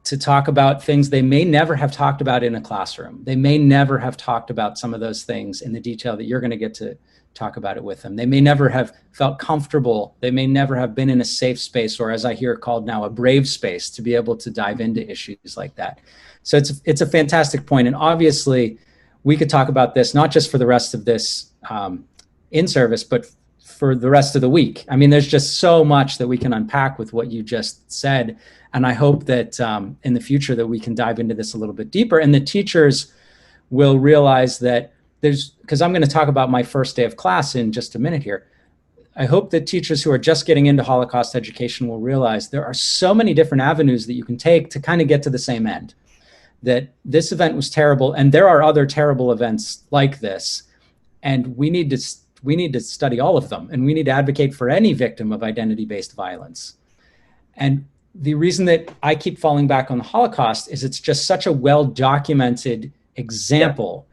to talk about things they may never have talked about in a classroom. They may never have talked about some of those things in the detail that you're going to get to talk about it with them. They may never have felt comfortable. They may never have been in a safe space, or as I hear called now, a brave space, to be able to dive into issues like that. So it's a fantastic point. And obviously we could talk about this, not just for the rest of this in-service, but for the rest of the week. I mean, there's just so much that we can unpack with what you just said. And I hope that in the future that we can dive into this a little bit deeper, and the teachers will realize that because I'm going to talk about my first day of class in just a minute here. I hope that teachers who are just getting into Holocaust education will realize there are so many different avenues that you can take to kind of get to the same end. That this event was terrible, and there are other terrible events like this, and we need to study all of them, and we need to advocate for any victim of identity-based violence. And the reason that I keep falling back on the Holocaust is it's just such a well-documented example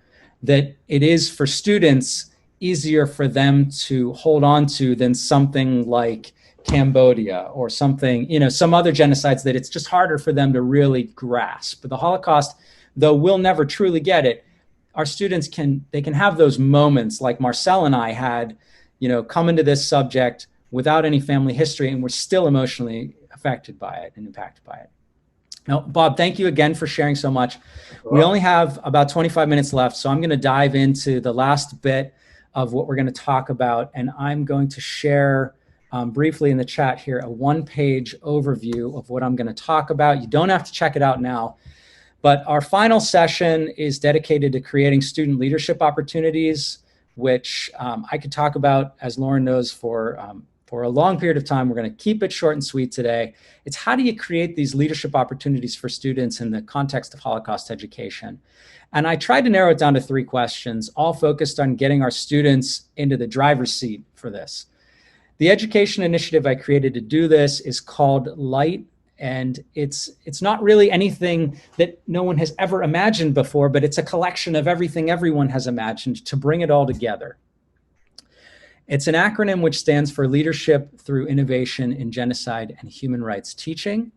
that it is for students easier for them to hold on to than something like Cambodia or something, you know, some other genocides that it's just harder for them to really grasp. But the Holocaust, though we'll never truly get it, our students can have those moments like Marcel and I had, you know, come into this subject without any family history, and we're still emotionally affected by it and impacted by it. No, Bob, thank you again for sharing so much. We Well, only have about 25 minutes left, so I'm going to dive into the last bit of what we're going to talk about, and I'm going to share briefly in the chat here a one-page overview of what I'm going to talk about. You don't have to check it out now, but our final session is dedicated to creating student leadership opportunities, which I could talk about, as Lauren knows, for a long period of time. We're going to keep it short and sweet today. It's how do you create these leadership opportunities for students in the context of Holocaust education? And I tried to narrow it down to 3 questions, all focused on getting our students into the driver's seat for this. The education initiative I created to do this is called LIGHT, and it's not really anything that no one has ever imagined before, but it's a collection of everything everyone has imagined to bring it all together. It's an acronym which stands for Leadership Through Innovation in Genocide and Human Rights Teaching.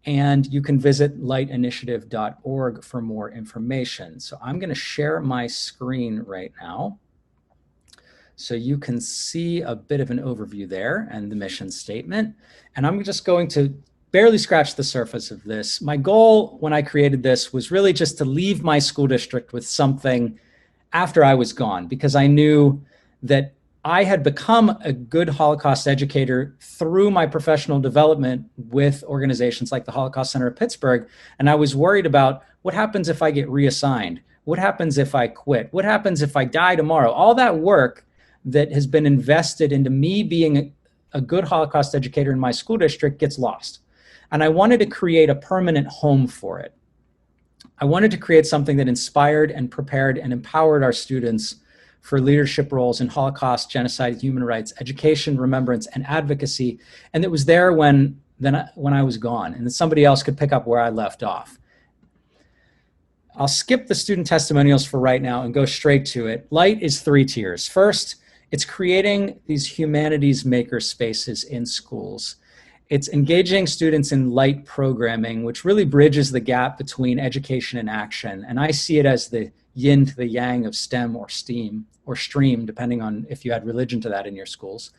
And you can visit lightinitiative.org for more information. So I'm going to share my screen right now, so you can see a bit of an overview there and the mission statement. And I'm just going to barely scratch the surface of this. My goal when I created this was really just to leave my school district with something after I was gone, because I knew that I had become a good Holocaust educator through my professional development with organizations like the Holocaust Center of Pittsburgh. And I was worried about what happens if I get reassigned? What happens if I quit? What happens if I die tomorrow? All that work that has been invested into me being a good Holocaust educator in my school district gets lost. And I wanted to create a permanent home for it. I wanted to create something that inspired and prepared and empowered our students for leadership roles in Holocaust, genocide, human rights, education, remembrance, and advocacy. And it was there when I was gone, and that somebody else could pick up where I left off. I'll skip the student testimonials for right now and go straight to it. LIGHT is 3 tiers. First, it's creating these humanities maker spaces in schools. It's engaging students in LIGHT programming, which really bridges the gap between education and action. And I see it as the yin to the yang of STEM or STEAM or STREAM, depending on if you add religion to that in your schools.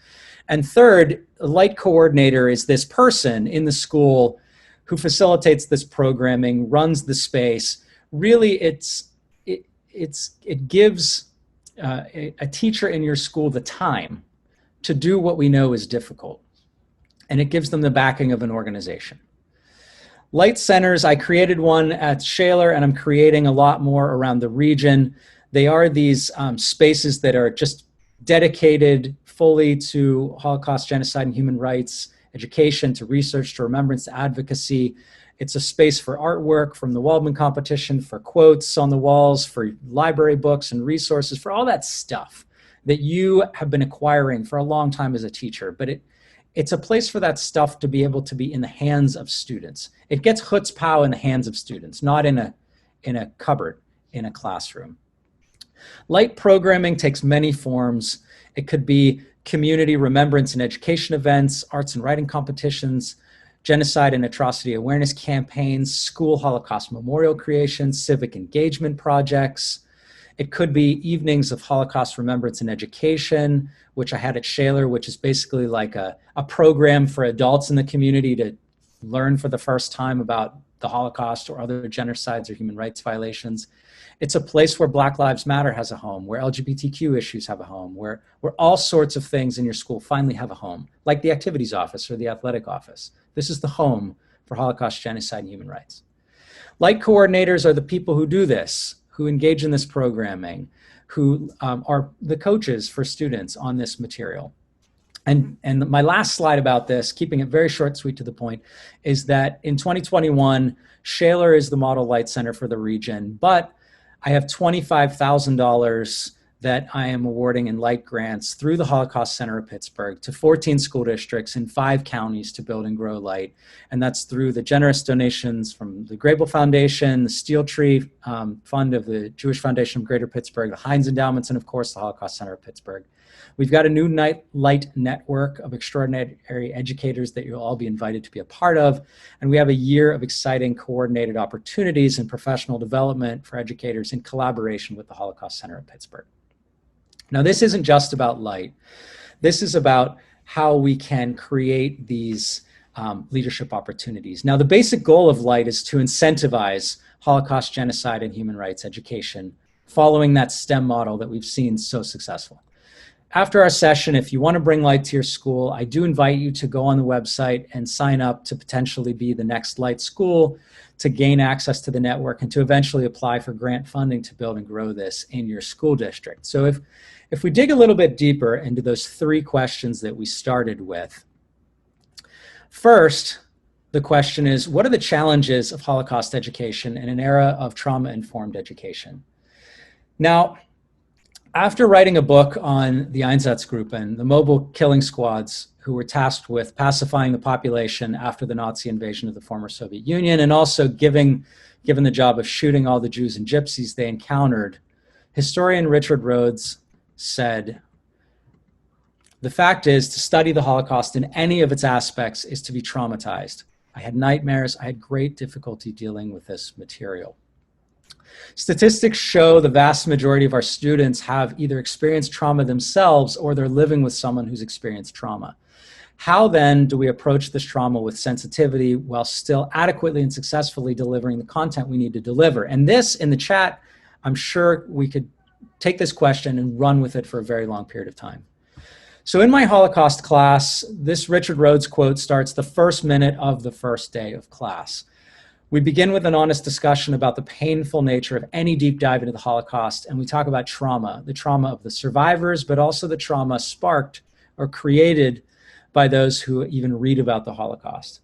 And third, a LIGHT coordinator is this person in the school who facilitates this programming, runs the space. Really, it gives a teacher in your school the time to do what we know is difficult. And it gives them the backing of an organization. LIGHT centers, I created one at Shaler, and I'm creating a lot more around the region. They are these spaces that are just dedicated fully to Holocaust, genocide, and human rights education, to research, to remembrance, to advocacy. It's a space for artwork from the Waldman competition, for quotes on the walls, for library books and resources, for all that stuff that you have been acquiring for a long time as a teacher. But it's a place for that stuff to be able to be in the hands of students. It gets chutzpah in the hands of students, not in a cupboard in a classroom. LIGHT programming takes many forms. It could be community remembrance and education events, arts and writing competitions, genocide and atrocity awareness campaigns, school Holocaust memorial creations, civic engagement projects. It could be evenings of Holocaust remembrance and education, which I had at Shaler, which is basically like a program for adults in the community to learn for the first time about the Holocaust or other genocides or human rights violations. It's a place where Black Lives Matter has a home, where LGBTQ issues have a home, where all sorts of things in your school finally have a home, like the activities office or the athletic office. This is the home for Holocaust, genocide, and human rights. LIGHT coordinators are the people who do this, who engage in this programming, who are the coaches for students on this material. And my last slide about this, keeping it very short, sweet, to the point, is that in 2021, Shaler is the model LIGHT center for the region, but I have $25,000 that I am awarding in LIGHT grants through the Holocaust Center of Pittsburgh to 14 school districts in 5 counties to build and grow LIGHT. And that's through the generous donations from the Grable Foundation, the Steel Tree Fund of the Jewish Foundation of Greater Pittsburgh, the Heinz Endowments, and of course the Holocaust Center of Pittsburgh. We've got a new LIGHT network of extraordinary educators that you'll all be invited to be a part of. And we have a year of exciting coordinated opportunities and professional development for educators in collaboration with the Holocaust Center of Pittsburgh. Now, this isn't just about LIGHT. This is about how we can create these leadership opportunities. Now, the basic goal of Light is to incentivize Holocaust, genocide, and human rights education, following that STEM model that we've seen so successful. After our session, if you want to bring Light to your school, I do invite you to go on the website and sign up to potentially be the next Light school, to gain access to the network, and to eventually apply for grant funding to build and grow this in your school district. So if we dig a little bit deeper into those 3 questions that we started with, first, the question is, what are the challenges of Holocaust education in an era of trauma-informed education? Now, after writing a book on the Einsatzgruppen, the mobile killing squads who were tasked with pacifying the population after the Nazi invasion of the former Soviet Union, and also given the job of shooting all the Jews and Gypsies they encountered, historian Richard Rhodes said, "The fact is, to study the Holocaust in any of its aspects is to be traumatized. I had nightmares. I had great difficulty dealing with this material." Statistics show the vast majority of our students have either experienced trauma themselves or they're living with someone who's experienced trauma. How then do we approach this trauma with sensitivity while still adequately and successfully delivering the content we need to deliver? And this, in the chat, I'm sure we could take this question and run with it for a very long period of time. So in my Holocaust class, this Richard Rhodes quote starts the first minute of the first day of class. We begin with an honest discussion about the painful nature of any deep dive into the Holocaust, and we talk about trauma, the trauma of the survivors, but also the trauma sparked or created by those who even read about the Holocaust.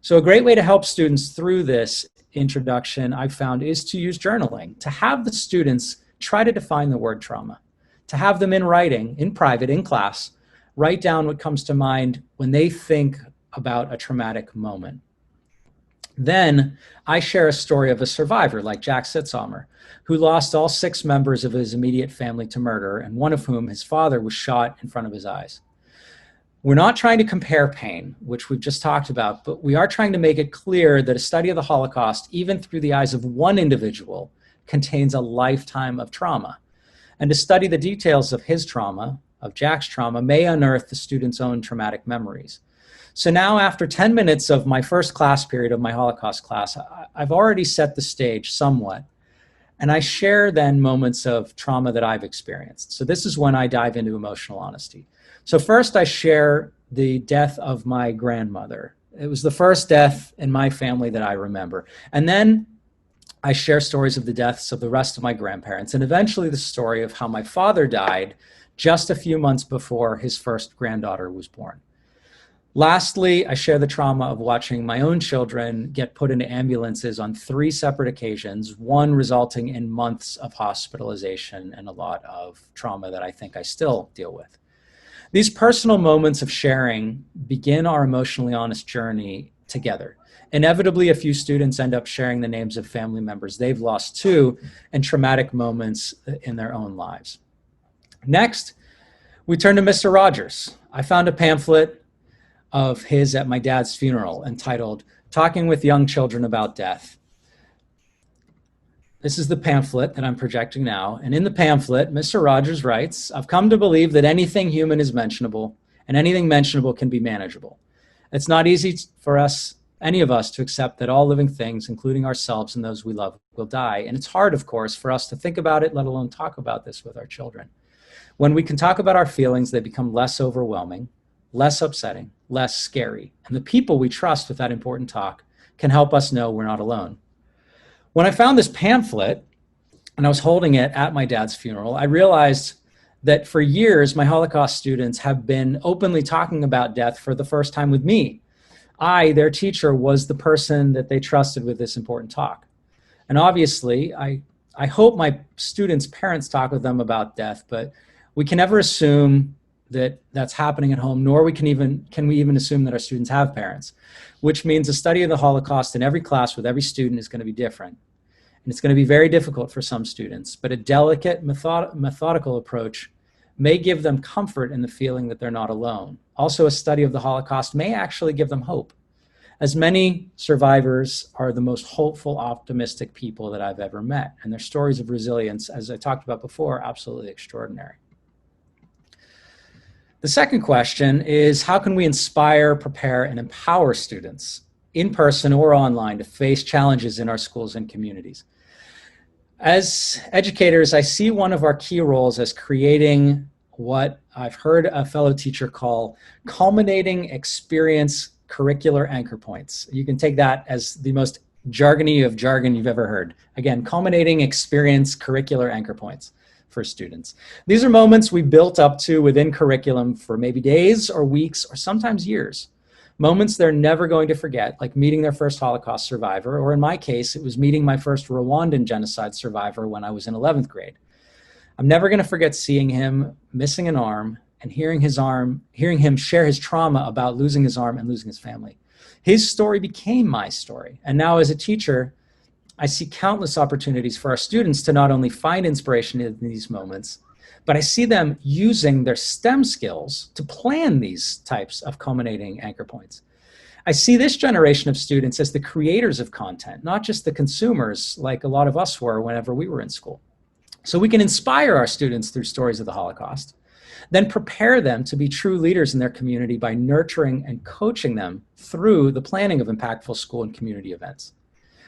So a great way to help students through this introduction, I've found, is to use journaling, to have the students try to define the word trauma, to have them in writing, in private, in class, write down what comes to mind when they think about a traumatic moment. Then I share a story of a survivor like Jack Sitzhammer, who lost all 6 members of his immediate family to murder, and one of whom, his father, was shot in front of his eyes. We're not trying to compare pain, which we've just talked about, but we are trying to make it clear that a study of the Holocaust, even through the eyes of one individual, contains a lifetime of trauma. And to study the details of his trauma, of Jack's trauma, may unearth the student's own traumatic memories. So now, after 10 minutes of my first class period of my Holocaust class, I've already set the stage somewhat. And I share then moments of trauma that I've experienced. So this is when I dive into emotional honesty. So first I share the death of my grandmother. It was the first death in my family that I remember. And then I share stories of the deaths of the rest of my grandparents, and eventually the story of how my father died just a few months before his first granddaughter was born. Lastly, I share the trauma of watching my own children get put into ambulances on 3 separate occasions, one resulting in months of hospitalization and a lot of trauma that I think I still deal with. These personal moments of sharing begin our emotionally honest journey together. Inevitably, a few students end up sharing the names of family members they've lost too, and traumatic moments in their own lives. Next, we turn to Mr. Rogers. I found a pamphlet of his at my dad's funeral entitled "Talking with Young Children About Death." This is the pamphlet that I'm projecting now. And in the pamphlet, Mr. Rogers writes, "I've come to believe that anything human is mentionable, and anything mentionable can be manageable. It's not easy for us, any of us, to accept that all living things, including ourselves and those we love, will die. And it's hard, of course, for us to think about it, let alone talk about this with our children. When we can talk about our feelings, they become less overwhelming, less upsetting, less scary. And the people we trust with that important talk can help us know we're not alone." When I found this pamphlet, and I was holding it at my dad's funeral, I realized that for years, my Holocaust students have been openly talking about death for the first time with me. I, their teacher, was the person that they trusted with this important talk. And obviously, I hope my students' parents talk with them about death, but we can never assume that that's happening at home, nor can we even assume that our students have parents, which means a study of the Holocaust in every class with every student is going to be different. And it's going to be very difficult for some students, but a delicate, methodical approach may give them comfort in the feeling that they're not alone. Also, a study of the Holocaust may actually give them hope, as many survivors are the most hopeful, optimistic people that I've ever met, and their stories of resilience, as I talked about before, are absolutely extraordinary. The second question is, how can we inspire, prepare, and empower students in person or online to face challenges in our schools and communities? As educators, I see one of our key roles as creating what I've heard a fellow teacher call culminating experience curricular anchor points. You can take that as the most jargony of jargon you've ever heard. Again, culminating experience curricular anchor points for students. These are moments we built up to within curriculum for maybe days or weeks or sometimes years. Moments they're never going to forget, like meeting their first Holocaust survivor, or in my case, it was meeting my first Rwandan genocide survivor when I was in 11th grade. I'm never going to forget seeing him missing an arm and hearing him share his trauma about losing his arm and losing his family. His story became my story. And now as a teacher, I see countless opportunities for our students to not only find inspiration in these moments, but I see them using their STEM skills to plan these types of culminating anchor points. I see this generation of students as the creators of content, not just the consumers like a lot of us were whenever we were in school. So we can inspire our students through stories of the Holocaust, then prepare them to be true leaders in their community by nurturing and coaching them through the planning of impactful school and community events.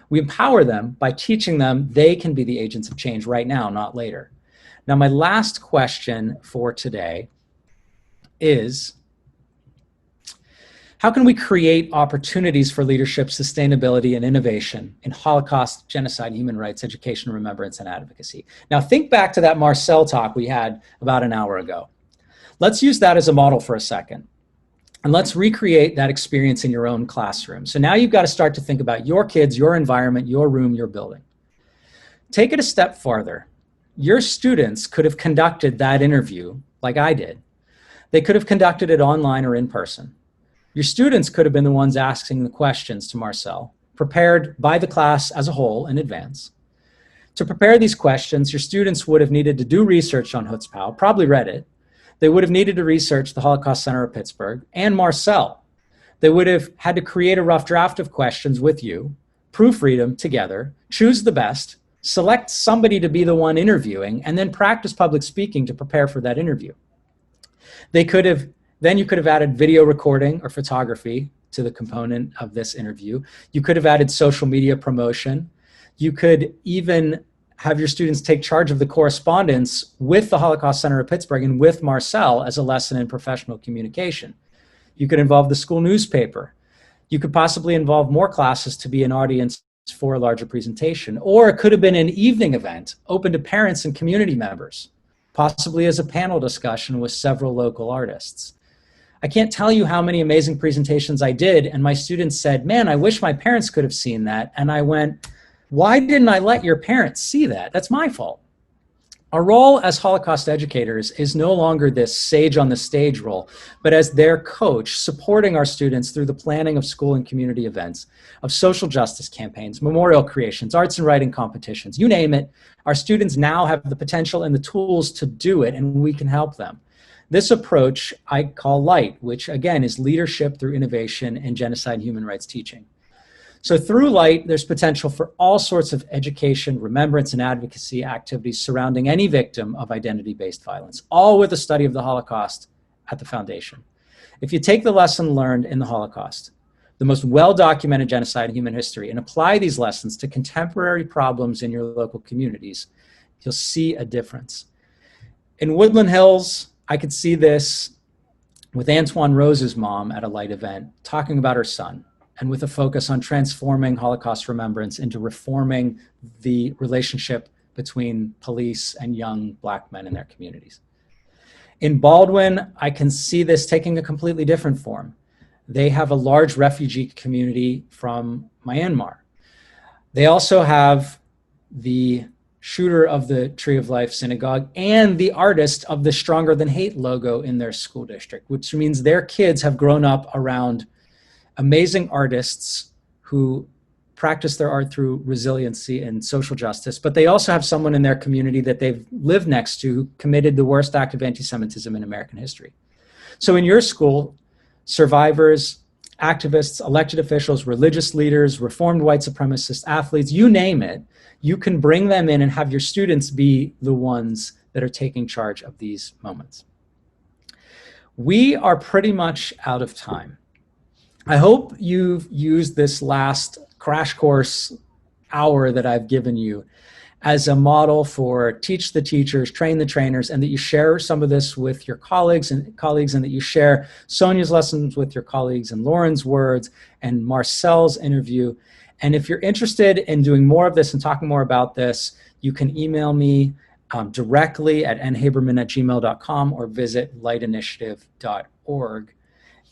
We empower them by teaching them they can be the agents of change right now, not later. Now, my last question for today is, how can we create opportunities for leadership, sustainability, and innovation in Holocaust, genocide, human rights, education, remembrance, and advocacy? Now, think back to that Marcel talk we had about an hour ago. Let's use that as a model for a second. And let's recreate that experience in your own classroom. So now you've got to start to think about your kids, your environment, your room, your building. Take it a step farther. Your students could have conducted that interview like I did. They could have conducted it online or in person. Your students could have been the ones asking the questions to Marcel, prepared by the class as a whole in advance. To prepare these questions, your students would have needed to do research on Hutzpah, probably read it. They would have needed to research the Holocaust Center of Pittsburgh and Marcel. They would have had to create a rough draft of questions with you, proofread them together, choose the best, select somebody to be the one interviewing, and then practice public speaking to prepare for that interview. Then you could have added video recording or photography to the component of this interview. You could have added social media promotion. You could even have your students take charge of the correspondence with the Holocaust Center of Pittsburgh and with Marcel as a lesson in professional communication. You could involve the school newspaper. You could possibly involve more classes to be an audience for a larger presentation. Or it could have been an evening event open to parents and community members, possibly as a panel discussion with several local artists. I can't tell you how many amazing presentations I did, and my students said, "Man, I wish my parents could have seen that." And I went, "Why didn't I let your parents see that? That's my fault." Our role as Holocaust educators is no longer this sage on the stage role, but as their coach, supporting our students through the planning of school and community events, of social justice campaigns, memorial creations, arts and writing competitions, you name it. Our students now have the potential and the tools to do it, and we can help them. This approach I call LIGHT, which again is leadership through innovation and genocide and human rights teaching. So through LIGHT, there's potential for all sorts of education, remembrance, and advocacy activities surrounding any victim of identity-based violence, all with a study of the Holocaust at the foundation. If you take the lesson learned in the Holocaust, the most well-documented genocide in human history, and apply these lessons to contemporary problems in your local communities, you'll see a difference. In Woodland Hills, I could see this with Antoine Rose's mom at a LIGHT event, talking about her son, and with a focus on transforming Holocaust remembrance into reforming the relationship between police and young Black men in their communities. In Baldwin, I can see this taking a completely different form. They have a large refugee community from Myanmar. They also have the shooter of the Tree of Life synagogue and the artist of the Stronger Than Hate logo in their school district, which means their kids have grown up around amazing artists who practice their art through resiliency and social justice, but they also have someone in their community that they've lived next to who committed the worst act of anti-Semitism in American history. So in your school, survivors, activists, elected officials, religious leaders, reformed white supremacist athletes, you name it, you can bring them in and have your students be the ones that are taking charge of these moments. We are pretty much out of time. I hope you've used this last crash course hour that I've given you as a model for teach the teachers, train the trainers, and that you share some of this with your colleagues, and that you share Sonia's lessons with your colleagues, and Lauren's words, and Marcel's interview. And if you're interested in doing more of this and talking more about this, you can email me directly at nhaberman@gmail.com or visit lightinitiative.org.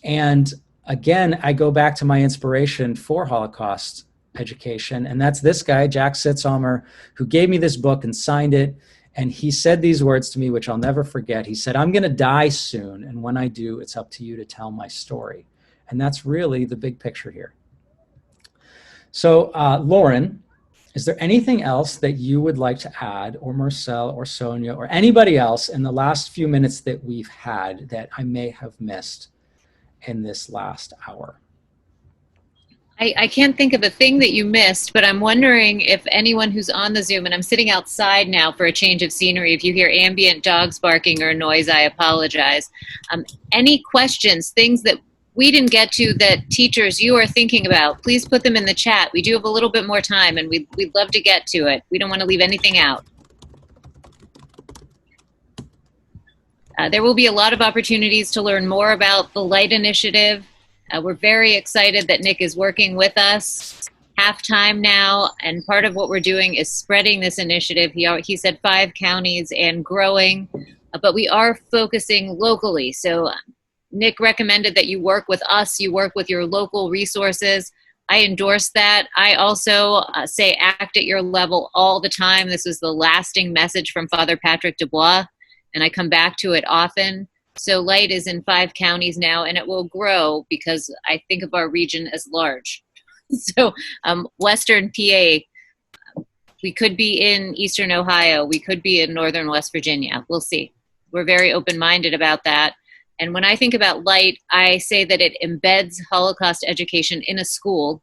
And again, I go back to my inspiration for Holocaust education, and that's this guy, Jack Sitzhomer, who gave me this book and signed it. And he said these words to me, which I'll never forget. He said, "I'm going to die soon, and when I do, it's up to you to tell my story." And that's really the big picture here. So, Lauren, is there anything else that you would like to add, or Marcel, or Sonia, or anybody else in the last few minutes that we've had that I may have missed in this last hour? I can't think of a thing that you missed, but I'm wondering if anyone who's on the Zoom, and I'm sitting outside now for a change of scenery, if you hear ambient dogs barking or noise, I apologize. Any questions, things that we didn't get to that teachers you are thinking about, please put them in the chat. We do have a little bit more time, and we'd love to get to it. We don't want to leave anything out. There will be a lot of opportunities to learn more about the Light Initiative. We're very excited that Nick is working with us half-time now, and part of what we're doing is spreading this initiative. He said 5 counties and growing, but we are focusing locally. So Nick recommended that you work with us, you work with your local resources. I endorse that. I also say act at your level all the time. This is the lasting message from Father Patrick Dubois, and I come back to it often. So Light is in 5 counties now, and it will grow because I think of our region as large. So Western PA, we could be in Eastern Ohio, we could be in Northern West Virginia. We'll see. We're very open-minded about that. And when I think about Light, I say that it embeds Holocaust education in a school,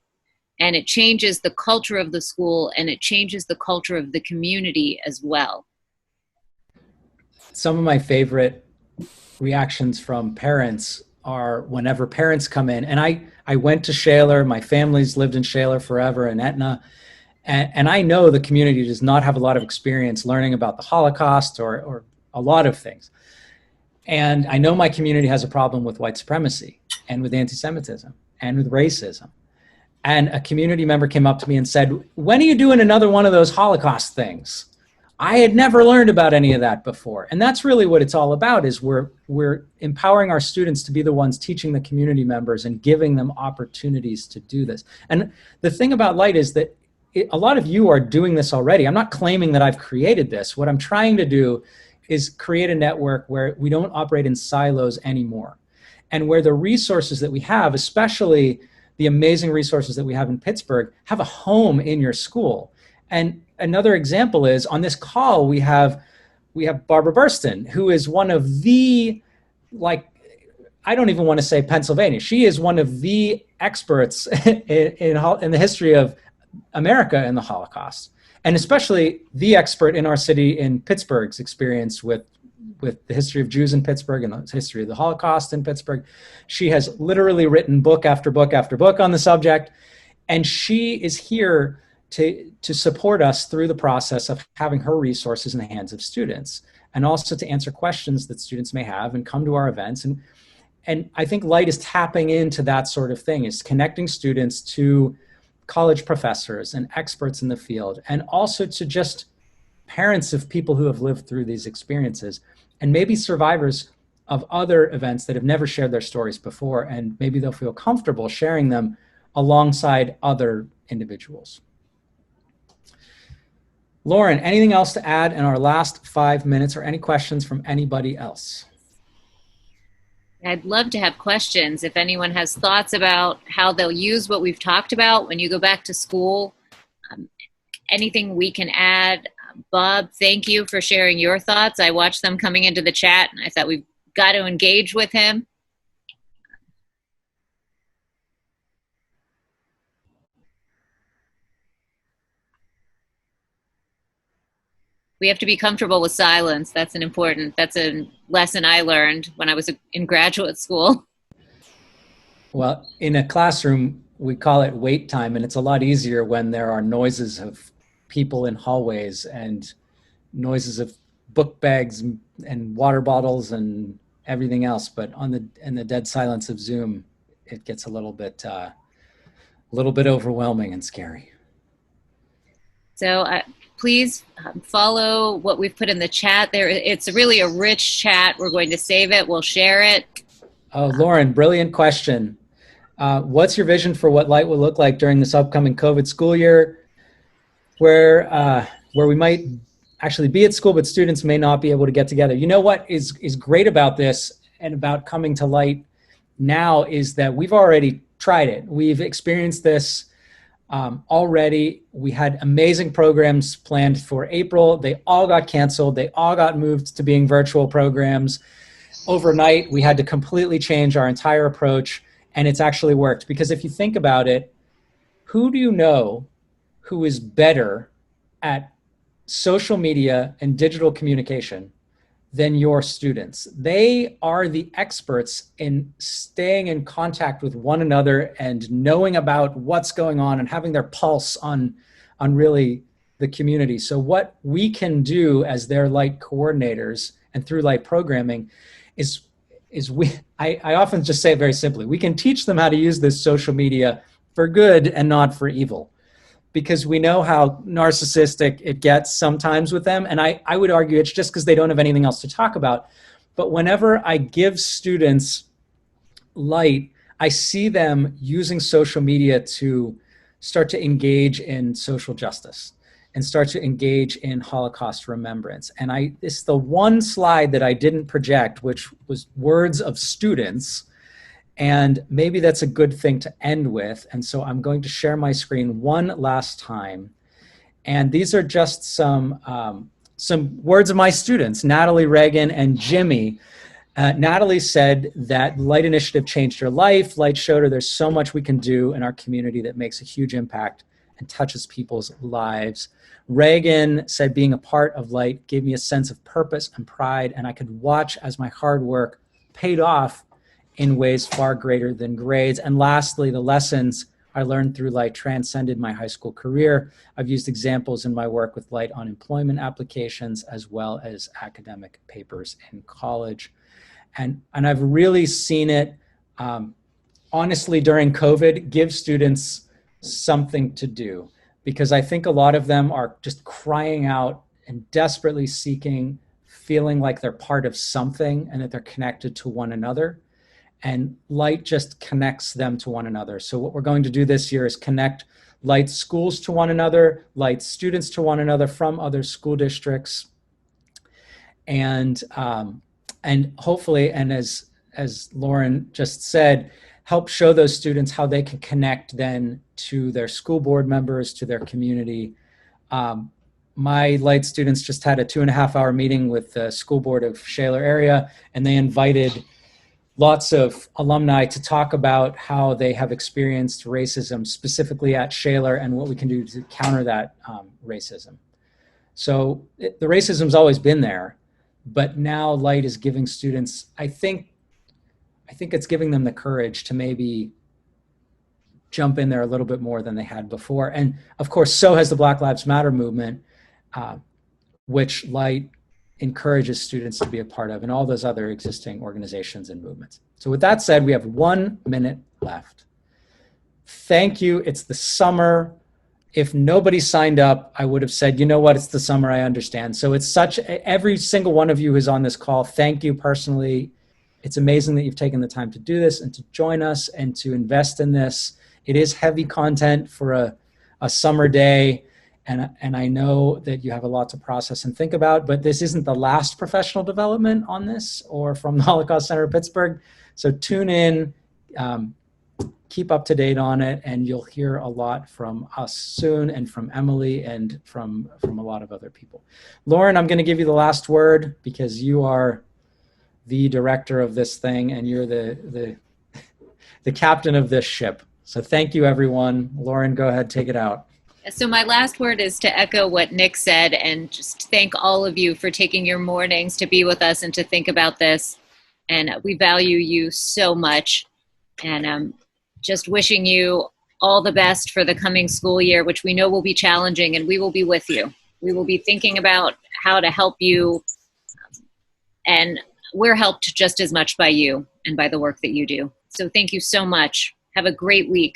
and it changes the culture of the school, and it changes the culture of the community as well. Some of my favorite reactions from parents are whenever parents come in, and I went to Shaler, my family's lived in Shaler forever, and Etna, and I know the community does not have a lot of experience learning about the Holocaust or a lot of things. And I know my community has a problem with white supremacy and with anti-Semitism and with racism. And a community member came up to me and said, "When are you doing another one of those Holocaust things? I had never learned about any of that before." And that's really what it's all about, is we're empowering our students to be the ones teaching the community members and giving them opportunities to do this. And the thing about Light is that a lot of you are doing this already. I'm not claiming that I've created this. What I'm trying to do is create a network where we don't operate in silos anymore, and where the resources that we have, especially the amazing resources that we have in Pittsburgh, have a home in your school. And another example is on this call, we have Barbara Burston, who is one of the, I don't even want to say Pennsylvania. She is one of the experts in the history of America and the Holocaust, and especially the expert in our city in Pittsburgh's experience with the history of Jews in Pittsburgh and the history of the Holocaust in Pittsburgh. She has literally written book after book after book on the subject, and she is here to support us through the process of having her resources in the hands of students, and also to answer questions that students may have and come to our events. And I think Light is tapping into that sort of thing, is connecting students to college professors and experts in the field, and also to just parents of people who have lived through these experiences, and maybe survivors of other events that have never shared their stories before, and maybe they'll feel comfortable sharing them alongside other individuals. Lauren, anything else to add in our last 5 minutes, or any questions from anybody else? I'd love to have questions. If anyone has thoughts about how they'll use what we've talked about when you go back to school, anything we can add. Bob, thank you for sharing your thoughts. I watched them coming into the chat, and I thought we've got to engage with him. We have to be comfortable with silence. That's a lesson I learned when I was in graduate school. Well, in a classroom, we call it wait time, and it's a lot easier when there are noises of people in hallways and noises of book bags and water bottles and everything else. But in the dead silence of Zoom, it gets a little bit overwhelming and scary. So please follow what we've put in the chat there. It's really a rich chat. We're going to save it. We'll share it. Oh, Lauren, brilliant question. What's your vision for what light will look like during this upcoming COVID school year, where we might actually be at school, but students may not be able to get together? You know what is great about this and about coming to light now is that we've already tried it. We've experienced this already. We had amazing programs planned for April. They all got canceled. They all got moved to being virtual programs. Overnight, we had to completely change our entire approach, and it's actually worked. Because if you think about it, who do you know who is better at social media and digital communication than your students? They are the experts in staying in contact with one another and knowing about what's going on and having their pulse on really the community. So what we can do as their light coordinators and through light programming is I often just say it very simply. We can teach them how to use this social media for good and not for evil, because we know how narcissistic it gets sometimes with them. And I would argue it's just because they don't have anything else to talk about. But whenever I give students light, I see them using social media to start to engage in social justice and start to engage in Holocaust remembrance. And this is the one slide that I didn't project, which was words of students. And maybe that's a good thing to end with. And so I'm going to share my screen one last time. And these are just some words of my students, Natalie, Reagan, and Jimmy. Natalie said that Light Initiative changed her life. Light showed her there's so much we can do in our community that makes a huge impact and touches people's lives. Reagan said being a part of Light gave me a sense of purpose and pride, and I could watch as my hard work paid off in ways far greater than grades. And lastly, the lessons I learned through Light transcended my high school career. I've used examples in my work with Light on employment applications as well as academic papers in college. And I've really seen it, honestly, during COVID, give students something to do, because I think a lot of them are just crying out and desperately seeking, feeling like they're part of something and that they're connected to one another. And Light just connects them to one another. So what we're going to do this year is connect Light schools to one another, Light students to one another from other school districts, and hopefully, and as Lauren just said, help show those students how they can connect then to their school board members, to their community. My Light students just had a 2.5-hour meeting with the school board of Shaler area, and they invited lots of alumni to talk about how they have experienced racism specifically at Shaler and what we can do to counter that racism. So the racism's always been there, but now Light is giving students, I think it's giving them the courage to maybe jump in there a little bit more than they had before. And of course, so has the Black Lives Matter movement, which Light encourages students to be a part of, and all those other existing organizations and movements. So with that said, we have 1 minute left. Thank you. It's the summer. If nobody signed up, I would have said, you know what, it's the summer, I understand. So it's every single one of you who's on this call, thank you personally. It's amazing that you've taken the time to do this and to join us and to invest in this. It is heavy content for a summer day. And I know that you have a lot to process and think about, but this isn't the last professional development on this or from the Holocaust Center of Pittsburgh. So tune in, keep up to date on it, and you'll hear a lot from us soon and from Emily and from a lot of other people. Lauren, I'm going to give you the last word because you are the director of this thing and you're the captain of this ship. So thank you, everyone. Lauren, go ahead, take it out. So my last word is to echo what Nick said and just thank all of you for taking your mornings to be with us and to think about this. And we value you so much. And just wishing you all the best for the coming school year, which we know will be challenging, and we will be with you. We will be thinking about how to help you, and we're helped just as much by you and by the work that you do. So thank you so much. Have a great week.